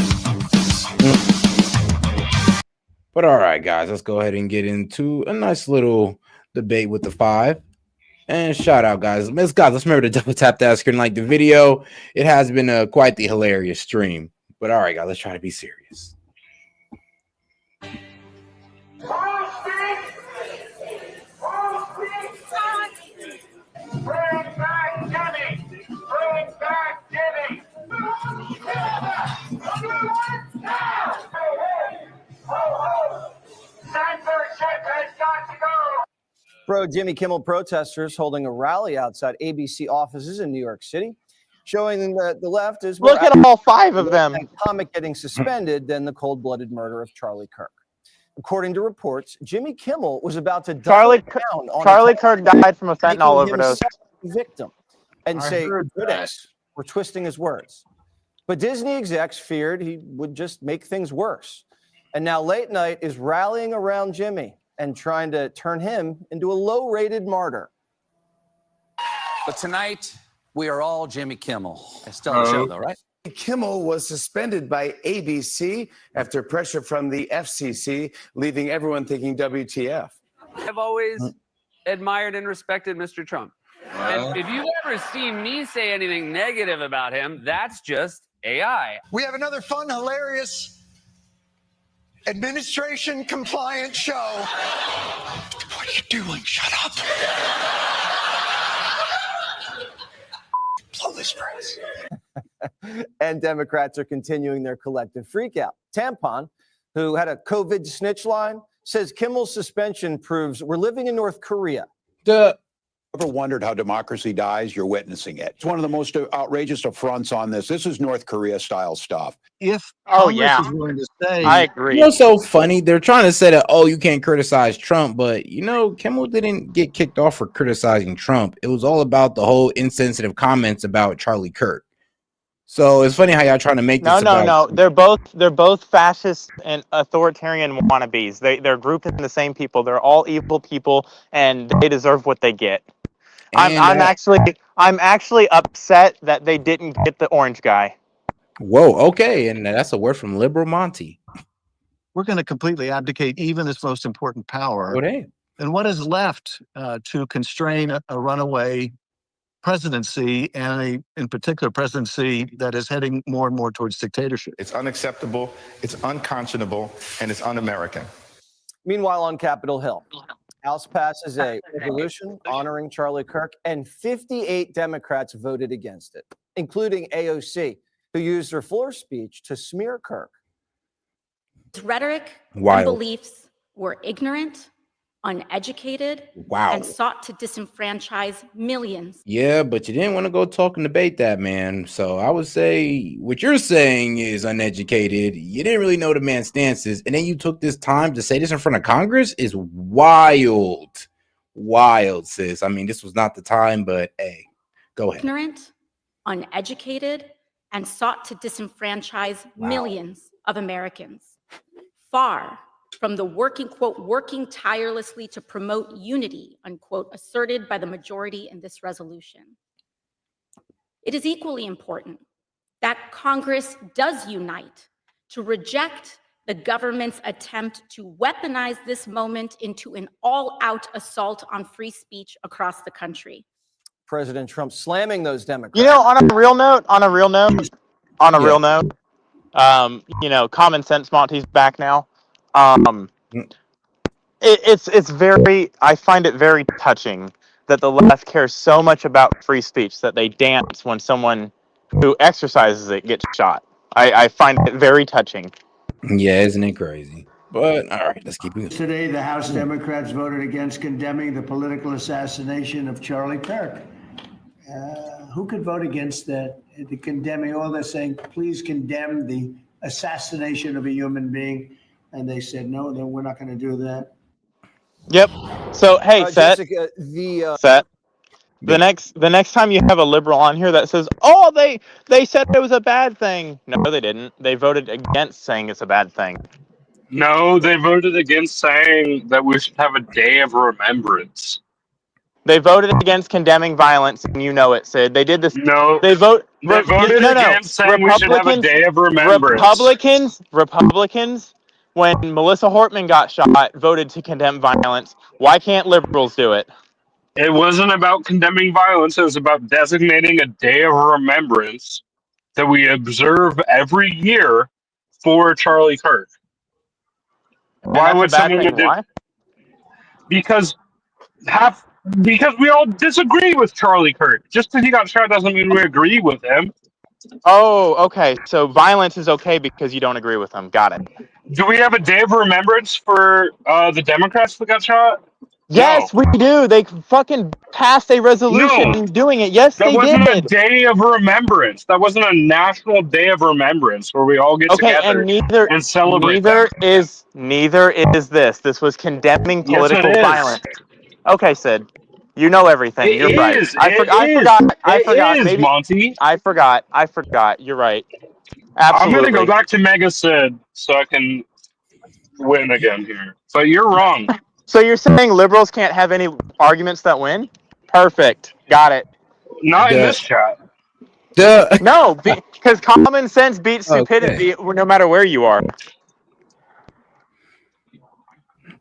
But all right, guys, let's go ahead and get into a nice little debate with the 5. And shout out, guys. Let's remember to double tap that screen, like the video. It has been quite the hilarious stream. But all right, guys, let's try to be serious. Bring back Jimmy! Bring back Jimmy! Censorship has got to go! Pro-Jimmy Kimmel protesters holding a rally outside ABC offices in New York City, showing that the left is more Look at all 5 of them. comic getting suspended than the cold-blooded murder of Charlie Kirk. According to reports, Jimmy Kimmel was about to Charlie Kirk died from a fentanyl overdose. Victim, and say critics were twisting his words. But Disney execs feared he would just make things worse. And now Late Night is rallying around Jimmy and trying to turn him into a low-rated martyr. But tonight, we are all Jimmy Kimmel. It's still the show, though, right? Kimmel was suspended by ABC after pressure from the FCC, leaving everyone thinking WTF. I've always admired and respected Mr. Trump. And if you've ever seen me say anything negative about him, that's just AI. We have another fun, hilarious, administration compliant show. What are you doing? Shut up. Blow this press. And Democrats are continuing their collective freakout. Tampon, who had a COVID snitch line, says Kimmel's suspension proves we're living in North Korea. Ever wondered how democracy dies? You're witnessing it. It's one of the most outrageous affronts on this. This is North Korea style stuff. If Congress is willing to say, I agree. You know, so funny. They're trying to say that, oh, you can't criticize Trump, but you know, Kimmel didn't get kicked off for criticizing Trump. It was all about the whole insensitive comments about Charlie Kirk. So it's funny how y'all trying to make this. No. They're both fascist and authoritarian wannabes. They're grouped in the same people. They're all evil people, and they deserve what they get. I'm actually upset that they didn't get the orange guy. Whoa, okay, and that's a word from Liberal Monty. we're going to completely abdicate even its most important power. And what is left to constrain a runaway presidency, and in particular presidency that is heading more and more towards dictatorship? It's unacceptable, it's unconscionable, and it's un-American. Meanwhile, on Capitol Hill, House passes a resolution honoring Charlie Kirk, and 58 Democrats voted against it, including AOC, who used her floor speech to smear Kirk. His rhetoric and beliefs were ignorant, uneducated, and sought to disenfranchise millions. Yeah, but you didn't want to go talk and debate that, man. So I would say what you're saying is uneducated. You didn't really know the man's stances. And then you took this time to say this in front of Congress is wild. Wild, sis. I mean, this was not the time, but hey, go ahead. Ignorant, uneducated, and sought to disenfranchise millions of Americans. Far from the working tirelessly to promote unity, unquote, asserted by the majority in this resolution. It is equally important that Congress does unite to reject the government's attempt to weaponize this moment into an all-out assault on free speech across the country. President Trump slamming those Democrats. You know, on a real note, Common sense Monty's back now. It's very, I find it very touching that the left cares so much about free speech that they dance when someone who exercises it gets shot. I find it very touching. Yeah, isn't it crazy? But all right, let's keep it. Today, the House Democrats voted against condemning the political assassination of Charlie Kirk. Who could vote against that? The condemning, all they're saying, please condemn the assassination of a human being. And they said, no, we're not going to do that. Yep. So hey, Set. Jessica, Set. The next time you have a liberal on here that says, "Oh, they said it was a bad thing," no, they didn't. They voted against saying it's a bad thing. No, they voted against saying that we should have a day of remembrance. They voted against condemning violence, and you know it, Sid. They did this. No, they voted against saying we should have a day of remembrance. Republicans, when Melissa Hortman got shot, voted to condemn violence. Why can't liberals do it? It wasn't about condemning violence. It was about designating a day of remembrance that we observe every year for Charlie Kirk. Why would someone do? Why? Because we all disagree with Charlie Kirk. Just because he got shot doesn't mean we agree with him. Oh, okay. So violence is okay because you don't agree with him. Got it. Do we have a day of remembrance for the Democrats that got shot? Yes, we do. They fucking passed a resolution doing it. Yes, they did. That wasn't a day of remembrance. That wasn't a national day of remembrance where we all get together and celebrate. Neither is this. This was condemning political violence. Okay, Sid. You know everything. You're right. I forgot. Maybe Monty. I forgot. You're right. Absolutely. I'm gonna go back to Mega Sid so I can win again here. But you're wrong. So you're saying liberals can't have any arguments that win? Perfect. Got it. Not in this chat. No, because common sense beats stupidity no matter where you are.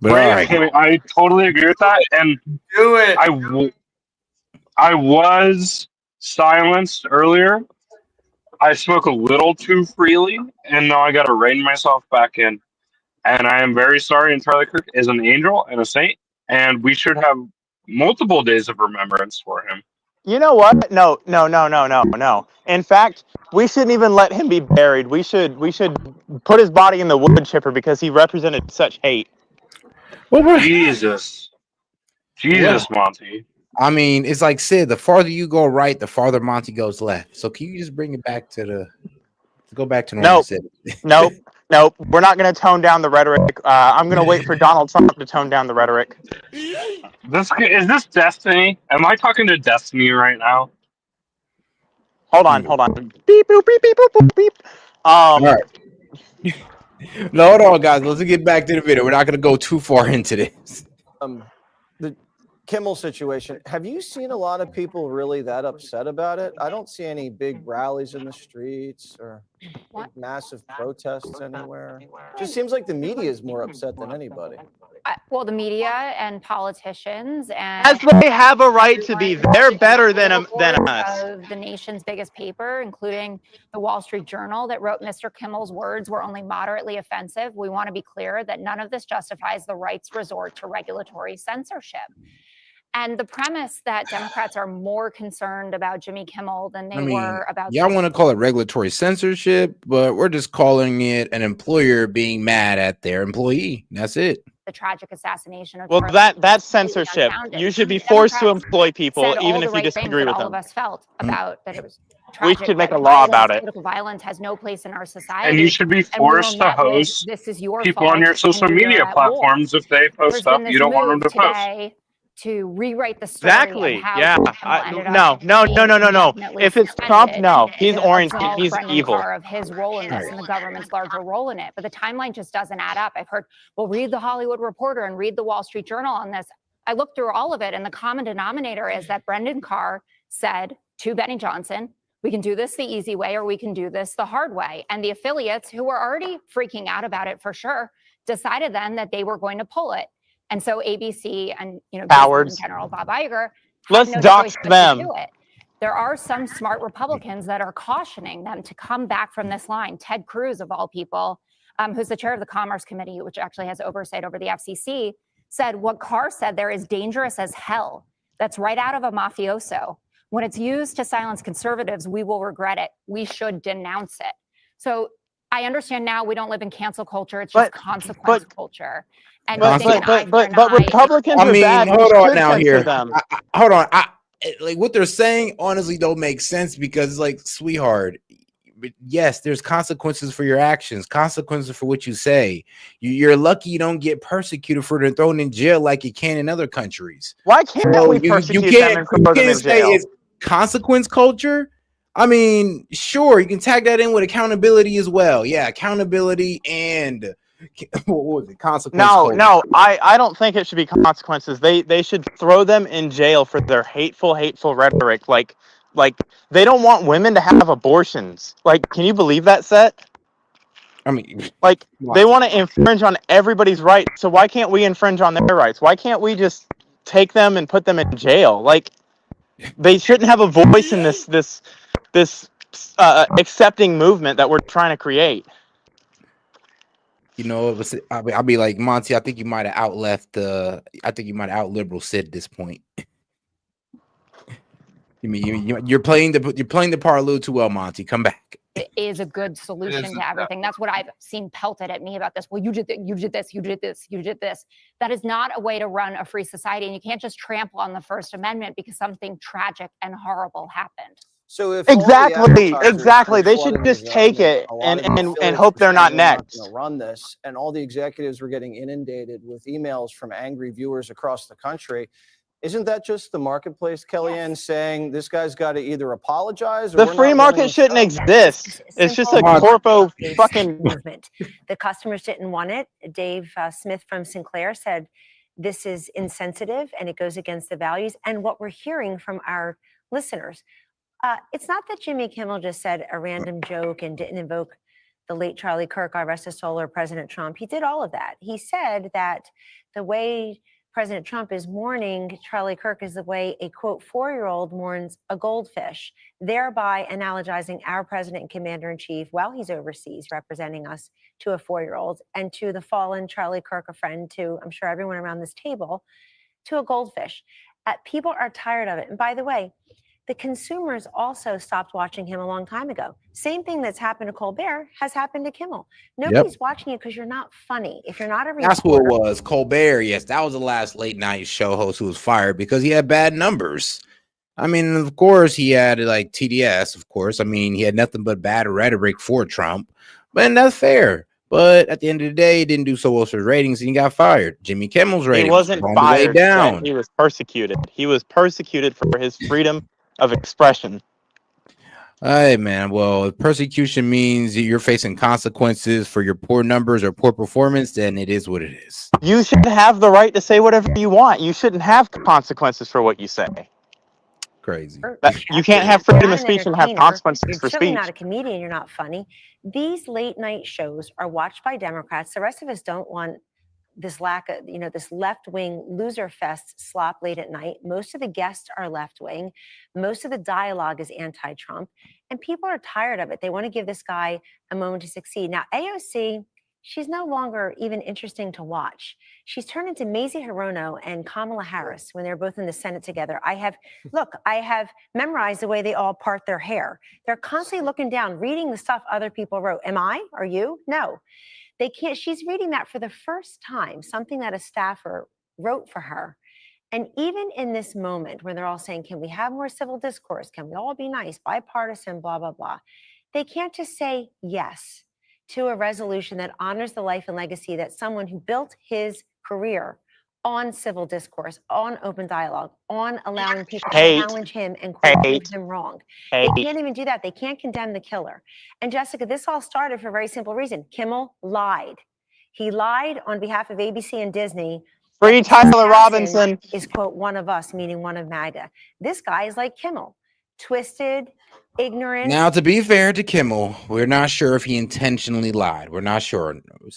But I totally agree with that. And do it. I was silenced earlier. I spoke a little too freely, and now I got to rein myself back in. And I am very sorry, and Charlie Kirk is an angel and a saint, and we should have multiple days of remembrance for him. You know what? No. In fact, we shouldn't even let him be buried. We should put his body in the wood chipper because he represented such hate. Jesus, Monty. I mean, it's like Sid, the farther you go right, the farther Monty goes left. So can you just bring it back to go back to normal, Sid? Nope. We're not going to tone down the rhetoric. I'm going to wait for Donald Trump to tone down the rhetoric. Is this Destiny? Am I talking to Destiny right now? Hold on. Beep, boop, beep, beep, boop, boop, beep. All right. No, hold on, guys. Let's get back to the video. We're not going to go too far into this. The Kimmel situation. Have you seen a lot of people really that upset about it? I don't see any big rallies in the streets or massive protests anywhere. Just seems like the media is more upset than anybody. Well, the media and politicians and as they have a right to be, they're better than us. Of the nation's biggest paper, including the Wall Street Journal, that wrote Mr. Kimmel's words were only moderately offensive. We want to be clear that none of this justifies the right's resort to regulatory censorship. And the premise that Democrats are more concerned about Jimmy Kimmel than they were about... Y'all want to call it regulatory censorship, but we're just calling it an employer being mad at their employee. That's it. The tragic assassination of... Well, that's censorship. You should be forced to employ people, even if you disagree with them. All of us felt about that it was tragic. We should make a law about it. Political violence has no place in our society. And you should be forced to host people on your social media platforms if they post stuff you don't want them to post. To rewrite the story. Exactly. Yeah. No. If it's Trump, no. He's orange. He's evil. Of his role in this and the government's larger role in it, but the timeline just doesn't add up. I've heard, well, read the Hollywood Reporter and read the Wall Street Journal on this. I looked through all of it, and the common denominator is that Brendan Carr said to Benny Johnson, we can do this the easy way or we can do this the hard way. And the affiliates, who were already freaking out about it for sure, decided then that they were going to pull it. And so ABC and, cowards. General Bob Iger, let's dox them. there are some smart Republicans that are cautioning them to come back from this line. Ted Cruz, of all people, who's the chair of the Commerce Committee, which actually has oversight over the FCC, said what Carr said there is dangerous as hell. That's right out of a mafioso. When it's used to silence conservatives, we will regret it. We should denounce it. So I understand now we don't live in cancel culture. It's just consequence culture. And but Republicans I are mean, bad. hold We on should now censor here. them. Hold on. Like what they're saying honestly don't make sense because it's like, sweetheart, yes, there's consequences for your actions, consequences for what you say. You're lucky you don't get persecuted for it, thrown in jail like you can in other countries. Why can't we persecute them and throw them in jail? It's consequence culture. I mean, sure, you can tag that in with accountability as well. Yeah, accountability and what was it? Consequence culture. No, I don't think it should be consequences. They should throw them in jail for their hateful rhetoric. Like they don't want women to have abortions. Like, can you believe that, Set? I mean, like they want to infringe on everybody's rights. So why can't we infringe on their rights? Why can't we just take them and put them in jail? Like, they shouldn't have a voice in this accepting movement that we're trying to create. You know, I'll be like, Monty, I think you might have I think you might have out liberal Sid at this point. You're playing the part a little too well, Monty. Come back. It is a good solution to everything. That's what I've seen pelted at me about this. Well, you did this. That is not a way to run a free society. And you can't just trample on the First Amendment because something tragic and horrible happened. So if exactly, they should just take it and hope they're not next. Run this, and all the executives were getting inundated with emails from angry viewers across the country. Isn't that just the marketplace, Kellyanne, saying this guy's got to either apologize or the free market shouldn't exist? It's just a corpo fucking movement. The customers didn't want it. Dave Smith from Sinclair said this is insensitive and it goes against the values and what we're hearing from our listeners. It's not that Jimmy Kimmel just said a random joke and didn't invoke the late Charlie Kirk, God rest his soul, or President Trump. He did all of that. He said that the way President Trump is mourning Charlie Kirk is the way a, quote, 4-year-old mourns a goldfish, thereby analogizing our president and commander-in-chief while he's overseas representing us to a 4-year-old and to the fallen Charlie Kirk, a friend to, I'm sure, everyone around this table, to a goldfish. People are tired of it. And by the way, the consumers also stopped watching him a long time ago. Same thing that's happened to Colbert has happened to Kimmel. Nobody's watching you because you're not funny. If you're not a reporter, that's what it was. Colbert, yes, that was the last late night show host who was fired because he had bad numbers. I mean, of course, he had like TDS, of course. I mean, he had nothing but bad rhetoric for Trump, but that's fair. But at the end of the day, he didn't do so well for his ratings and he got fired. Jimmy Kimmel's ratings he wasn't on fired. The way down. He was persecuted. He was persecuted for his freedom of expression. Hey man, well, if persecution means you're facing consequences for your poor numbers or poor performance, then it is what it is. You should have the right to say whatever you want. You shouldn't have consequences for what you say. Crazy. You can't have freedom of speech and have consequences for you're certainly speech. not a comedian. You're not funny. These late night shows are watched by Democrats. The rest of us don't want this lack of, this left-wing loser fest slop late at night. Most of the guests are left-wing. Most of the dialogue is anti-Trump. And people are tired of it. They want to give this guy a moment to succeed. Now, AOC, she's no longer even interesting to watch. She's turned into Mazie Hirono and Kamala Harris when they're both in the Senate together. I have memorized the way they all part their hair. They're constantly looking down, reading the stuff other people wrote. Am I? Are you? No. They can't. She's reading that for the first time, something that a staffer wrote for her. And even in this moment where they're all saying, can we have more civil discourse? Can we all be nice, bipartisan, blah, blah, blah. They can't just say yes to a resolution that honors the life and legacy that someone who built his career on civil discourse, on open dialogue, on allowing people to challenge him and prove him wrong. They can't even do that. They can't condemn the killer. And Jessica, this all started for a very simple reason. Kimmel lied. He lied on behalf of ABC and Disney. Free Tyler Robinson is, quote, one of us, meaning one of MAGA. This guy is like Kimmel, twisted, ignorant. Now, to be fair to Kimmel, we're not sure if he intentionally lied. We're not sure,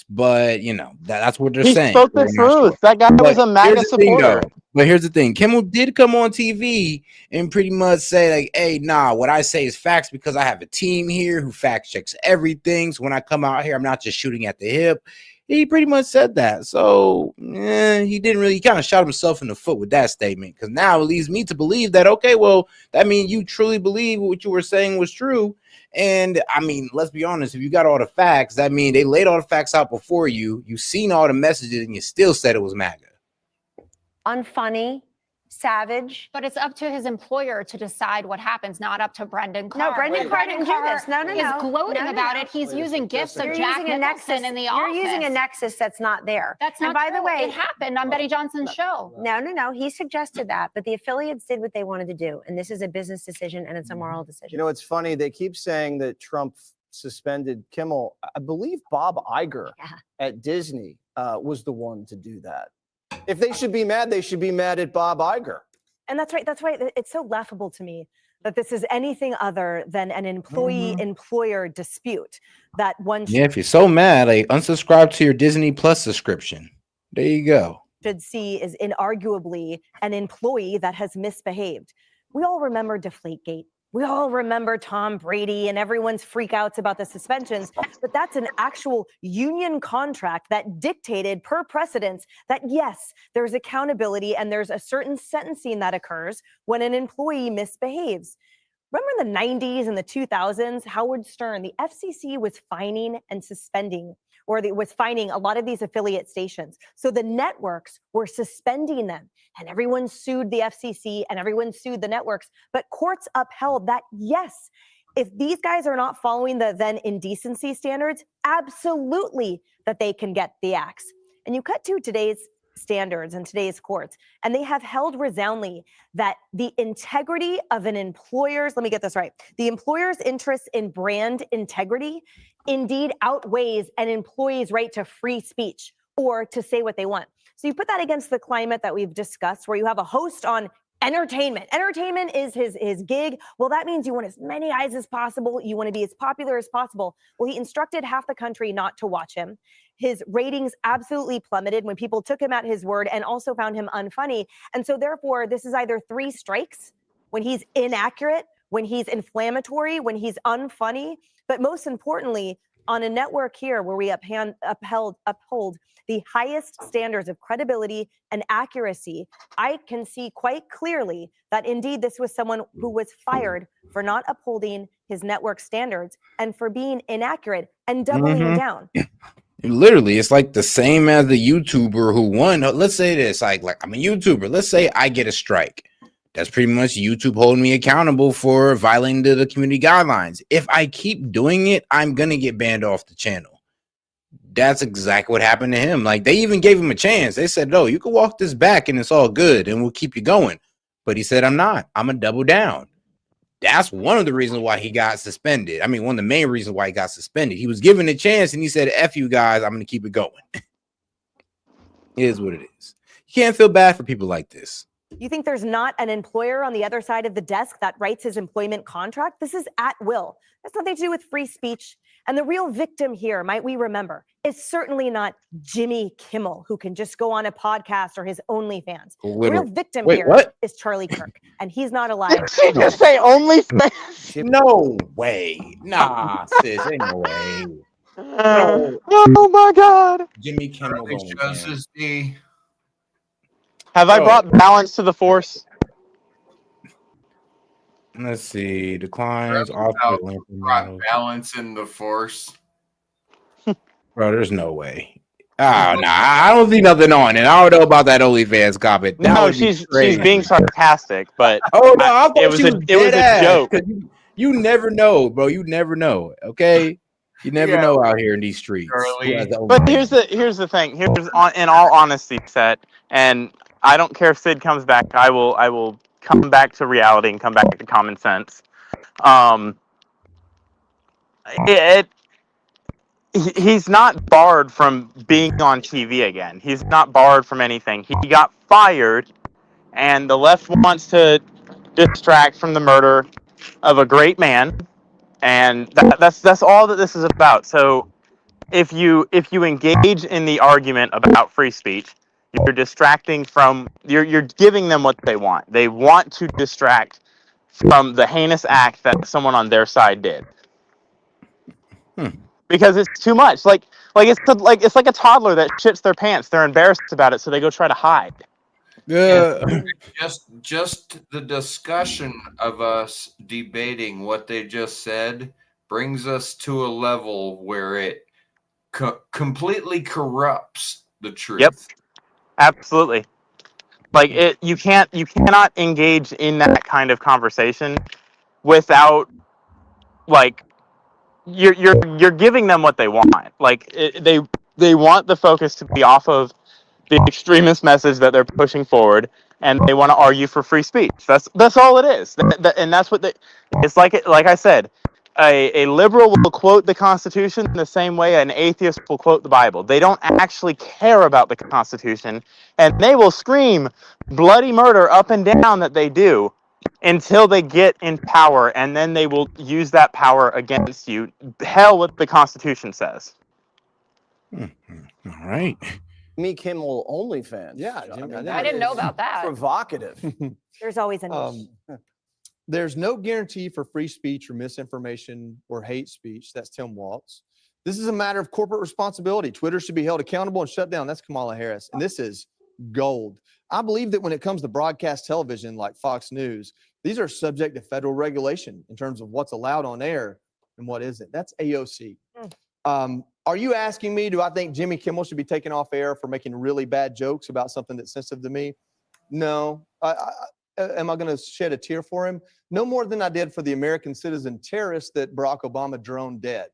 but that's what they're saying. He spoke the truth. That guy was a MAGA supporter. But here's the thing. Kimmel did come on TV and pretty much say, like, hey, nah, what I say is facts because I have a team here who fact checks everything. So when I come out here, I'm not just shooting at the hip. He pretty much said that. So he didn't really, he kind of shot himself in the foot with that statement, because now it leads me to believe that, okay, well, that means you truly believe what you were saying was true. And I mean, let's be honest, if you got all the facts, that means they laid all the facts out before you. You seen all the messages and you still said it was MAGA. Unfunny, savage. But it's up to his employer to decide what happens, not up to Brendan Carr. No, Brendan Carr didn't do this. No, no, He's no. gloating No, no, about no. it. He's using gifts of You're Jack using a Nicholson nexus. in the You're office. using a nexus that's not there. That's not and by true. the way, It happened on Betty Johnson's show. No, no, no. He suggested that, but the affiliates did what they wanted to do, and this is a business decision and it's a moral decision. You know, it's funny. They keep saying that Trump suspended Kimmel. I believe Bob Iger at Disney was the one to do that. If they should be mad, they should be mad at Bob Iger. And that's right. That's why it's so laughable to me that this is anything other than an employee-employer dispute. That one If you're so mad, like, unsubscribe to your Disney Plus subscription. There you go. should see is inarguably an employee that has misbehaved. We all remember Deflategate. We all remember Tom Brady and everyone's freakouts about the suspensions, but that's an actual union contract that dictated per precedence that yes, there's accountability and there's a certain sentencing that occurs when an employee misbehaves. Remember in the 90s and the 2000s, Howard Stern, the FCC was fining and suspending, or it was fining a lot of these affiliate stations. So the networks were suspending them, and everyone sued the FCC and everyone sued the networks. But courts upheld that, yes, if these guys are not following the then indecency standards, absolutely that they can get the axe. And you cut to today's standards and today's courts, and they have held resoundingly that the integrity of an employer's, let me get this right, the employer's interest in brand integrity indeed outweighs an employee's right to free speech or to say what they want. So you put that against the climate that we've discussed, where you have a host on entertainment. Entertainment is his gig. Well, that means you want as many eyes as possible. You want to be as popular as possible. Well, he instructed half the country not to watch him. His ratings absolutely plummeted when people took him at his word and also found him unfunny. And so therefore, this is either 3 strikes when he's inaccurate, when he's inflammatory, when he's unfunny, but most importantly, on a network here where we uphold the highest standards of credibility and accuracy, I can see quite clearly that indeed this was someone who was fired for not upholding his network standards and for being inaccurate and doubling down. Literally, it's like the same as the YouTuber who won. Let's say this, like I'm a YouTuber. Let's say I get a strike. That's pretty much YouTube holding me accountable for violating the community guidelines. If I keep doing it, I'm going to get banned off the channel. That's exactly what happened to him. Like, they even gave him a chance. They said, no, you can walk this back and it's all good and we'll keep you going. But he said, I'm not. I'm going to double down. That's one of the reasons why he got suspended. I mean, one of the main reasons why he got suspended. He was given a chance and he said, F you guys, I'm going to keep it going. It is what it is. You can't feel bad for people like this. You think there's not an employer on the other side of the desk that writes his employment contract? This is at will. That's nothing to do with free speech. And the real victim here, might we remember, is certainly not Jimmy Kimmel, who can just go on a podcast or his OnlyFans. The real victim here is Charlie Kirk, and he's not alive. Did she just say OnlyFans? No way. Nah, sis, ain't no way. No. Oh my God. Jimmy Kimmel. Have I brought balance to the force? Let's see. Declines. Brought balance in the force. Bro, there's no way. Oh, nah, I don't see nothing on it. I don't know about that OnlyFans comment. No, she's being sarcastic, but oh no, I thought it was a joke. You never know, bro. You never know. Okay, you never know out here in these streets. But here's the thing. Here's in all honesty, Set, and I don't care if Sid comes back. I will come back to reality and come back to common sense. He's not barred from being on TV again. He's not barred from anything. He got fired, and the left wants to distract from the murder of a great man, and that's all that this is about. So if you engage in the argument about free speech, You're distracting from. You're giving them what they want. They want to distract from the heinous act that someone on their side did. Because it's too much. It's like a toddler that shits their pants. They're embarrassed about it, so they go try to hide. And just the discussion of us debating what they just said brings us to a level where it completely corrupts the truth. Yep, absolutely. Like you cannot engage in that kind of conversation without like you're giving them what they want. Like they want the focus to be off of the extremist message that they're pushing forward, and they want to argue for free speech. That's all it is. And that's what it's like. Like I said, a liberal will quote the Constitution in the same way an atheist will quote the Bible. They don't actually care about the Constitution, and they will scream bloody murder up and down that they do until they get in power, and then they will use that power against you. Hell, what the Constitution says. All right. Me Kimmel OnlyFans. Yeah, I didn't know about that. Provocative. There's always a niche. There's no guarantee for free speech or misinformation or hate speech. That's Tim Waltz. This is a matter of corporate responsibility. Twitter should be held accountable and shut down. That's Kamala Harris. And this is gold. I believe that when it comes to broadcast television like Fox News, these are subject to federal regulation in terms of what's allowed on air and what isn't. That's AOC. Are you asking me, do I think Jimmy Kimmel should be taken off air for making really bad jokes about something that's sensitive to me? No. Am I going to shed a tear for him? No more than I did for the American citizen terrorists that Barack Obama droned dead.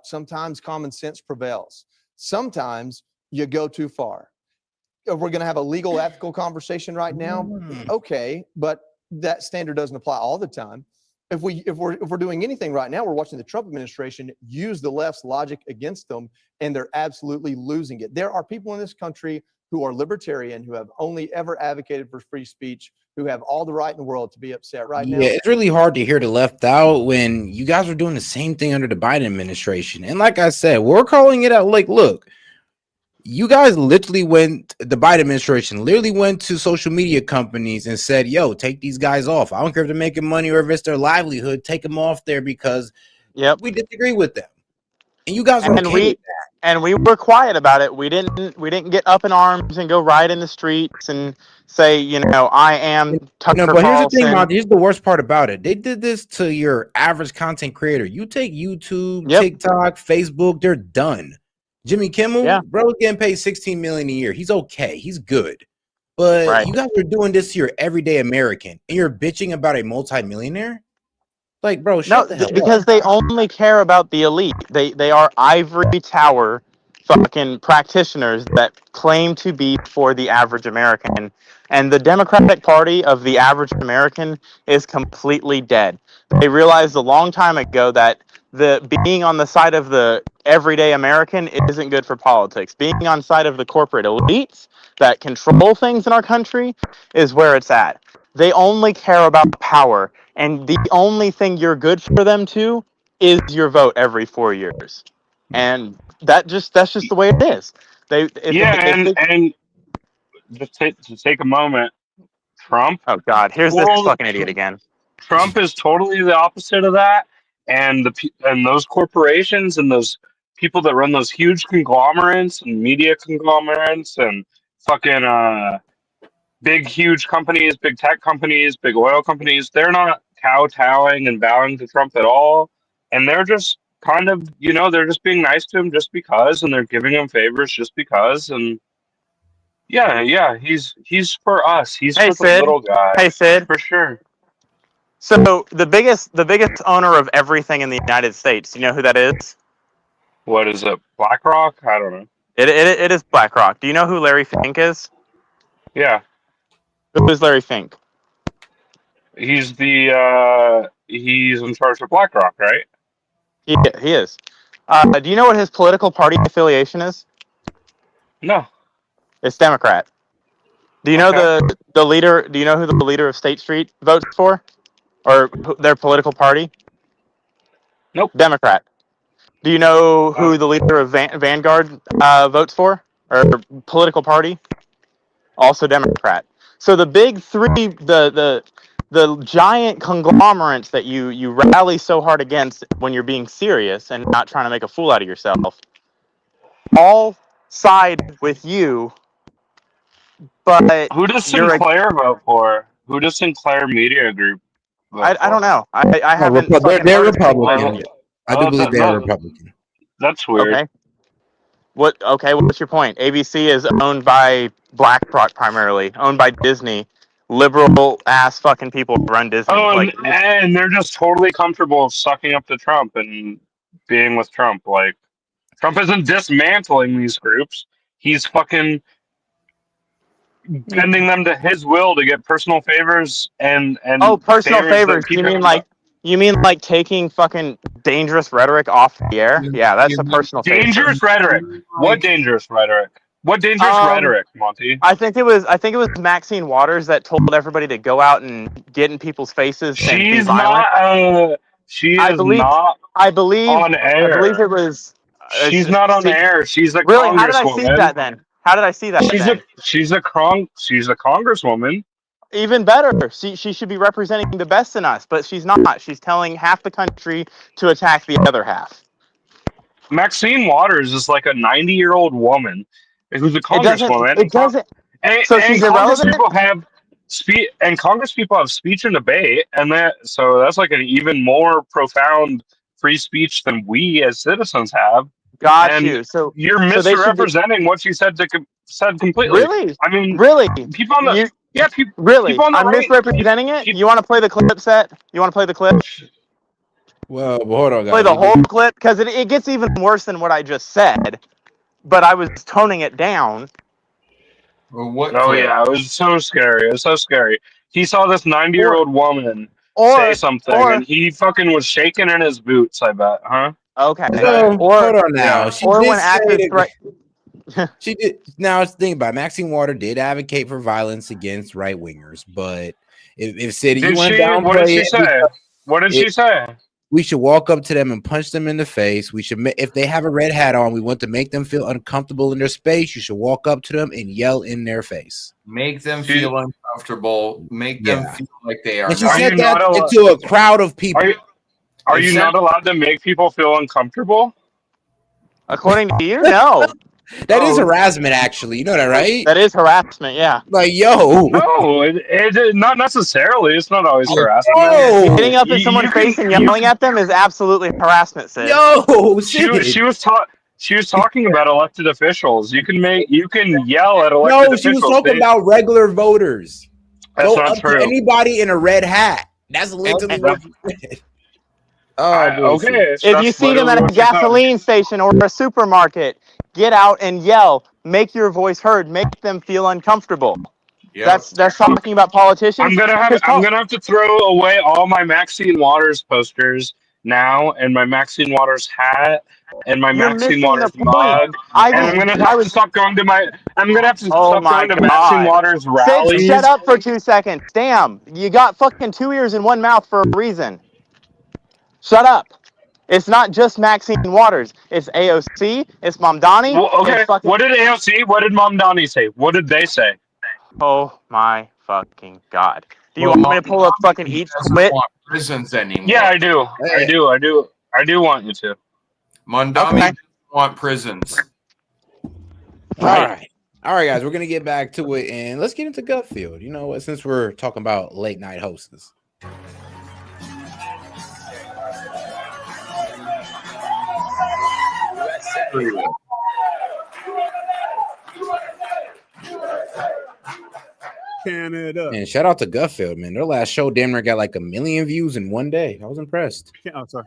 Sometimes common sense prevails. Sometimes you go too far. We're going to have a legal, ethical conversation right now. Okay, but that standard doesn't apply all the time. If we're doing anything right now, we're watching the Trump administration use the left's logic against them, and they're absolutely losing it. There are people in this country who are libertarian, who have only ever advocated for free speech, who have all the right in the world to be upset right now. Yeah, it's really hard to hear the left out when you guys are doing the same thing under the Biden administration. And like I said, we're calling it out. Like, look, you guys literally the Biden administration literally went to social media companies and said, yo, take these guys off. I don't care if they're making money or if it's their livelihood, take them off there because we disagree with them. And you guys are okay with that. And we were quiet about it. We didn't get up in arms and go riot in the streets and say, I am Tucker but here's the thing, Carlson. Monty, here's the worst part about it. They did this to your average content creator. You take YouTube, TikTok, Facebook, they're done. Jimmy Kimmel, bro's getting paid $16 million a year. He's okay. He's good. But you guys are doing this to your everyday American, and you're bitching about a multimillionaire? Like, bro, shut the hell because up. they only care about the elite. They are ivory tower fucking practitioners that claim to be for the average American. And the Democratic Party of the average American is completely dead. They realized a long time ago that being on the side of the everyday American isn't good for politics. Being on side of the corporate elites that control things in our country is where it's at. They only care about power, and the only thing you're good for them to is your vote every 4 years. And that's just the way it is. And just to take a moment, Trump. Oh God, here's this fucking idiot again. Trump is totally the opposite of that, and those corporations and those people that run those huge conglomerates and media conglomerates and fucking big huge companies, big tech companies, big oil companies, they're not kowtowing and bowing to Trump at all, and they're just kind of they're just being nice to him just because, and they're giving him favors just because, and he's for us. He's for the little guy. Hey Sid, for sure. So the biggest owner of everything in the United States, do you know who that is? What is it? BlackRock? I don't know. It is BlackRock. Do you know who Larry Fink is? Yeah. Who is Larry Fink? He's he's in charge of BlackRock, right? Yeah, he is. Do you know what his political party affiliation is? No. It's Democrat. Do you know the leader? Do you know who the leader of State Street votes for, or their political party? Nope. Democrat. Do you know who the leader of Vanguard votes for, or political party? also Democrat. So the big three, the giant conglomerates that you rally so hard against when you're being serious and not trying to make a fool out of yourself, all side with you, but Who does you're Sinclair vote for? Who does Sinclair Media Group vote I don't for? know. I haven't fucking They're heard of Sinclair Republican. Media. I do believe they are Republican. That's weird. Okay. What's your point? ABC is owned by BlackRock primarily, owned by Disney. Liberal ass fucking people run Disney. Oh, Like, and they're just totally comfortable sucking up to Trump and being with Trump. Like, Trump isn't dismantling these groups. He's fucking bending them to his will to get personal favors and personal favors that favors. keep You him mean like taking fucking dangerous rhetoric off the air? Yeah, that's a personal favor. dangerous rhetoric. What dangerous rhetoric? What dangerous rhetoric, Monty? I think it was Maxine Waters that told everybody to go out and get in people's faces and be She's violent. not. She is not. I believe on air. I believe it was. She's not on air. She's a really. How did I see congresswoman. that then? How did I see that? She's then? she's a congresswoman. Even better. She should be representing the best in us, but she's not. She's telling half the country to attack the other half. Maxine Waters is like a 90-year-old woman who's a congresswoman. It doesn't. And So she's Congress irrelevant? people have Congress people have speech and debate, and that's like an even more profound free speech than we as citizens have. Got and you. So you're so they should be- misrepresenting what she said completely. Really? I mean, really? people on the Really? people on the I'm right, misrepresenting it. You want to play the clip set? You want to play the clip? Well, hold on, guys. Play the whole clip because it gets even worse than what I just said, but I was toning it down. Oh yeah, it was so scary. It was so scary. He saw this 90-year-old woman say something, and he fucking was shaking in his boots. I bet, huh? Okay. So, hold on now. She or did when say active that- threat. She did. Now, think about it. Maxine Water did advocate for violence against right wingers, but if City, you want to downplay What did she it, say? What did she say? we should walk up to them and punch them in the face. We should, if they have a red hat on, we want to make them feel uncomfortable in their space. You should walk up to them and yell in their face. Make them feel uncomfortable. Make them feel like they are. And she said that into a crowd of people. Are you not allowed to make people feel uncomfortable? According to you, no. That is harassment, actually. You know that, right? That is harassment, yeah. Like, yo. No, it not necessarily. It's not always harassment. Getting up in someone's face and yelling at them is absolutely harassment, Sid. Yo, she was talking about elected officials. You can yell at elected officials. No, she was talking about regular voters. That's Go not up true. to anybody in a red hat. That's literally what she said. Okay. If you see them at a gasoline station or a supermarket, get out and yell. Make your voice heard. Make them feel uncomfortable. Yep. That's talking about politicians. I'm gonna have to throw away all my Maxine Waters posters now, and my Maxine Waters hat, and my Maxine Waters mug. And I'm gonna have to stop going to Maxine Waters rallies. Sid, shut up for 2 seconds. Damn, you got fucking 2 ears in one mouth for a reason. Shut up. It's not just Maxine Waters. It's AOC. It's Mamdani. Well, okay. What did AOC? What did Mamdani say? What did they say? Oh my fucking god! Do you want me to pull up fucking each split? Prisons anymore. Yeah, I do. I do want you to. Mondami doesn't want prisons. All right, guys. We're gonna get back to it, and let's get into Gutfield. You know what? Since we're talking about late night hosts. Canada. And shout out to Gutfield, man. Their last show damn near got like 1 million views in one day. I was impressed. Oh, sorry.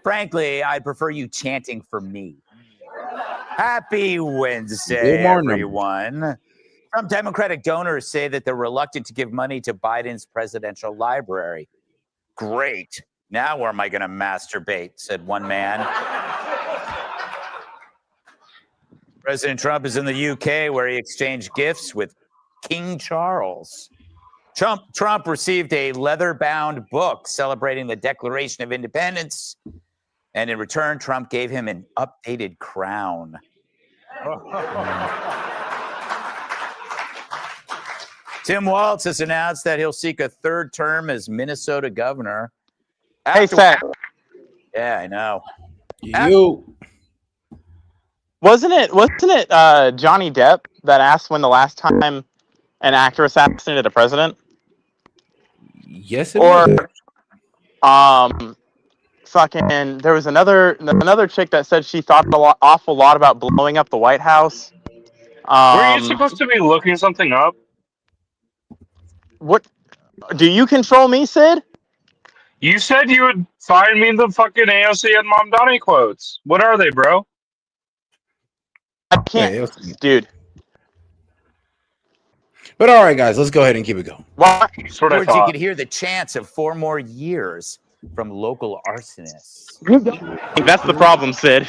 Frankly, I'd prefer you chanting for me. Happy Wednesday, Good morning. everyone. Some Democratic donors say that they're reluctant to give money to Biden's presidential library. Great. Now where am I going to masturbate, said one man. President Trump is in the UK where he exchanged gifts with King Charles. Trump received a leather-bound book celebrating the Declaration of Independence, and in return, Trump gave him an updated crown. Tim Walz has announced that he'll seek a third term as Minnesota governor. Hey, Seth. Yeah, I know. Wasn't it Johnny Depp that asked when the last time an actor assassinated a president? Yes, it was. Fucking, there was another chick that said she thought awful lot about blowing up the White House. Were you supposed to be looking something up? What? Do you control me, Sid? You said you would find me the fucking AOC and Mom Donnie quotes. What are they, bro? I can't, dude. But all right, guys, let's go ahead and keep it going. What? what I Words you thought. could hear the chants of 4 more years from local arsonists. That's the problem, Sid.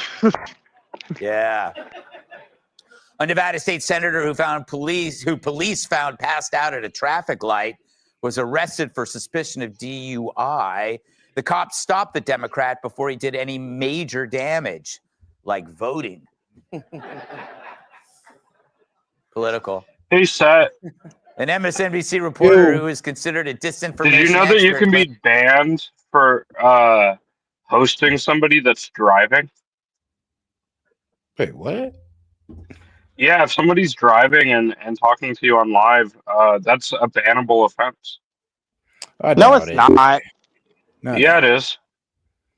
Yeah. A Nevada state senator who police found passed out at a traffic light was arrested for suspicion of DUI. The cops stopped the Democrat before he did any major damage, like voting. Political. Hey, Seth. An MSNBC reporter who is considered a disinformation Did you know that you expert can be banned for hosting somebody that's driving? Wait, what? Yeah, if somebody's driving and talking to you on live, that's a bannable offense. No, it's not. Yeah, it is.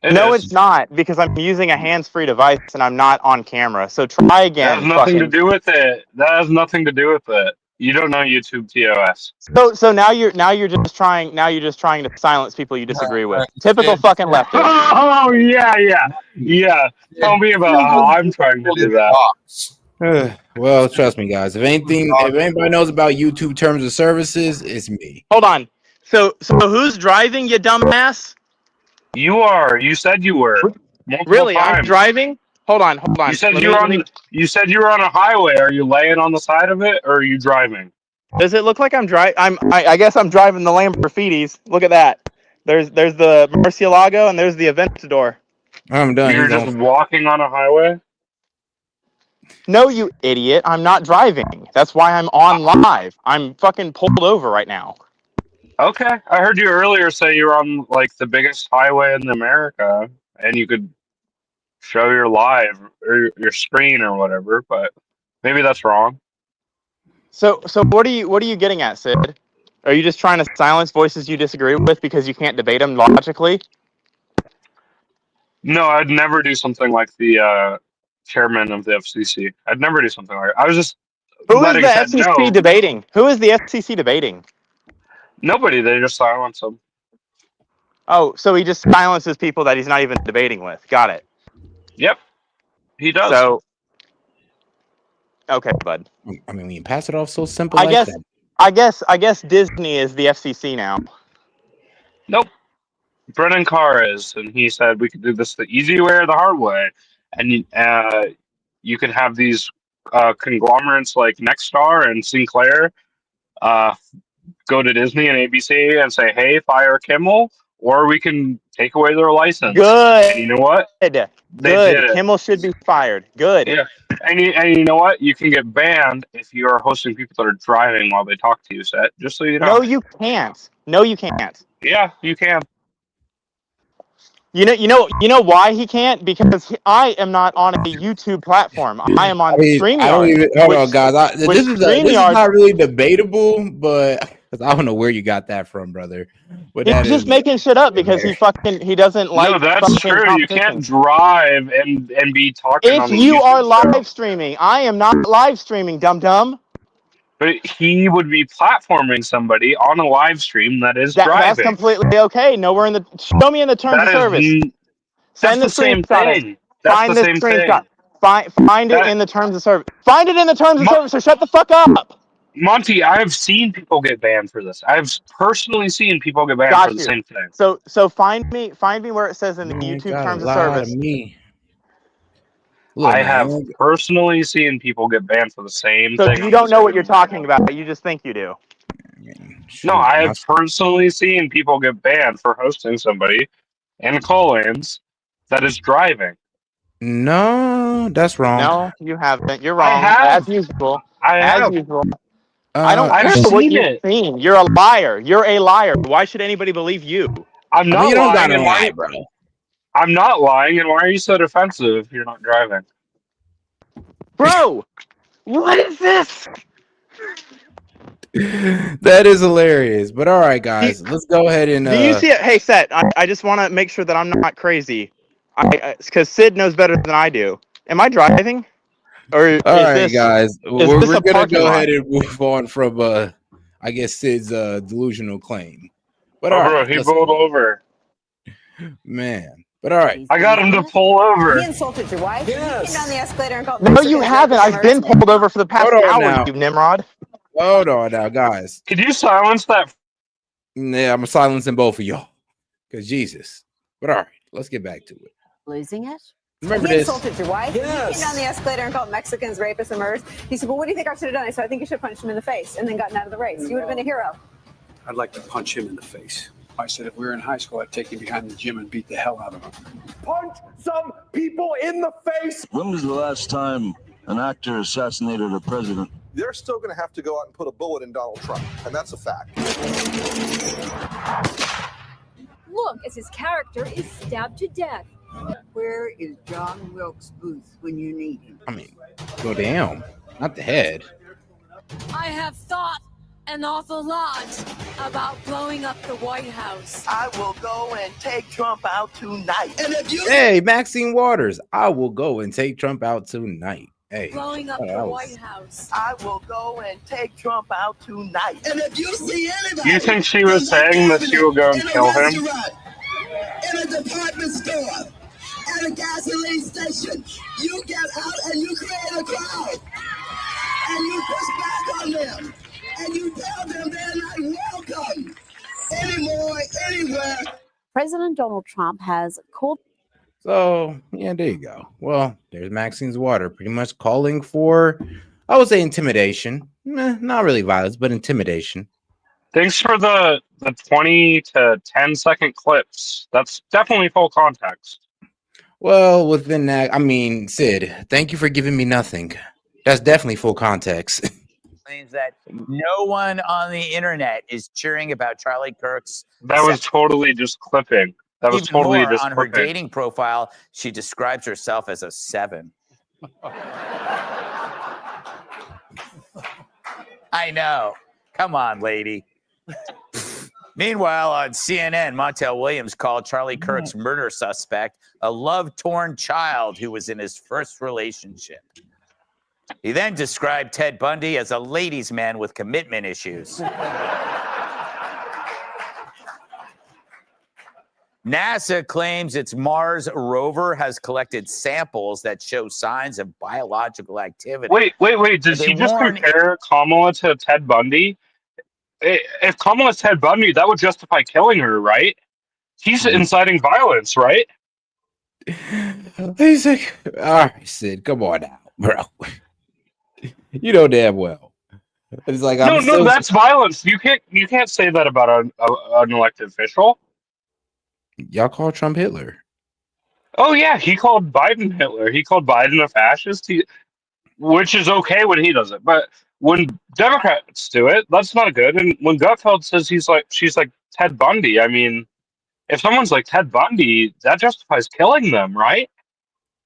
No, it's not, because I'm using a hands-free device and I'm not on camera. So try again. That has nothing to do with it. That has nothing to do with it. You don't know YouTube TOS. So now you're just trying to silence people you disagree with. Typical fucking leftist. Oh yeah. Tell me about how I'm trying to do that. Well, trust me, guys. If anybody knows about YouTube terms of services, it's me. Hold on. So who's driving, you dumbass? You are. You said you were. Really? I'm driving? Hold on. You said you said you were on a highway. Are you laying on the side of it, or are you driving? Does it look like I'm driving? I guess I'm driving the Lamborghinis. Look at that. There's the Murcielago and there's the Aventador. I'm done. You're just walking on a highway? No, you idiot. I'm not driving. That's why I'm on live. I'm fucking pulled over right now. Okay. I heard you earlier say you were on like the biggest highway in America and you could show your live or your screen or whatever, but maybe that's wrong. So what are you getting at, Sid? Are you just trying to silence voices you disagree with because you can't debate them logically? No, I'd never do something like the chairman of the FCC. I'd never do something like that. I was just Who is the FCC debating? Who is the FCC debating? Nobody. They just silence them. Oh, so he just silences people that he's not even debating with. Got it. Yep, he does. So, okay, bud. I mean, when you pass it off so simple, I guess Disney is the FCC now. Nope. Brennan Carr is, and he said we could do this the easy way or the hard way, and you could have these conglomerates like Nexstar and Sinclair go to Disney and ABC and say, "Hey, fire Kimmel," or we can take away their license. Good. And you know what? They did it. Kimmel should be fired. Good. Yeah. And you know what? You can get banned if you are hosting people that are driving while they talk to you, Set. Just so you know. No, you can't. No, you can't. Yeah, you can. You know why he can't? Because I am not on a YouTube platform. I am on StreamYard. Hold on, guys. This is not really debatable, but I don't know where you got that from, brother. But he's just making shit up because he doesn't like. No, that's true. You can't drive and be talking. If on you YouTube are live show. streaming, I am not live streaming, dum dum. But he would be platforming somebody on a live stream that is driving. That's completely okay. Nowhere in the show me in the terms of service. Send the same screenshot. thing. That's the same thing. Find it in the terms of service. Find it in the terms of service, or shut the fuck up. Monty, I have seen people get banned for this. I've personally seen people get banned for the same thing. So find me where it says in the YouTube terms of service. I have personally seen people get banned for the same So thing. you don't know what you're talking about. You just think you do. No, I have personally seen people get banned for hosting somebody in call-ins that is driving. No, that's wrong. No, you haven't. You're wrong. I have. As usual. I have. As usual. I don't I've care what seen you've it. seen. You're a liar. You're a liar. Why should anybody believe you? I'm I not mean, you don't lying, gotta and why? lie, bro. I'm not lying, and why are you so defensive if you're not driving? Bro, what is this? That is hilarious. But all right, guys, let's go ahead and. Do you see it? Hey, Set, I just want to make sure that I'm not crazy. Because Sid knows better than I do. Am I driving? Or All is right, this guys, is we're this a gonna parking go lot? ahead and move on from I guess Sid's delusional claim. But Oh, all bro, right, he let's pulled go. over. Man. But all right. I got him to pull over. He insulted your wife. Yes. He came down the escalator and called No, you Mexicans haven't. rapists I've been and pulled over for the past Hold on hour, now. you Nimrod. Hold on now, guys. Could you silence that? Yeah, I'm silencing both of y'all. Because Jesus. But all right, let's get back to it. losing it. Remember he this. insulted your wife. Yes. He came down the escalator and called Mexicans rapists and murderers. He said, well, what do you think I should have done? I said, I think you should have punched him in the face and then gotten out of the race. You would have been a hero. I'd like to punch him in the face. I said if we were in high school, I'd take him behind the gym and beat the hell out of him. Punch some people in the face. When was the last time an actor assassinated a president? They're still going to have to go out and put a bullet in Donald Trump, and that's a fact. Look, as his character is stabbed to death. Where is John Wilkes Booth when you need him? I mean, go down, not the head. I have thought an awful lot about blowing up the White House. I will go and take Trump out tonight. And if you Hey, Maxine Waters, I will go and take Trump out tonight. Hey, blowing up the White House. I will go and take Trump out tonight. And if you see anybody, You think she was saying that she will go and kill him? in a department store, at a gasoline station, you get out and you create a crowd, and you push back on them, and you tell them they're not welcome anymore, anywhere. President Donald Trump has called. So, yeah, there you go. Well, there's Maxine's Water pretty much calling for, I would say, intimidation. Not really violence, but intimidation. Thanks for the 20 to 10 second clips. That's definitely full context. Well, within that, I mean, Sid, thank you for giving me nothing. That's definitely full context. Claims that no one on the internet is cheering about Charlie Kirk's. That was totally just clipping. That was Even totally more, just on her clipping. dating profile, she describes herself as a 7. I know. Come on, lady. Meanwhile, on CNN, Montel Williams called Charlie Kirk's murder suspect a love-torn child who was in his first relationship. He then described Ted Bundy as a ladies' man with commitment issues. NASA claims its Mars rover has collected samples that show signs of biological activity. Wait. Did They she just warn- compare Kamala to Ted Bundy? If Kamala's Ted Bundy, that would justify killing her, right? He's inciting violence, right? He's like, all right, Sid, come on now, bro. You know damn well. It's like, No, that's violence. You can't say that about an elected official. Y'all call Trump Hitler. Oh yeah, he called Biden Hitler. He called Biden a fascist. Which is okay when he does it, but when Democrats do it, that's not good. And when Gutfeld says she's like Ted Bundy, I mean, if someone's like Ted Bundy, that justifies killing them, right?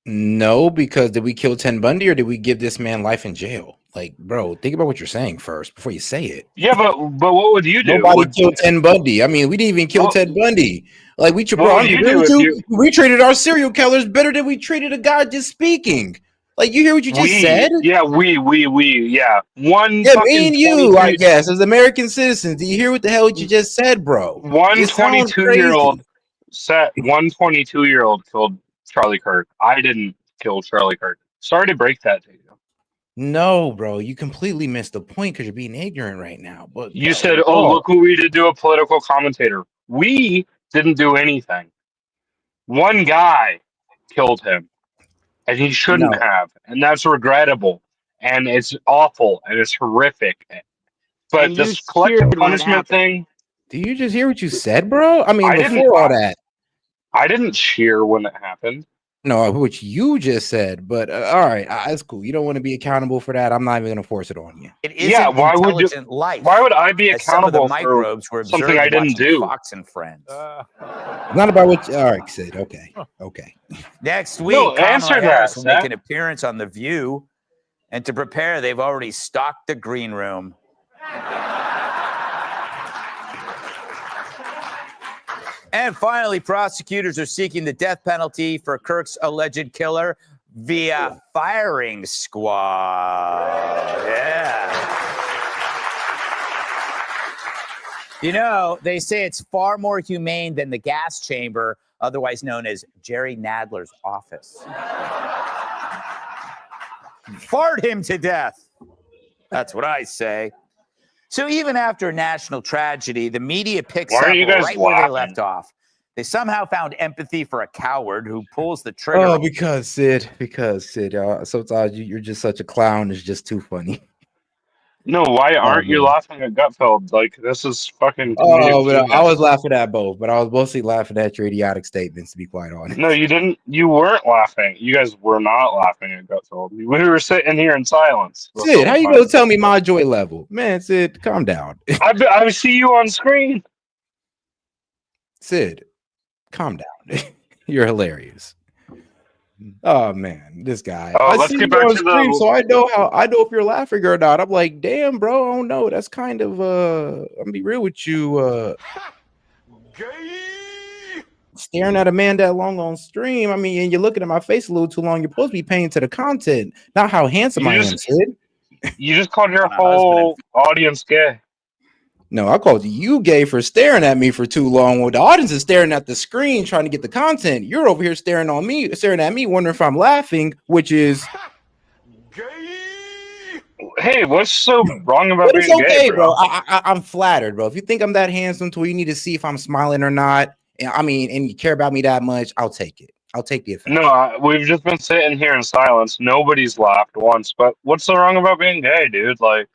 No, because did we kill Ted Bundy or did we give this man life in jail? Like, bro, think about what you're saying first before you say it. Yeah, but what would you do? Nobody killed Ted Bundy. I mean, we didn't even kill Ted Bundy. Like, we we treated our serial killers better than we treated a guy just speaking. Like, you hear what you just said? Yeah, yeah. Me and you, I guess, as American citizens. Do you hear what the hell you just said, bro? One 22-year-old killed Charlie Kirk. I didn't kill Charlie Kirk. Sorry to break that to you. No, bro, you completely missed the point because you're being ignorant right now. But You said, "Oh, look who we did do a political commentator." We didn't do anything. One guy killed him, and he shouldn't have, and that's regrettable, and it's awful, and it's horrific. But And this you collective cheered when it punishment happened. thing. Do you just hear what you said, bro? I mean, I didn't- before all that. I didn't cheer when it happened. No, which you just said, but all right, it's cool. You don't want to be accountable for that. I'm not even going to force it on you. It isn't why would you? intelligent life. Why would I be as some of the accountable for microbes were something observed I didn't watching do? Fox and Friends. It's not about what. All right, Sid. Okay. Next week, No, Kamala answer Harris that, will make Zach. an appearance on The View, and to prepare, they've already stocked the green room. And finally, prosecutors are seeking the death penalty for Kirk's alleged killer via firing squad. Yeah. You know, they say it's far more humane than the gas chamber, otherwise known as Jerry Nadler's office. Fart him to death. That's what I say. So even after a national tragedy, the media picks Why up are you guys right where they laughing? left off. They somehow found empathy for a coward who pulls the trigger. Oh, because Sid. Sometimes you're just such a clown. It's just too funny. No, why Oh, aren't you man. laughing at Gutfeld? Like, this is fucking Oh, comedic but I genius. was laughing at both, but I was mostly laughing at your idiotic statements, to be quite honest. No, you didn't. You weren't laughing. You guys were not laughing at Gutfeld. We were sitting here in silence. The Sid, whole how you time. gonna tell me my joy level? Man, Sid, calm down. I see you on screen. Sid, calm down. You're hilarious. Oh man, this guy. Oh, I let's see get you back on to stream, the. so I know if you're laughing or not. I'm like, damn, bro, I don't know. That's kind of I'm gonna be real with you. Staring at a man that long on stream. I mean, and you're looking at my face a little too long. You're supposed to be paying to the content, not how handsome You I am, just, Sid. you just called your whole audience gay. No, I called you gay for staring at me for too long. Well, the audience is staring at the screen trying to get the content. You're over here staring at me, wondering if I'm laughing, which is Hey, what's so wrong about but it's being gay, okay, bro. bro? I'm flattered, bro. If you think I'm that handsome to where you need to see if I'm smiling or not, and you care about me that much, I'll take it. I'll take the effect. No, we've just been sitting here in silence. Nobody's laughed once. But what's so wrong about being gay, dude? Like,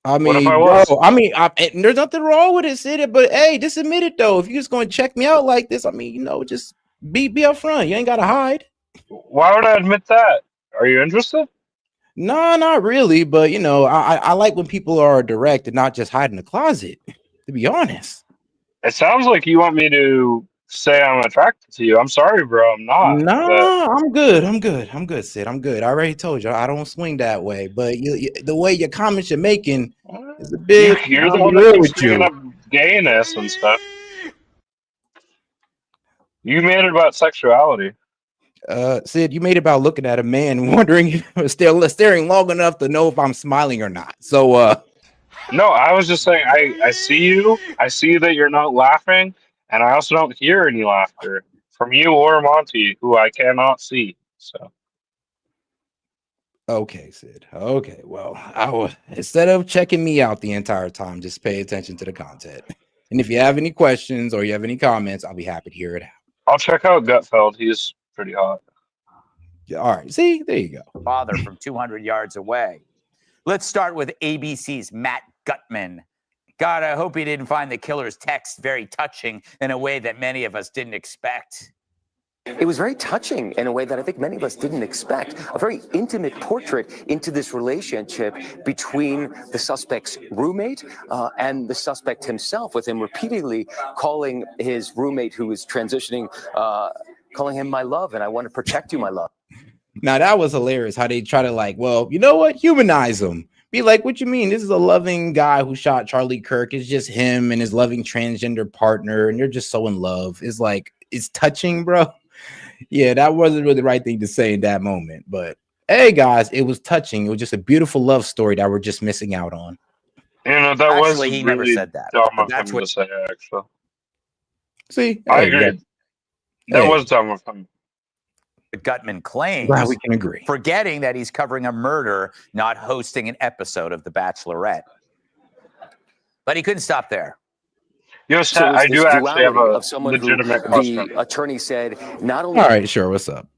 I what if I mean, bro, was? and there's nothing wrong with it, Sid. But hey, just admit it though. If you're just going to check me out like this, I mean, just be upfront. You ain't got to hide. Why would I admit that? Are you interested? No, not really. But I like when people are direct and not just hide in the closet. To be honest. It sounds like you want me to say I'm attracted to you. I'm sorry, bro. I'm not. No, I'm good, Sid. I'm good. I already told you I don't swing that way. But the way your comments you're making is a bit. You're the I'll one be that real keeps with bringing you. up gayness and stuff. You made it about sexuality. Sid, you made it about looking at a man, wondering if staring long enough to know if I'm smiling or not. So, No, I was just saying. I see you. I see that you're not laughing, and I also don't hear any laughter from you or Monty, who I cannot see. So. Okay, Sid. Okay, well, I will instead of checking me out the entire time, just pay attention to the content. And if you have any questions or you have any comments, I'll be happy to hear it out. I'll check out Gutfeld. He's pretty hot. Yeah, all right. See, there you go. Father from 200 yards away. Let's start with ABC's Matt Gutman. God, I hope he didn't find the killer's text very touching in a way that many of us didn't expect. It was very touching in a way that I think many of us didn't expect. A very intimate portrait into this relationship between the suspect's roommate and the suspect himself, with him repeatedly calling his roommate who was transitioning, calling him my love, and I want to protect you, my love. Now that was hilarious how they try to well, you know what? Humanize him. Be like, what you mean? This is a loving guy who shot Charlie Kirk. It's just him and his loving transgender partner, and they're just so in love. It's touching, bro. Yeah, that wasn't really the right thing to say in that moment. But hey, guys, it was touching. It was just a beautiful love story that we're just missing out on. That Actually, was he really never said that. dumb But of that's him what to say, actually. See, I hey, agree. That was dumb of him. Gutman claims, glad we can agree, forgetting that he's covering a murder, not hosting an episode of The Bachelorette. But he couldn't stop there. Yes, So I do actually have a of someone who legitimate question. the attorney said not only. All right, sure. What's up?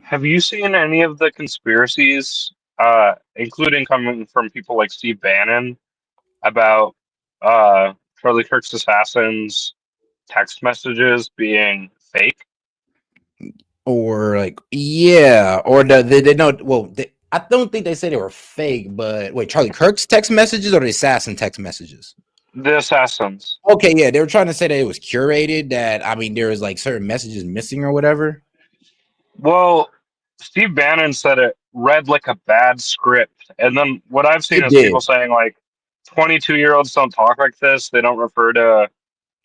Have you seen any of the conspiracies, including coming from people like Steve Bannon, about Charlie Kirk's assassins' text messages being fake? Or like, yeah, or they know. Well, I don't think they said they were fake, but wait, Charlie Kirk's text messages or the assassin text messages? The assassins. Okay, yeah, they were trying to say that it was curated. That I mean, there was like certain messages missing or whatever. Well, Steve Bannon said it read like a bad script, and then what I've seen It is did. people saying like 22-year-olds don't talk like this. They don't refer to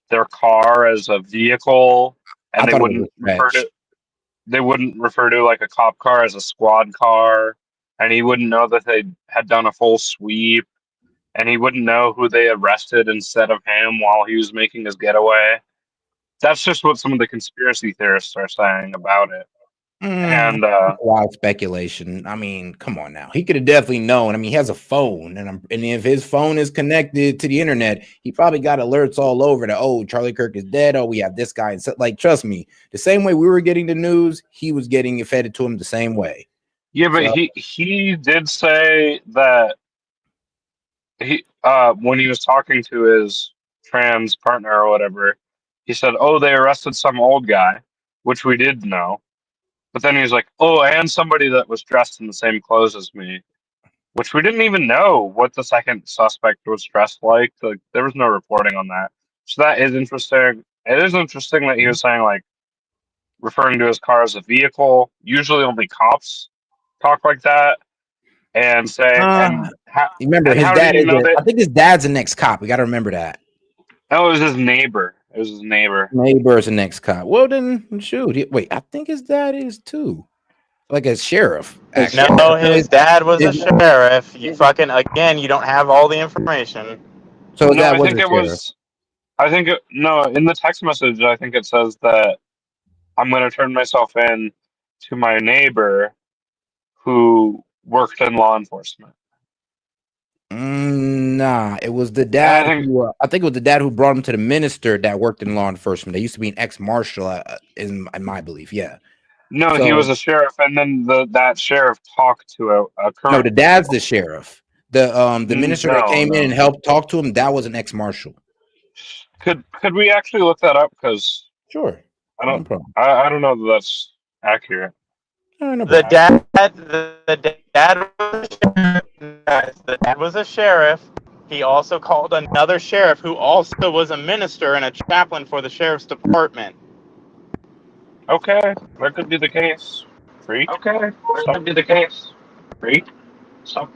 their car as a vehicle, and I thought it was a stretch. they wouldn't refer to like a cop car as a squad car, and he wouldn't know that they had done a full sweep, and he wouldn't know who they arrested instead of him while he was making his getaway. That's just what some of the conspiracy theorists are saying about it. And Wild speculation. I mean, come on now. He could have definitely known. I mean, he has a phone, and if his phone is connected to the internet, he probably got alerts all over that. Oh, Charlie Kirk is dead. Oh, we have this guy. And so, like, trust me, the same way we were getting the news, he was getting it fed to him the same way. yeah, but he did say that he when he was talking to his trans partner or whatever, he said, "Oh, they arrested some old guy," which we did know. But then he was like, "Oh, and somebody that was dressed in the same clothes as me," which we didn't even know what the second suspect was dressed like. Like, there was no reporting on that. So that is interesting. It is interesting that he was saying like referring to his car as a vehicle. Usually, only cops talk like that. And say, remember his dad is. I think his dad's an ex-cop. We got to remember that. No, it was his neighbor. It was his neighbor. Neighbor's an ex-cop. Well, then shoot. Wait, I think his dad is too. Like a sheriff. Actually. No, his dad was a sheriff. You fucking again. You don't have all the information. So no, I think it was. I think no. In the text message, I think it says that I'm going to turn myself in to my neighbor who worked in law enforcement. Nah, it was the dad. I think it was the dad who brought him to the minister that worked in law enforcement. They used to be an ex-marshal, in my belief. Yeah. No, he was a sheriff, and then that sheriff talked to a current. No, the dad's the sheriff. The minister that came in and helped talk to him, that was an ex-marshal. Could we actually look that up? Because sure, I don't know that that's accurate. The dad was a sheriff. He also called another sheriff who also was a minister and a chaplain for the sheriff's department. Okay, that could be the case. Freak. Okay, that could be the case. Freak. So.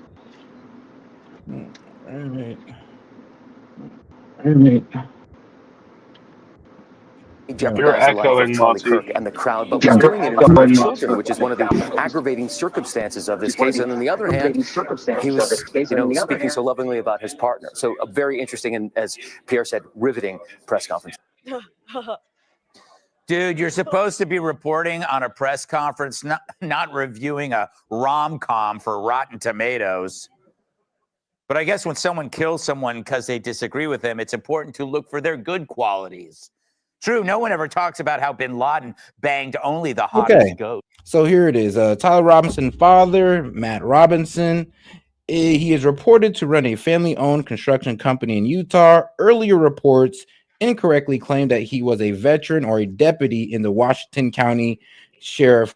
Jeopardized the life of Charlie Kirk and the crowd, but was doing it in front of children, which is one of the aggravating circumstances of this case. And on the other hand, he was, speaking so lovingly about his partner. So a very interesting and, as Pierre said, riveting press conference. Dude, you're supposed to be reporting on a press conference, not reviewing a rom-com for Rotten Tomatoes. But I guess when someone kills someone because they disagree with them, it's important to look for their good qualities. True, no one ever talks about how bin Laden banged only the hottest goat. So here it is. Tyler Robinson's father, Matt Robinson, he is reported to run a family-owned construction company in Utah. Earlier reports incorrectly claimed that he was a veteran or a deputy in the Washington County Sheriff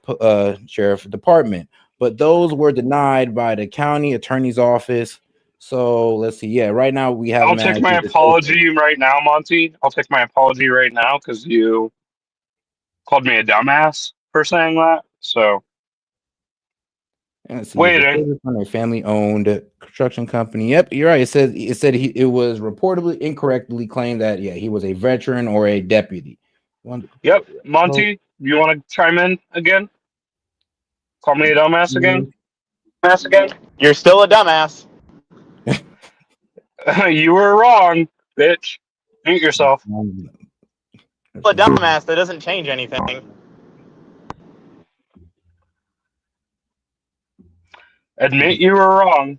Department, but those were denied by the county attorney's office. So let's see. Yeah, right now we have. I'll take my apology right now, Monty. I'll take my apology right now because you called me a dumbass for saying that. So waiting on a family-owned construction company. Yep, you're right. It said it was reportedly incorrectly claimed that he was a veteran or a deputy. Yep, Monty, you want to chime in again? Call me a dumbass again? You're still a dumbass. You were wrong, bitch. Mute yourself. A dumbass, that doesn't change anything. Admit you were wrong.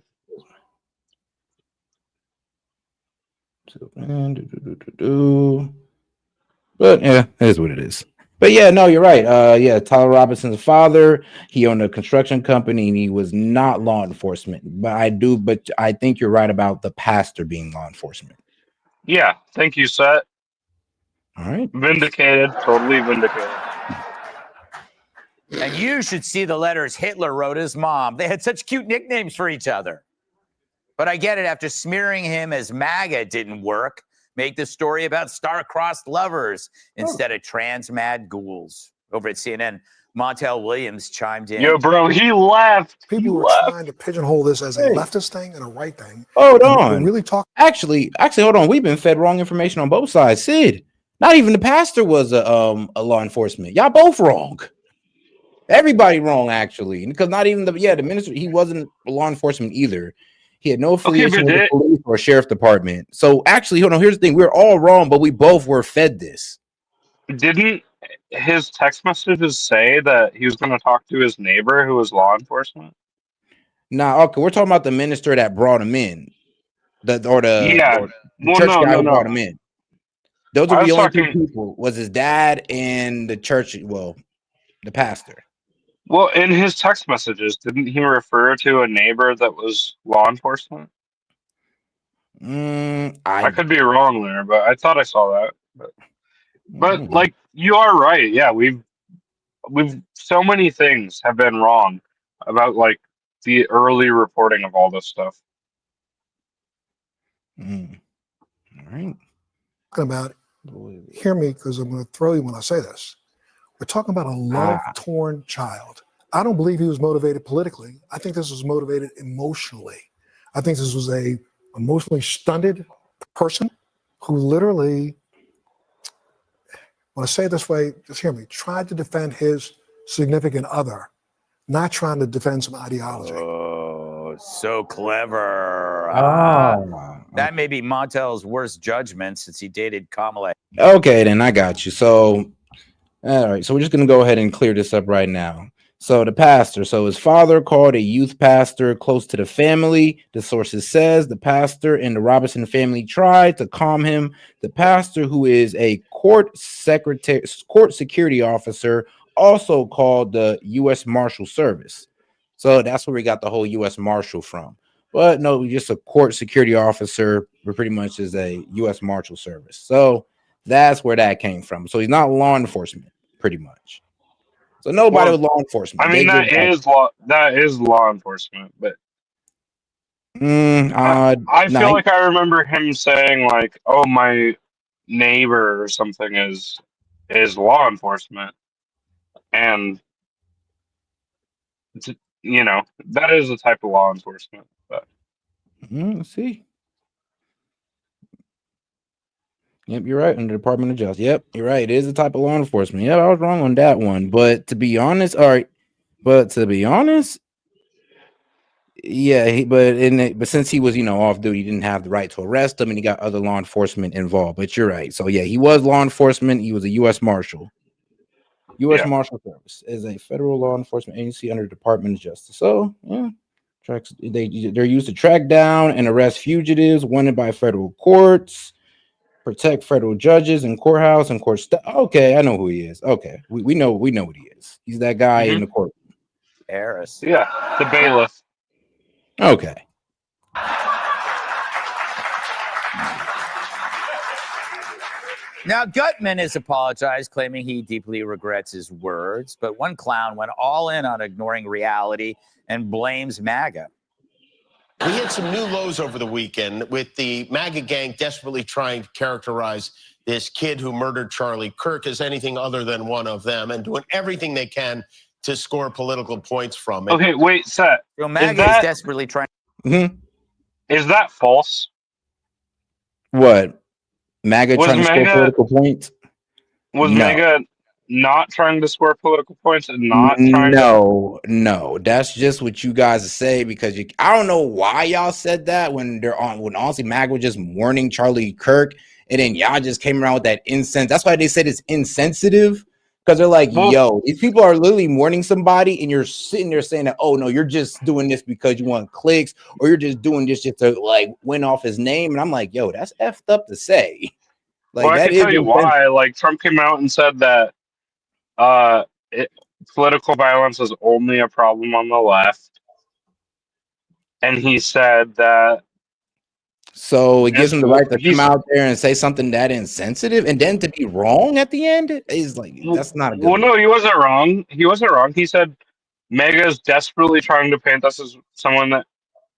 But yeah, it is what it is. But yeah, no, you're right. Tyler Robinson's father, he owned a construction company and he was not law enforcement. But I think you're right about the pastor being law enforcement. Yeah, thank you, Set. All right. Vindicated, totally vindicated. And you should see the letters Hitler wrote his mom. They had such cute nicknames for each other. But I get it. After smearing him as MAGA didn't work, make the story about star-crossed lovers instead of trans-mad ghouls. Over at CNN, Montel Williams chimed in. Yo, bro, he left. People were trying to pigeonhole this as a leftist thing and a right thing. Hold And what on. we're really talking. Actually, hold on. We've been fed wrong information on both sides. Sid, not even the pastor was a law enforcement. Y'all both wrong. Everybody wrong, actually, because not even the minister. He wasn't law enforcement either. He had no affiliation with the police or sheriff department. So actually, hold on. Here's the thing: we're all wrong, but we both were fed this. Didn't his text messages say that he was going to talk to his neighbor who was law enforcement? Nah, okay, we're talking about the minister that brought him in, the church guy who brought him in. Those are the only two people. Was his dad and the church? Well, the pastor. Well, in his text messages, didn't he refer to a neighbor that was law enforcement? I could be wrong there, but I thought I saw that. But like, you are right. Yeah, we've so many things have been wrong about like the early reporting of all this stuff. All right. About hear me, because I'm going to throw you when I say this. We're talking about a love-torn child. I don't believe he was motivated politically. I think this was motivated emotionally. I think this was a emotionally stunted person who literally, when I say it this way, just hear me, tried to defend his significant other, not trying to defend some ideology. Oh, so clever. That may be Montel's worst judgment since he dated Kamala. Okay, then I got you. So, all right. So we're just gonna go ahead and clear this up right now. So the pastor, so his father called a youth pastor close to the family. The sources says the pastor and the Robinson family tried to calm him. The pastor, who is a court security officer, also called the U.S. Marshal Service. So that's where we got the whole U.S. Marshal from. But no, just a court security officer, pretty much is a U.S. Marshal Service. So that's where that came from. So he's not law enforcement, pretty much. So nobody was law enforcement. I mean, that is law enforcement, but I feel like I remember him saying like, "Oh, my neighbor or something is law enforcement," and you know that is a type of law enforcement. But let's see. Yep, you're right. Under the Department of Justice. Yep, you're right. It is a type of law enforcement. Yeah, I was wrong on that one. But to be honest, yeah, but since he was, off duty, he didn't have the right to arrest him, and he got other law enforcement involved. But you're right. So yeah, he was law enforcement. He was a U.S. Marshal. U.S. Marshal Service is a federal law enforcement agency under the Department of Justice. So yeah, they're used to track down and arrest fugitives wanted by federal courts, protect federal judges and courthouse and court staff. Okay, I know who he is. Okay, we know what he is. He's that guy in the court. Harris. Yeah, the bailiff. Okay. Now, Gutman has apologized, claiming he deeply regrets his words, but one clown went all in on ignoring reality and blames MAGA. We had some new lows over the weekend with the MAGA gang desperately trying to characterize this kid who murdered Charlie Kirk as anything other than one of them and doing everything they can to score political points from it. Okay, wait, Seth. So MAGA is desperately trying. Is that false? What? MAGA trying to score political points? Was MAGA not trying to score political points and not trying to? No, that's just what you guys say because I don't know why y'all said that when honestly MAGA was just warning Charlie Kirk, and then y'all just came around with that insense. That's why they said it's insensitive. Because they're like, yo, these people are literally warning somebody, and you're sitting there saying that, oh no, you're just doing this because you want clicks, or you're just doing this just to like win off his name. And I'm like, yo, that's effed up to say. Like, Well, I can tell you why. Like, Trump came out and said that political violence is only a problem on the left, and he said that So it gives It's him the right to come he's out there and say something that insensitive, and then to be wrong at the end is like that's not a good well, look. no, he wasn't wrong. He wasn't wrong. He said MAGA is desperately trying to paint us as someone that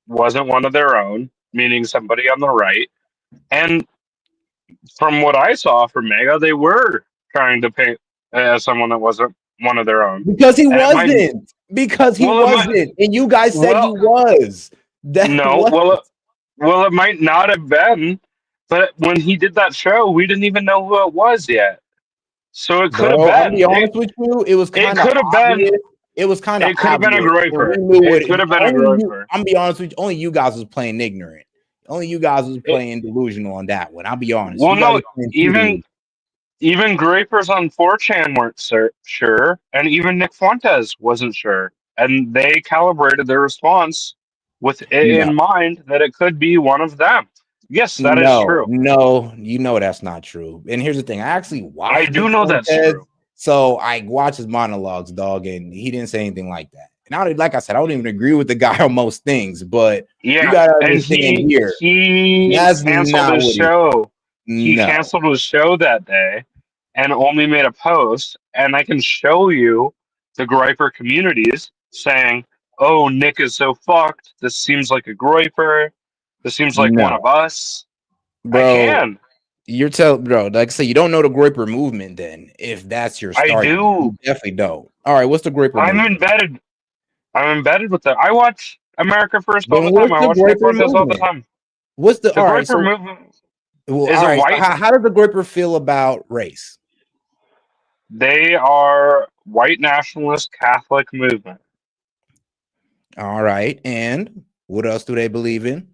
wasn't one of their own, meaning somebody on the right. And from what I saw from MAGA, they were trying to paint as someone that wasn't one of their own. Because he And it might, wasn't. Because he well, it might, wasn't, and you guys said he well, was. That no, was. well, it might not have been. But when he did that show, we didn't even know who it was yet. So it could have Bro, I'll be been. honest with you. It was It kind of could have been. obvious. It was kind of It could have been a obvious. And we groiper. knew what It could have been a only you. groiper. I'm be honest with you. Only you guys was playing ignorant. Only you guys was playing delusional on that one. I'll be honest. Well, You guys no, was playing too delusional. even groipers on 4chan weren't sure, and even Nick Fuentes wasn't sure, and they calibrated their response with it No. in mind that it could be one of them. Yes, that is true. No, you know that's not true. And here's the thing: I actually watched. I do Nick know that's Fuentes, true. So I watched his monologues, dog, and he didn't say anything like that. And I, like I said, I don't even agree with the guy on most things, but Yeah, you gotta and understand here. he That's canceled not his what show. He No. canceled his show that day and only made a post. And I can show you the Groiper communities saying, "Oh, Nick is so fucked. This seems like a Groiper. This seems like one No. of us." Bro, I can. You're bro, like I say, you don't know the Groiper movement then, if that's your I start. do. You definitely don't. All right, what's the Groiper I'm movement? embedded. I'm embedded with that. I watch America First all Then the time. what's I the watch Nick Groiper Fuentes all the movement? time. What's the The all right? Groiper So, movement well, is all a right. So white. how does the Groiper feel about race? They are white nationalist Catholic movement. All right, and what else do they believe in?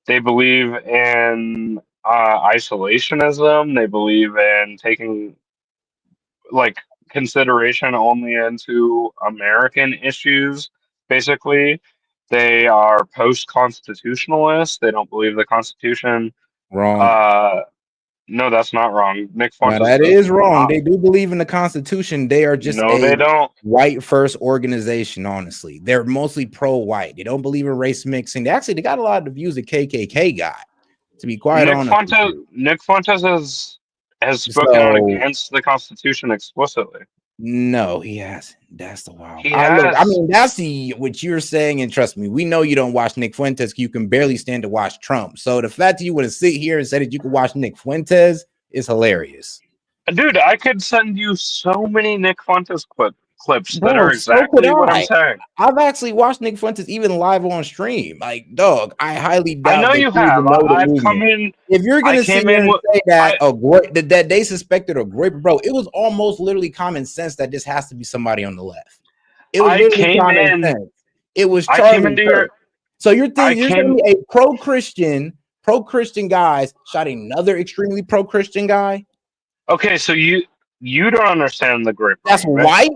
They believe in isolationism. They believe in taking like consideration only into American issues. Basically, they are post-constitutionalists. They don't believe the Constitution. Wrong. No, that's not wrong. Nick Now Fuentes that does is wrong. not. They do believe in the Constitution. They are just No, a they don't. white first organization. Honestly, they're mostly pro-white. They don't believe in race mixing. They got a lot of the views the KKK got. To be quite honest with you. Nick Fuentes has spoken out So against the Constitution explicitly. no, he hasn't. That's the wild. He Look, I has. mean, that's what you're saying, and trust me, we know you don't watch Nick Fuentes. You can barely stand to watch Trump. So the fact that you want to sit here and say that you can watch Nick Fuentes is hilarious. Dude, I could send you so many Nick Fuentes clips that are So could exactly what I'm saying. I've actually watched Nick Fuentes even live on stream. Like, dog, I highly doubt I know that you you have. even know the I've movement. come in. If you're I gonna sit came here in and with. say that that they suspected a grape, bro, it was almost literally common sense that this has to be somebody on the left. It was I literally came common in. sense. It was I Charlie came into Kirk. your. So you're telling came. me a pro-Christian guys shot another extremely pro-Christian guy? Okay, so you don't understand the grape. That's white.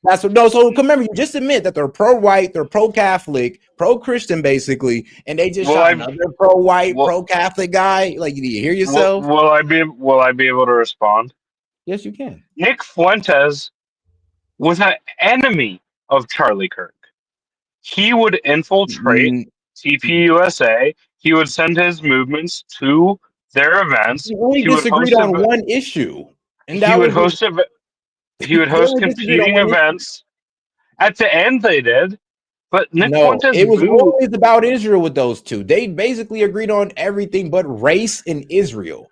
That's what. No, so remember, you just admit that they're pro-white, they're pro-Catholic, pro-Christian, basically, and they just shot another pro-white, pro-Catholic guy. Like, do you hear yourself? Will I be able to respond? Yes, you can. Nick Fuentes was an enemy of Charlie Kirk. He would infiltrate TPUSA. He would send his movements to their events. We only disagreed on one issue, and he would host competing events. At the end, they did, but Nick Fuentes. It was always about Israel with those two. They basically agreed on everything but race and Israel,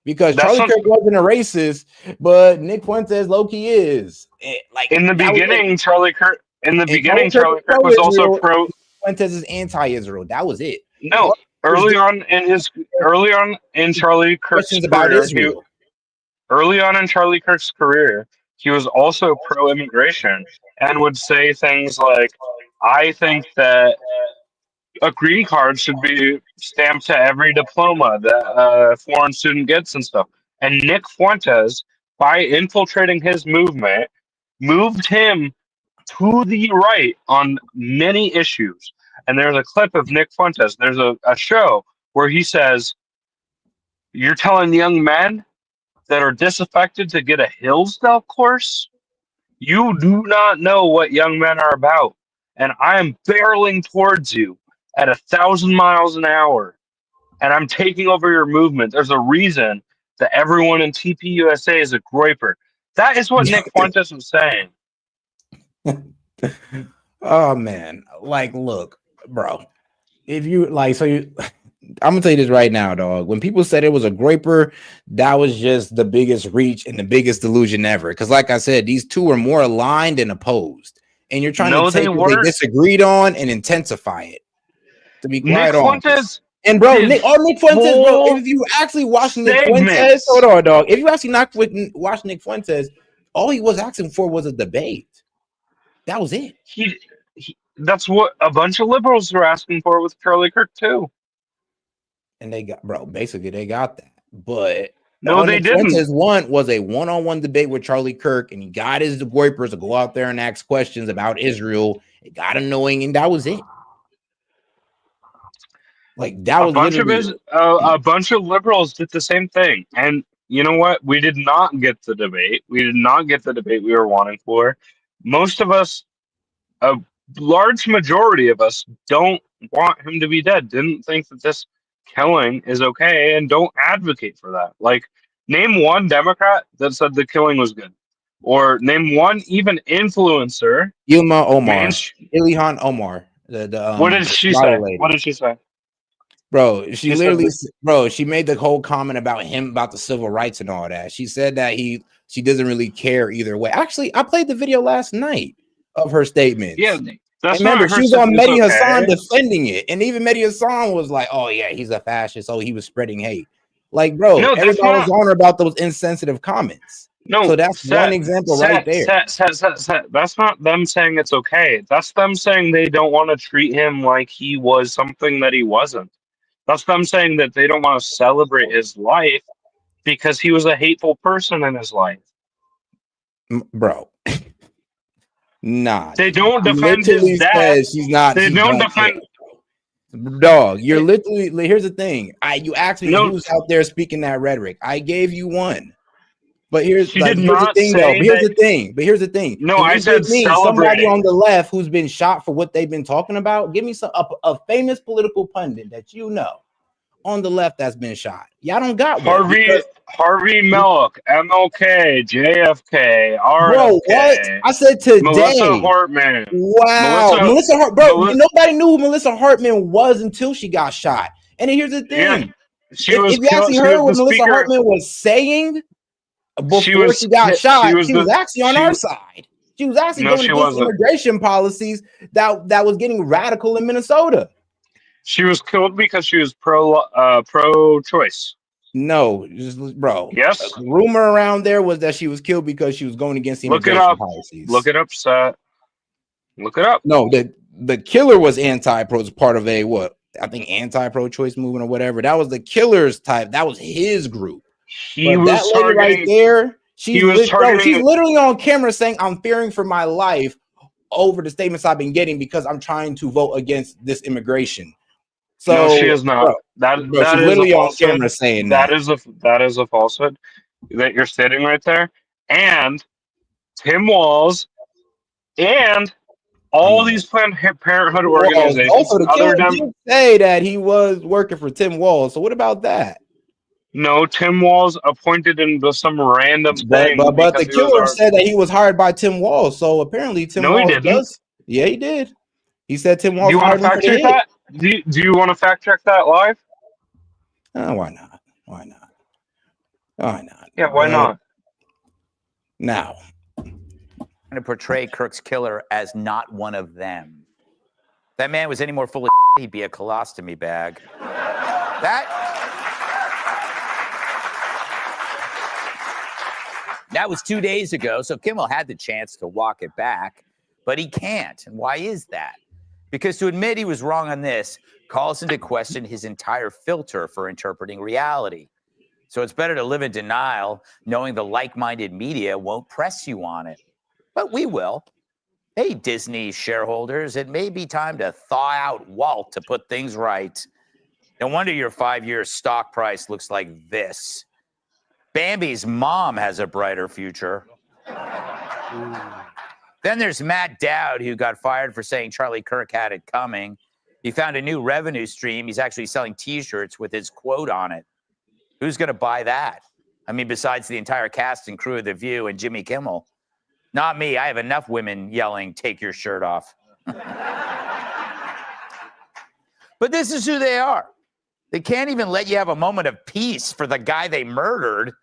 because Charlie Kirk wasn't a racist, but Nick Fuentes low-key is. Like in the beginning, Charlie Kirk. In the beginning, Charlie Kirk was also pro. Fuentes is anti-Israel. That was it. No, early on in Charlie Kirk's career, early on in Charlie Kirk's career, he was also pro-immigration and would say things like, "I think that a green card should be stamped to every diploma that a foreign student gets and stuff." And Nick Fuentes, by infiltrating his movement, moved him to the right on many issues. And there's a clip of Nick Fuentes. There's a show where he says, "You're telling young men that are disaffected to get a Hillsdale course? You do not know what young men are about. And I am barreling towards you at 1,000 miles an hour, and I'm taking over your movement. There's a reason that everyone in TPUSA is a groiper. That is what Nick Fuentes was saying. Oh man, like, look, bro. If you like, I'm gonna tell you this right now, dog. When people said it was a groiper, that was just the biggest reach and the biggest delusion ever. Because, like I said, these two are more aligned and opposed, and you're trying to take what they disagreed on and intensify it. To be quite honest, and bro, Nick Fuentes, bro. If you actually watch Nick Fuentes, hold on, dog. If you actually watch Nick Fuentes, all he was asking for was a debate. That was it. That's what a bunch of liberals were asking for with Charlie Kirk too. And they got, bro, basically they got that. But no, they didn't. Fuentes one was a one-on-one debate with Charlie Kirk, and he got his groipers to go out there and ask questions about Israel. It got annoying, and that was it. Like, that was a bunch of liberals did the same thing. And you know what? We did not get the debate. We did not get the debate we were wanting for. Most of us, a large majority of us, don't want him to be dead. Didn't think that this killing is okay, and don't advocate for that. Like, name one Democrat that said the killing was good, or name one even influencer. Ilhan Omar. What did she say? What did she say? Bro, she literally, bro, she made the whole comment about him, about the civil rights and all that. She said that she doesn't really care either way. Actually, I played the video last night of her statements. Yeah, that's remember, she was on Mehdi Hassan defending it, and even Mehdi Hassan was like, "Oh yeah, he's a fascist. Oh, he was spreading hate." Like, bro, everybody was on her about those insensitive comments. No, so that's one example right there. That's not them saying it's okay. That's them saying they don't want to treat him like he was something that he wasn't. That's them saying that they don't want to celebrate his life because he was a hateful person in his life. Bro. Nah. They don't defend his death. She's not. They don't defend. Dog, you're literally. Here's the thing. You asked me who's out there speaking that rhetoric. I gave you one. But here's the thing, though. But here's the thing. No, I said somebody on the left who's been shot for what they've been talking about. Give me a famous political pundit that you know on the left that's been shot. Y'all don't got one. Harvey Milk, MLK, JFK, RFK. Bro, what? I said today. Melissa Hartman. Wow. Melissa Hartman. Bro, nobody knew who Melissa Hartman was until she got shot. And here's the thing. Yeah, if you actually heard what Melissa Hartman was saying before she got shot, she was actually on our side. She was actually going against immigration policies that was getting radical in Minnesota. She was killed because she was pro-choice. No, bro. Yes. The rumor around there was that she was killed because she was going against the immigration policies. Look it up, Seth. Look it up. No, the killer was anti-pro, part of I think anti-pro-choice movement or whatever. That was the killer's type. That was his group. That lady right there, she's literally on camera saying, "I'm fearing for my life over the statements I've been getting because I'm trying to vote against this immigration." So no, she is not. That is literally on camera saying that is a falsehood that you're stating right there. And Tim Walz and all these Planned Parenthood organizations. Also, the killer did say that he was working for Tim Walz. So what about that? No, Tim Walz appointed into some random thing. But the killer said that he was hired by Tim Walz. So apparently Tim Walz he didn't. Yeah, he did. He said Tim Walz. Do you want to fact check that? Do you want to fact check that live? Why not? Why not? Why not? Yeah, why not? Now, I'm going to portray Kirk's killer as not one of them. If that man was any more full of shit, he'd be a colostomy bag. That was 2 days ago, so Kimmel had the chance to walk it back, but he can't. And why is that? Because to admit he was wrong on this calls into question his entire filter for interpreting reality. So it's better to live in denial, knowing the like-minded media won't press you on it. But we will. Hey, Disney shareholders, it may be time to thaw out Walt to put things right. No wonder your 5-year stock price looks like this. Bambi's mom has a brighter future. Then there's Matt Dowd, who got fired for saying Charlie Kirk had it coming. He found a new revenue stream. He's actually selling T-shirts with his quote on it. Who's going to buy that? I mean, besides the entire cast and crew of The View and Jimmy Kimmel. Not me. I have enough women yelling, "Take your shirt off." But this is who they are. They can't even let you have a moment of peace for the guy they murdered.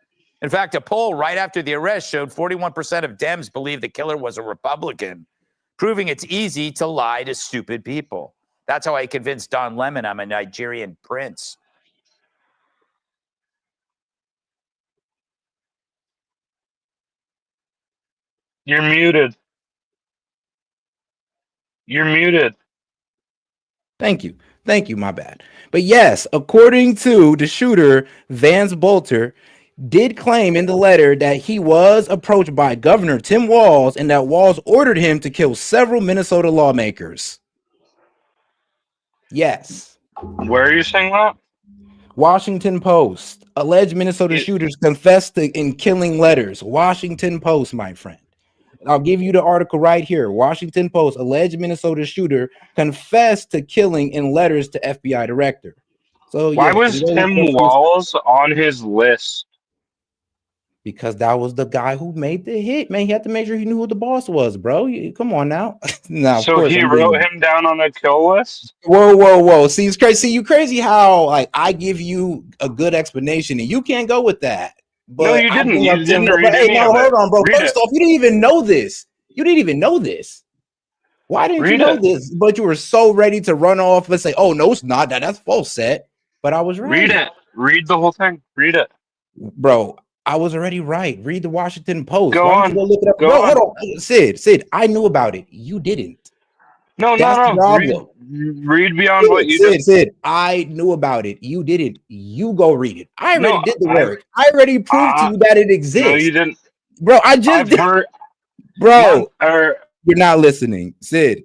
In fact, a poll right after the arrest showed 41% of Dems believe the killer was a Republican, proving it's easy to lie to stupid people. That's how I convinced Don Lemon I'm a Nigerian prince. You're muted. You're muted. Thank you. Thank you. My bad. But yes, according to the shooter, Vance Bolter did claim in the letter that he was approached by Governor Tim Walz and that Walz ordered him to kill several Minnesota lawmakers. Yes. Where are you saying that? Washington Post. Alleged Minnesota shooters confessed in killing letters. Washington Post, my friend. I'll give you the article right here. Washington Post. Alleged Minnesota shooter confessed to killing in letters to FBI director. So Why yeah, was Tim Walz on his list? Because that was the guy who made the hit, man. He had to make sure he knew who the boss was, bro. Come on now. Now, So he wrote him down on the kill list? Whoa. See, it's crazy. See, you crazy how like I give you a good explanation and you can't go with that. But no, you didn't. You didn't read any of it. Hold on, bro. Read First it. off, you didn't even know this. You didn't even know this. Why didn't you know this? But you were so ready to run off and say, "Oh no, it's not. That's false set." But I was right. Read it. Read the whole thing. Read it, bro. I was already right. Read the Washington Post. Go Why on. don't you go look it up? Go Bro, on. hold on. Sid, I knew about it. You didn't. No. Read beyond what you did. Sid, I knew about it. You didn't. You go read it. I already did the work. I already proved to you that it exists. No, you didn't. Bro, I just did. Bro, you're not listening. Sid,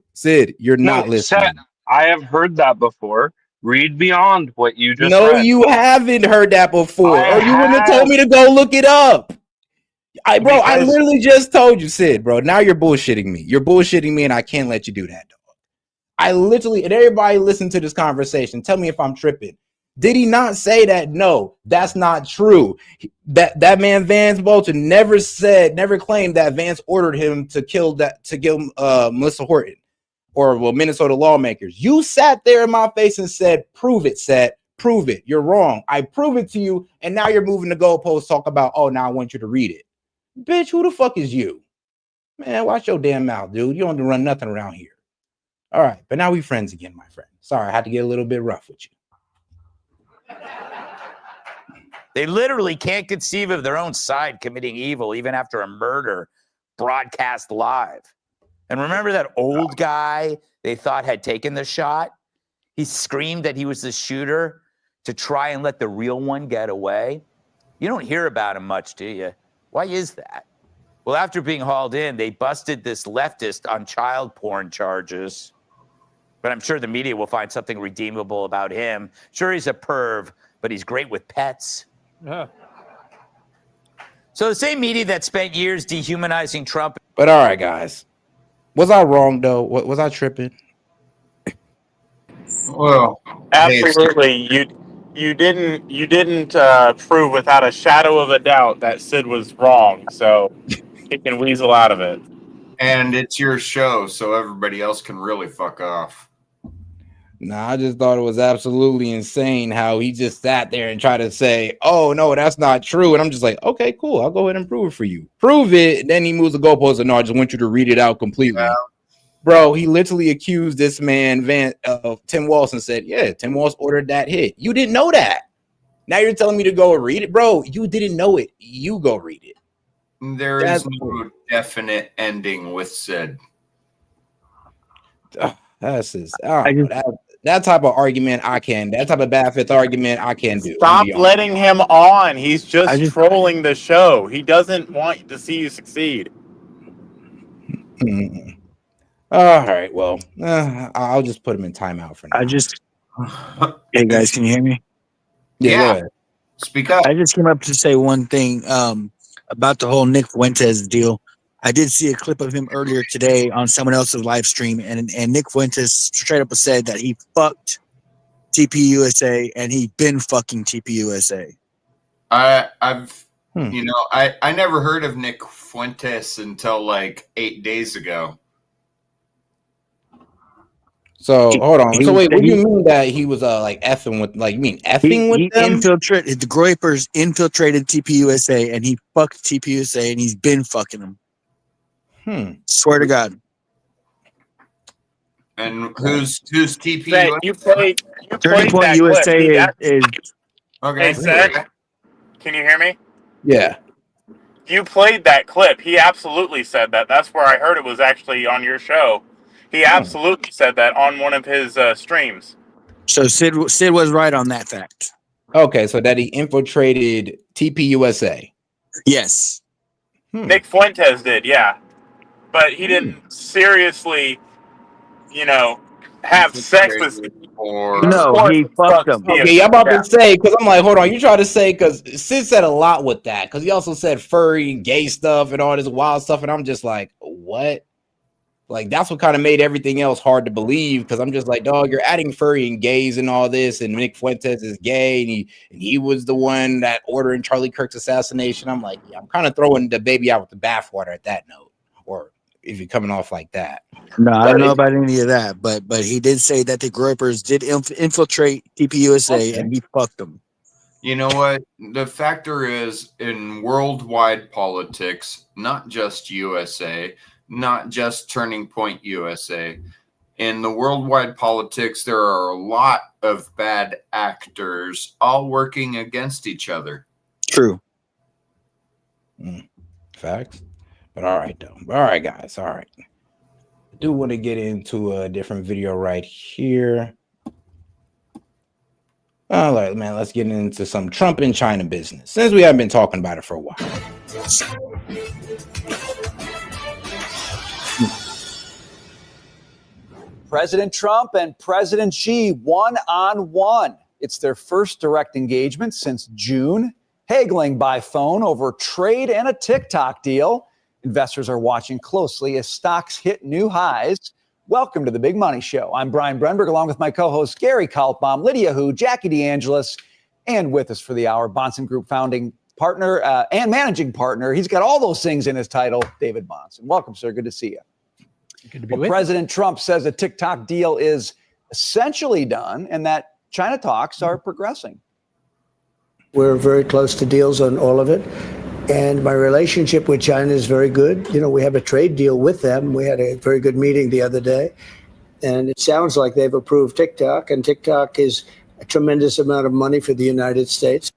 you're not listening. Seth, I have heard that before. Read beyond what you just No, read. you haven't heard that before. Or you wouldn't have told me to go look it up. I literally just told you, Sid, bro. Now you're bullshitting me. You're bullshitting me, and I can't let you do that, dog. I literally, and everybody listen to this conversation. Tell me if I'm tripping. Did he not say that? No, that's not true. That man Vance Bolter never claimed that Vance ordered him to kill Melissa Horton or Minnesota lawmakers. You sat there in my face and said, "Prove it, Seth. Prove it. You're wrong. I prove it to you, and now you're moving the goalposts. Talk about, oh, now I want you to read it, bitch. Who the fuck is you, man? Watch your damn mouth, dude. You don't run nothing around here." All right, but now we friends again, my friend. Sorry, I had to get a little bit rough with you. They literally can't conceive of their own side committing evil, even after a murder broadcast live. And remember that old guy they thought had taken the shot? He screamed that he was the shooter to try and let the real one get away. You don't hear about him much, do you? Why is that? Well, after being hauled in, they busted this leftist on child porn charges. But I'm sure the media will find something redeemable about him. Sure, he's a perv, but he's great with pets. Yeah. So the same media that spent years dehumanizing Trump. But all right, guys. Was I wrong, though? Was I tripping? Well, absolutely. You didn't prove without a shadow of a doubt that Sid was wrong, so he can weasel out of it. And it's your show, so everybody else can really fuck off. Nah, I just thought it was absolutely insane how he just sat there and tried to say, "Oh no, that's not true," and I'm just like, "Okay, cool. I'll go ahead and prove it for you. Prove it." And then he moves the goalpost and no, I just want you to read it out completely. Yeah. Bro, he literally accused this man of Tim Walz and said, "Yeah, Tim Walz ordered that hit." You didn't know that. Now you're telling me to go read it, bro. You didn't know it. You go read it. There is no definite ending with Sid. That's just, that type of argument I can. That type of bad fifth argument I can do. Stop letting him on. He's just trolling the show. He doesn't want to see you succeed. Mm-hmm. All right. Well, I'll just put him in timeout for now. Hey guys, can you hear me? Yeah. Go ahead. Speak up. I just came up to say one thing about the whole Nick Fuentes deal. I did see a clip of him earlier today on someone else's live stream, and Nick Fuentes straight up said that he fucked TPUSA and he'd been fucking TPUSA. I've I never heard of Nick Fuentes until like 8 days ago. So hold on. So wait, what do you mean that he was like effing with, like, you mean effing with them? Infiltrated the Groypers, infiltrated TPUSA, and he fucked TPUSA, and he's been fucking them. Swear to God. And who's TPUSA? You played Turning Point that USA clip. is okay. Hey, Seth, can you hear me? Yeah. You played that clip. He absolutely said that. That's where I heard it was actually on your show. He absolutely said that on one of his streams. So Sid was right on that fact. Okay, so that he infiltrated TPUSA. Yes. Nick Fuentes did, yeah. But he didn't seriously, have sex with No, he fucked them. Okay, yeah, I'm about to say, because I'm like, hold on, you try to say, because Sid said a lot with that, because he also said furry and gay stuff and all this wild stuff, and I'm just like, what? Like, that's what kind of made everything else hard to believe, because I'm just like, dog, you're adding furry and gays and all this, and Nick Fuentes is gay, and he was the one that ordering Charlie Kirk's assassination. I'm like, yeah, I'm kind of throwing the baby out with the bathwater at that note, or if you're coming off like that. No, I don't know about any of that, but he did say that the Groypers did infiltrate TPUSA and he fucked them. You know what? The factor is, in worldwide politics, not just USA, not just Turning Point USA. In the worldwide politics, there are a lot of bad actors all working against each other. True. Facts. But all right, though. All right, guys. All right. I do want to get into a different video right here. All right, man. Let's get into some Trump and China business, since we haven't been talking about it for a while. President Trump and President Xi one-on-one. It's their first direct engagement since June, haggling by phone over trade and a TikTok deal. Investors are watching closely as stocks hit new highs. Welcome to the Big Money Show. I'm Brian Brenberg, along with my co-hosts Gary Kaltbaum, Lydia Hu, Jackie DeAngelis, and with us for the hour, Bahnsen Group founding partner and managing partner. He's got all those things in his title, David Bahnsen. Welcome, sir. Good to see you. Good to be with President Trump says a TikTok deal is essentially done and that China talks are progressing. We're very close to deals on all of it. And my relationship with China is very good. You know, we have a trade deal with them. We had a very good meeting the other day. And it sounds like they've approved TikTok. And TikTok is a tremendous amount of money for the United States.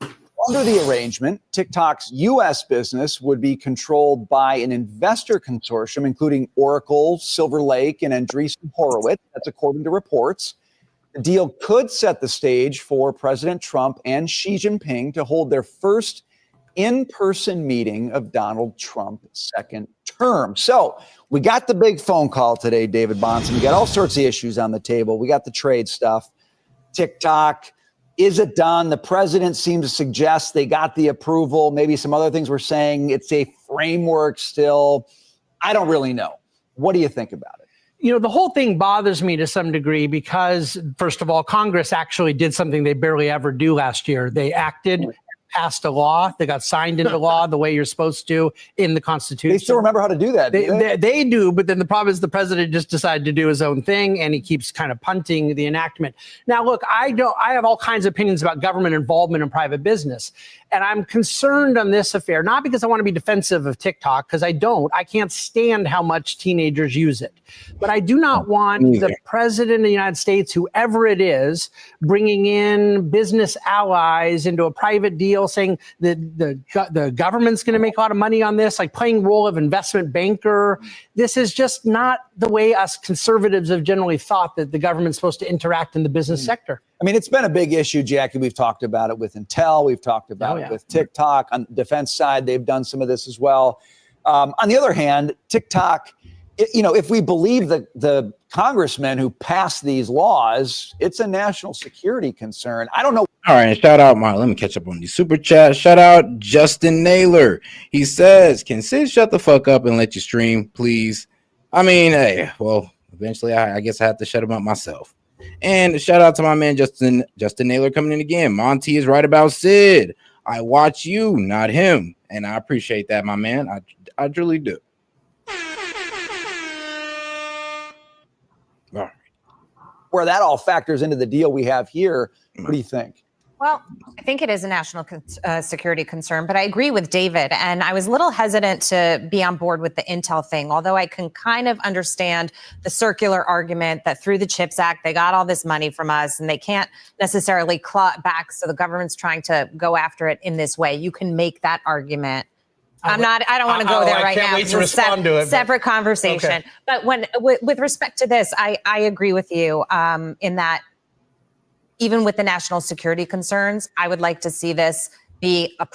Under the arrangement, TikTok's U.S. business would be controlled by an investor consortium, including Oracle, Silver Lake, and Andreessen Horowitz. That's according to reports. The deal could set the stage for President Trump and Xi Jinping to hold their first in-person meeting of Donald Trump's second term. So we got the big phone call today, David Bahnsen. We got all sorts of issues on the table. We got the trade stuff. TikTok, is it done? The president seemed to suggest they got the approval. Maybe some other things were saying it's a framework still. I don't really know. What do you think about it? You know, the whole thing bothers me to some degree because, first of all, Congress actually did something they barely ever do last year. They acted, passed a law. They got signed into law the way you're supposed to in the Constitution. They still remember how to do that. They do, but then the problem is the president just decided to do his own thing, and he keeps kind of punting the enactment. Now, look, I have all kinds of opinions about government involvement in private business, and I'm concerned on this affair, not because I want to be defensive of TikTok, because I don't. I can't stand how much teenagers use it. But I do not want the president of the United States, whoever it is, bringing in business allies into a private deal, saying that the government's going to make a lot of money on this, like playing role of investment banker. This is just not the way us conservatives have generally thought that the government's supposed to interact in the business sector. I mean, it's been a big issue, Jackie. We've talked about it with Intel. We've talked about it with TikTok. On the defense side, they've done some of this as well. On the other hand, TikTok if we believe the congressmen who passed these laws, it's a national security concern. I don't know. All right, and shout out, let me catch up on these super chats. Shout out Justin Naylor. He says, "Can Sid shut the fuck up and let you stream, please?" I mean, hey, well, eventually, I guess I have to shut him up myself. And shout out to my man Justin Naylor coming in again. Monty is right about Sid. I watch you, not him, and I appreciate that, my man. I truly do. Where that all factors into the deal we have here. What do you think? Well, I think it is a national security concern, but I agree with David. And I was a little hesitant to be on board with the Intel thing, although I can kind of understand the circular argument that through the CHIPS Act, they got all this money from us and they can't necessarily claw it back. So the government's trying to go after it in this way. You can make that argument. I don't want to go there right now. Wait to respond to it. Separate conversation. Okay. But with respect to this, I agree with you in that even with the national security concerns, I would like to see this be a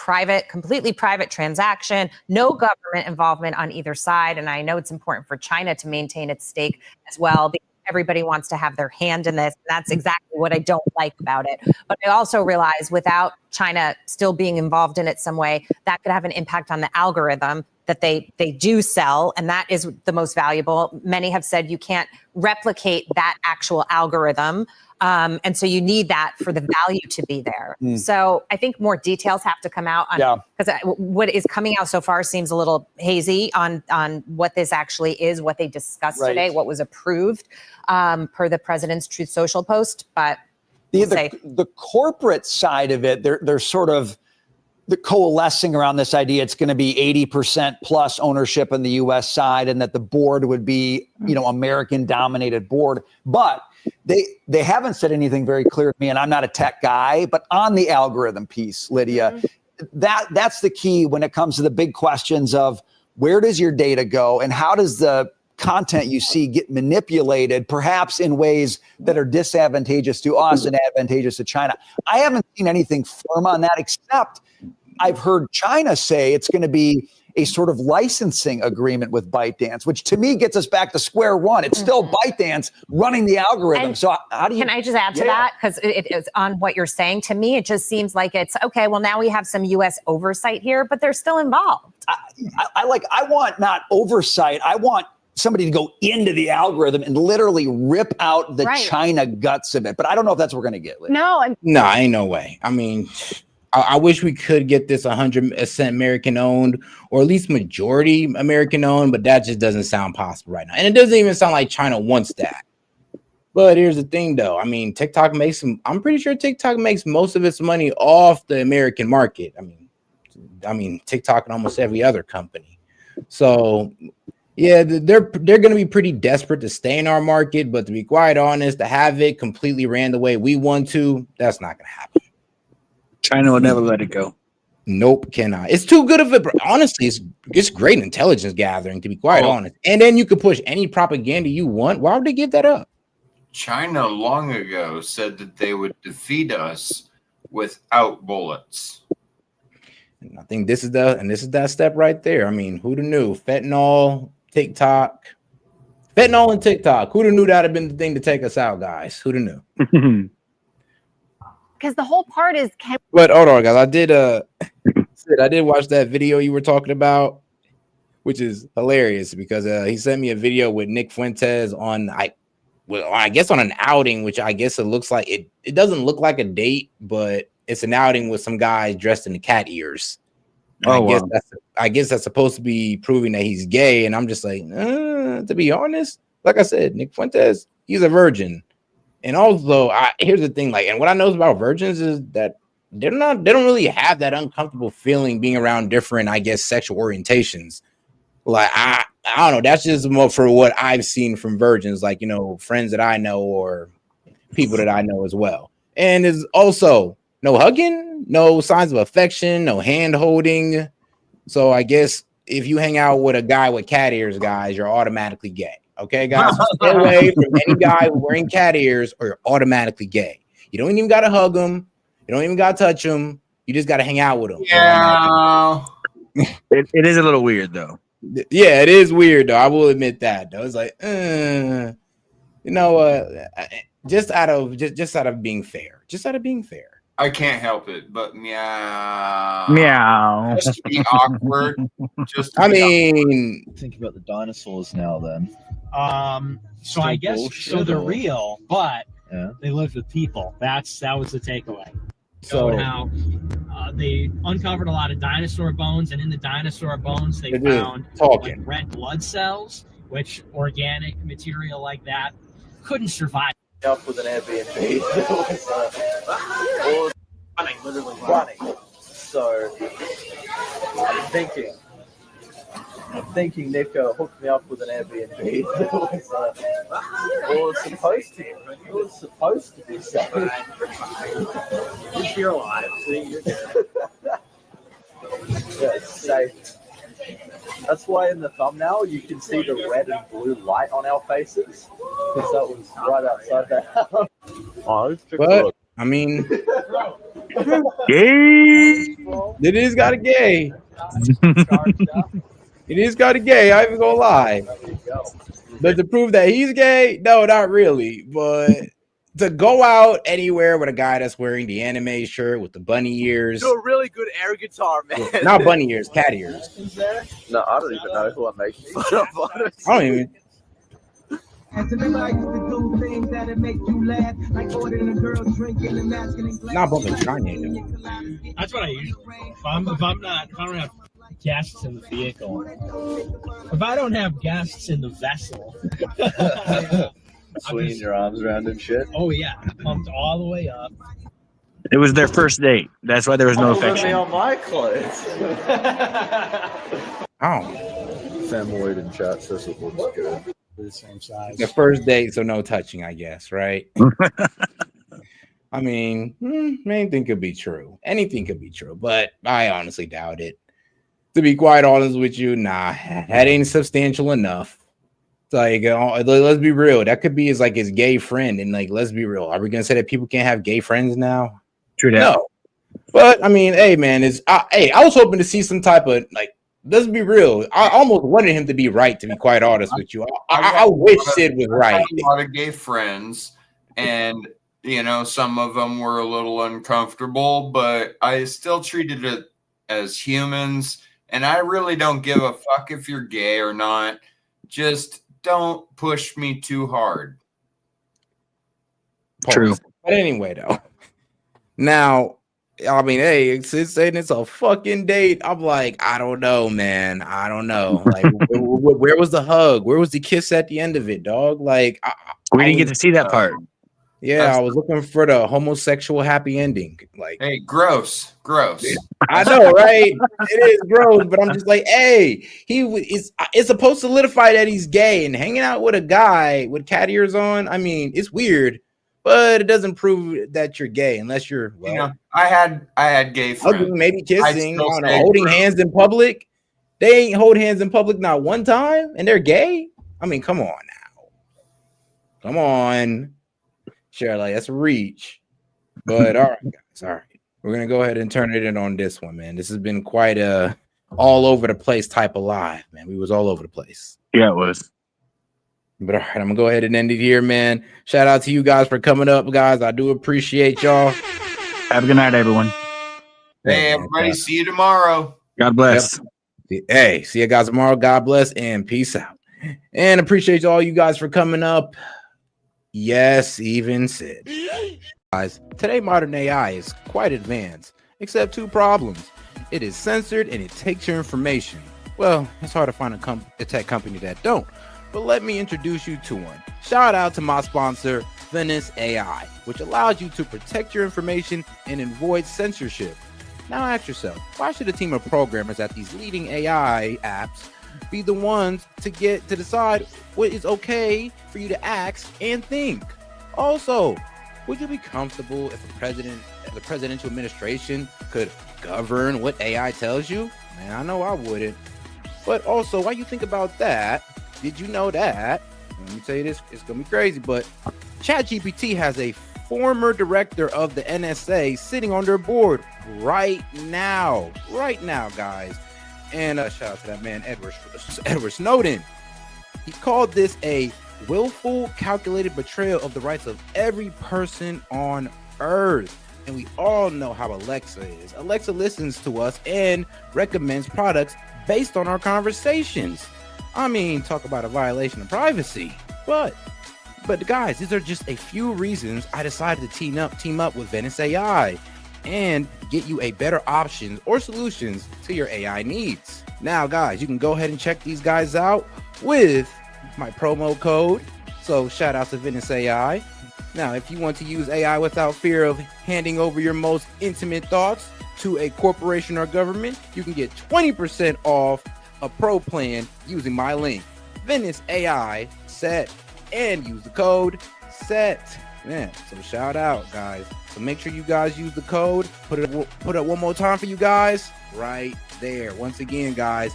completely private transaction, no government involvement on either side. And I know it's important for China to maintain its stake as well, because everybody wants to have their hand in this. That's exactly what I don't like about it. But I also realize without China still being involved in it some way, that could have an impact on the algorithm that they do sell. And that is the most valuable. Many have said you can't replicate that actual algorithm. And so you need that for the value to be there. So I think more details have to come out on, because what is coming out so far seems a little hazy on what this actually is, what they discussed today, what was approved per the president's Truth Social post. But the corporate side of it, they're sort of coalescing around this idea it's going to be 80% plus ownership on the U.S. side, and that the board would be, American dominated board. But they haven't said anything very clear to me, and I'm not a tech guy, but on the algorithm piece, Lydia, that's the key when it comes to the big questions of where does your data go and how does the content you see get manipulated, perhaps in ways that are disadvantageous to us and advantageous to China. I haven't seen anything firm on that, except I've heard China say it's going to be a sort of licensing agreement with ByteDance, which to me gets us back to square one. It's still ByteDance running the algorithm. And so how do you? Can I just add to that? Because it is on what you're saying. To me, it just seems like it's okay. Well, now we have some U.S. oversight here, but they're still involved. I want not oversight. I want somebody to go into the algorithm and literally rip out the China guts of it. But I don't know if that's what we're going to get. No, ain't no way. I mean, I wish we could get this 100% American owned, or at least majority American owned, but that just doesn't sound possible right now. And it doesn't even sound like China wants that. But here's the thing, though. I mean, I'm pretty sure TikTok makes most of its money off the American market. I mean, TikTok and almost every other company. So yeah, they're going to be pretty desperate to stay in our market. But to be quite honest, to have it completely ran the way we want to, that's not going to happen. China will never let it go. Nope, cannot. It's too good of it. Honestly, it's great intelligence gathering, to be quite honest. And then you can push any propaganda you want. Why would they give that up? China long ago said that they would defeat us without bullets. And I think this is that step right there. I mean, who'd have knew? Fentanyl, TikTok. Fentanyl and TikTok. Who'd have knew that'd have been the thing to take us out, guys? Who'd have knew? Because the whole part is But hold on, guys. I did watch that video you were talking about, which is hilarious because he sent me a video with Nick Fuentes on I guess on an outing, which I guess it looks like it doesn't look like a date, but it's an outing with some guys dressed in the cat ears. I guess that's supposed to be proving that he's gay, and I'm just like, to be honest, like I said, Nick Fuentes, he's a virgin. And also, here's the thing, and what I know about virgins is that they don't really have that uncomfortable feeling being around different, I guess, sexual orientations. I don't know. That's just more for what I've seen from virgins, friends that I know or people that I know as well. And there's also no hugging, no signs of affection, no hand holding. So I guess if you hang out with a guy with cat ears, guys, you're automatically gay. Okay, guys, so stay away from any guy wearing cat ears or you're automatically gay. You don't even got to hug him. You don't even got to touch him. You just got to hang out with him. Yeah. It is a little weird, though. Yeah, it is weird though. I will admit that though. It's like, you know, just out of being fair, I can't help it, but meow. Meow. Just to be awkward. Just to I be mean, think about the dinosaurs now then. So I guess bullshit, they're or- real, but Yeah. they lived with people. That was the takeaway. So- Showed how they uncovered a lot of dinosaur bones, and in the dinosaur bones they It is found talking. like red blood cells, which organic material like that couldn't survive. Up with an Airbnb. Or literally running. So I'm thinking Nick hooked me up with an Airbnb. It was supposed to be safe. If you're alive, see, you're good. Yeah, it's safe. That's why in the thumbnail you can see the red and blue light on our faces, because that was right outside the house. Oh, but I mean, Gay. it is got a gay. It is got a gay. I ain't even gonna lie. But to prove that he's gay, no, not really. But to go out anywhere with a guy that's wearing the anime shirt with the bunny ears, Do a really good air guitar, man. not bunny ears, cat ears. No, I don't even know who I'm making fun of. I don't even. As a member, I used to do things that'd make you laugh, like ordering a girl drink in a masculine glass. Not bumping Kanye though. That's what I usually do. If I don't have guests in the vehicle, if I don't have guests in the vessel, Swinging your arms around and shit. oh yeah, pumped all the way up. It was their first date. That's why there was no Put me affection. on my clothes. Oh, Sam Lloyd in chat says it looks good. The same size. the first date, so no touching, I guess, right? I mean, anything could be true. Anything could be true, but I honestly doubt it. To be quite honest with you, nah, that ain't substantial enough. It's like, let's be real. That could be his gay friend, and like, let's be real. Are we gonna say that people can't have gay friends now? True that. No. But I mean, hey, man, I was hoping to see some type of let's be real. I almost wanted him to be right, to be quite honest with you. I wish Sid was right. I had a lot of gay friends, and some of them were a little uncomfortable, but I still treated it as humans. And I really don't give a fuck if you're gay or not. Just don't push me too hard. True. But anyway, though. Now, I mean, hey, it's saying it's a fucking date. I'm like, I don't know, man. I don't know. Like, where was the hug? Where was the kiss at the end of it, dog? Like, We didn't get to see that part. Yeah, I was looking for the homosexual happy ending. Like, hey, gross. I know, right? It is gross, but I'm just like, hey, it's supposed to solidify that he's gay, and hanging out with a guy with cat ears on. I mean, it's weird, but it doesn't prove that you're gay unless you're. Well, I had gay friends. Maybe kissing, still I don't know, say holding gross. hands in public. They ain't hold hands in public not one time, and they're gay. I mean, come on now, come on. Sure, that's a reach. But all right, guys. All right. We're gonna go ahead and turn it in on this one, man. This has been quite a all over the place type of live, man. We was all over the place. Yeah, it was. But all right, I'm gonna go ahead and end it here, man. Shout out to you guys for coming up, guys. I do appreciate y'all. Have a good night, everyone. Hey, everybody, see you tomorrow. God bless. Yep. Hey, see you guys tomorrow. God bless and peace out. And appreciate all you guys for coming up. Yes, even Sid. Guys, today modern AI is quite advanced, except two problems. It is censored and it takes your information. Well, it's hard to find a tech company that don't, but let me introduce you to one. Shout out to my sponsor, Venice AI, which allows you to protect your information and avoid censorship. Now ask yourself, why should a team of programmers at these leading AI apps be the ones to decide what is okay for you to ask and think? Also, would you be comfortable if the presidential administration could govern what AI tells you? Man, I know I wouldn't. But also, while you think about that, did you know that? Let me tell you this, it's gonna be crazy, but ChatGPT has a former director of the NSA sitting on their board right now, guys. And shout out to that man, Edward Snowden. He called this a willful, calculated betrayal of the rights of every person on Earth. And we all know how Alexa is. Alexa listens to us and recommends products based on our conversations. I mean, talk about a violation of privacy. But guys, these are just a few reasons I decided to team up with Venice AI and get you a better options or solutions to your AI needs. Now, guys, you can go ahead and check these guys out with my promo code. So shout out to Venice AI. Now, if you want to use AI without fear of handing over your most intimate thoughts to a corporation or government, you can get 20% off a pro plan using my link, Venice AI SET, and use the code SET. Man, so shout out, guys. So make sure you guys use the code. Put it up one more time for you guys right there. Once again, guys,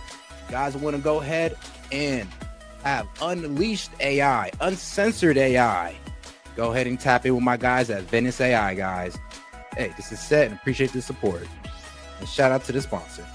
you guys want to go ahead and have unleashed AI, uncensored AI, go ahead and tap in with my guys at Venice AI, guys. Hey, this is S.E.T and appreciate the support. And shout out to the sponsor.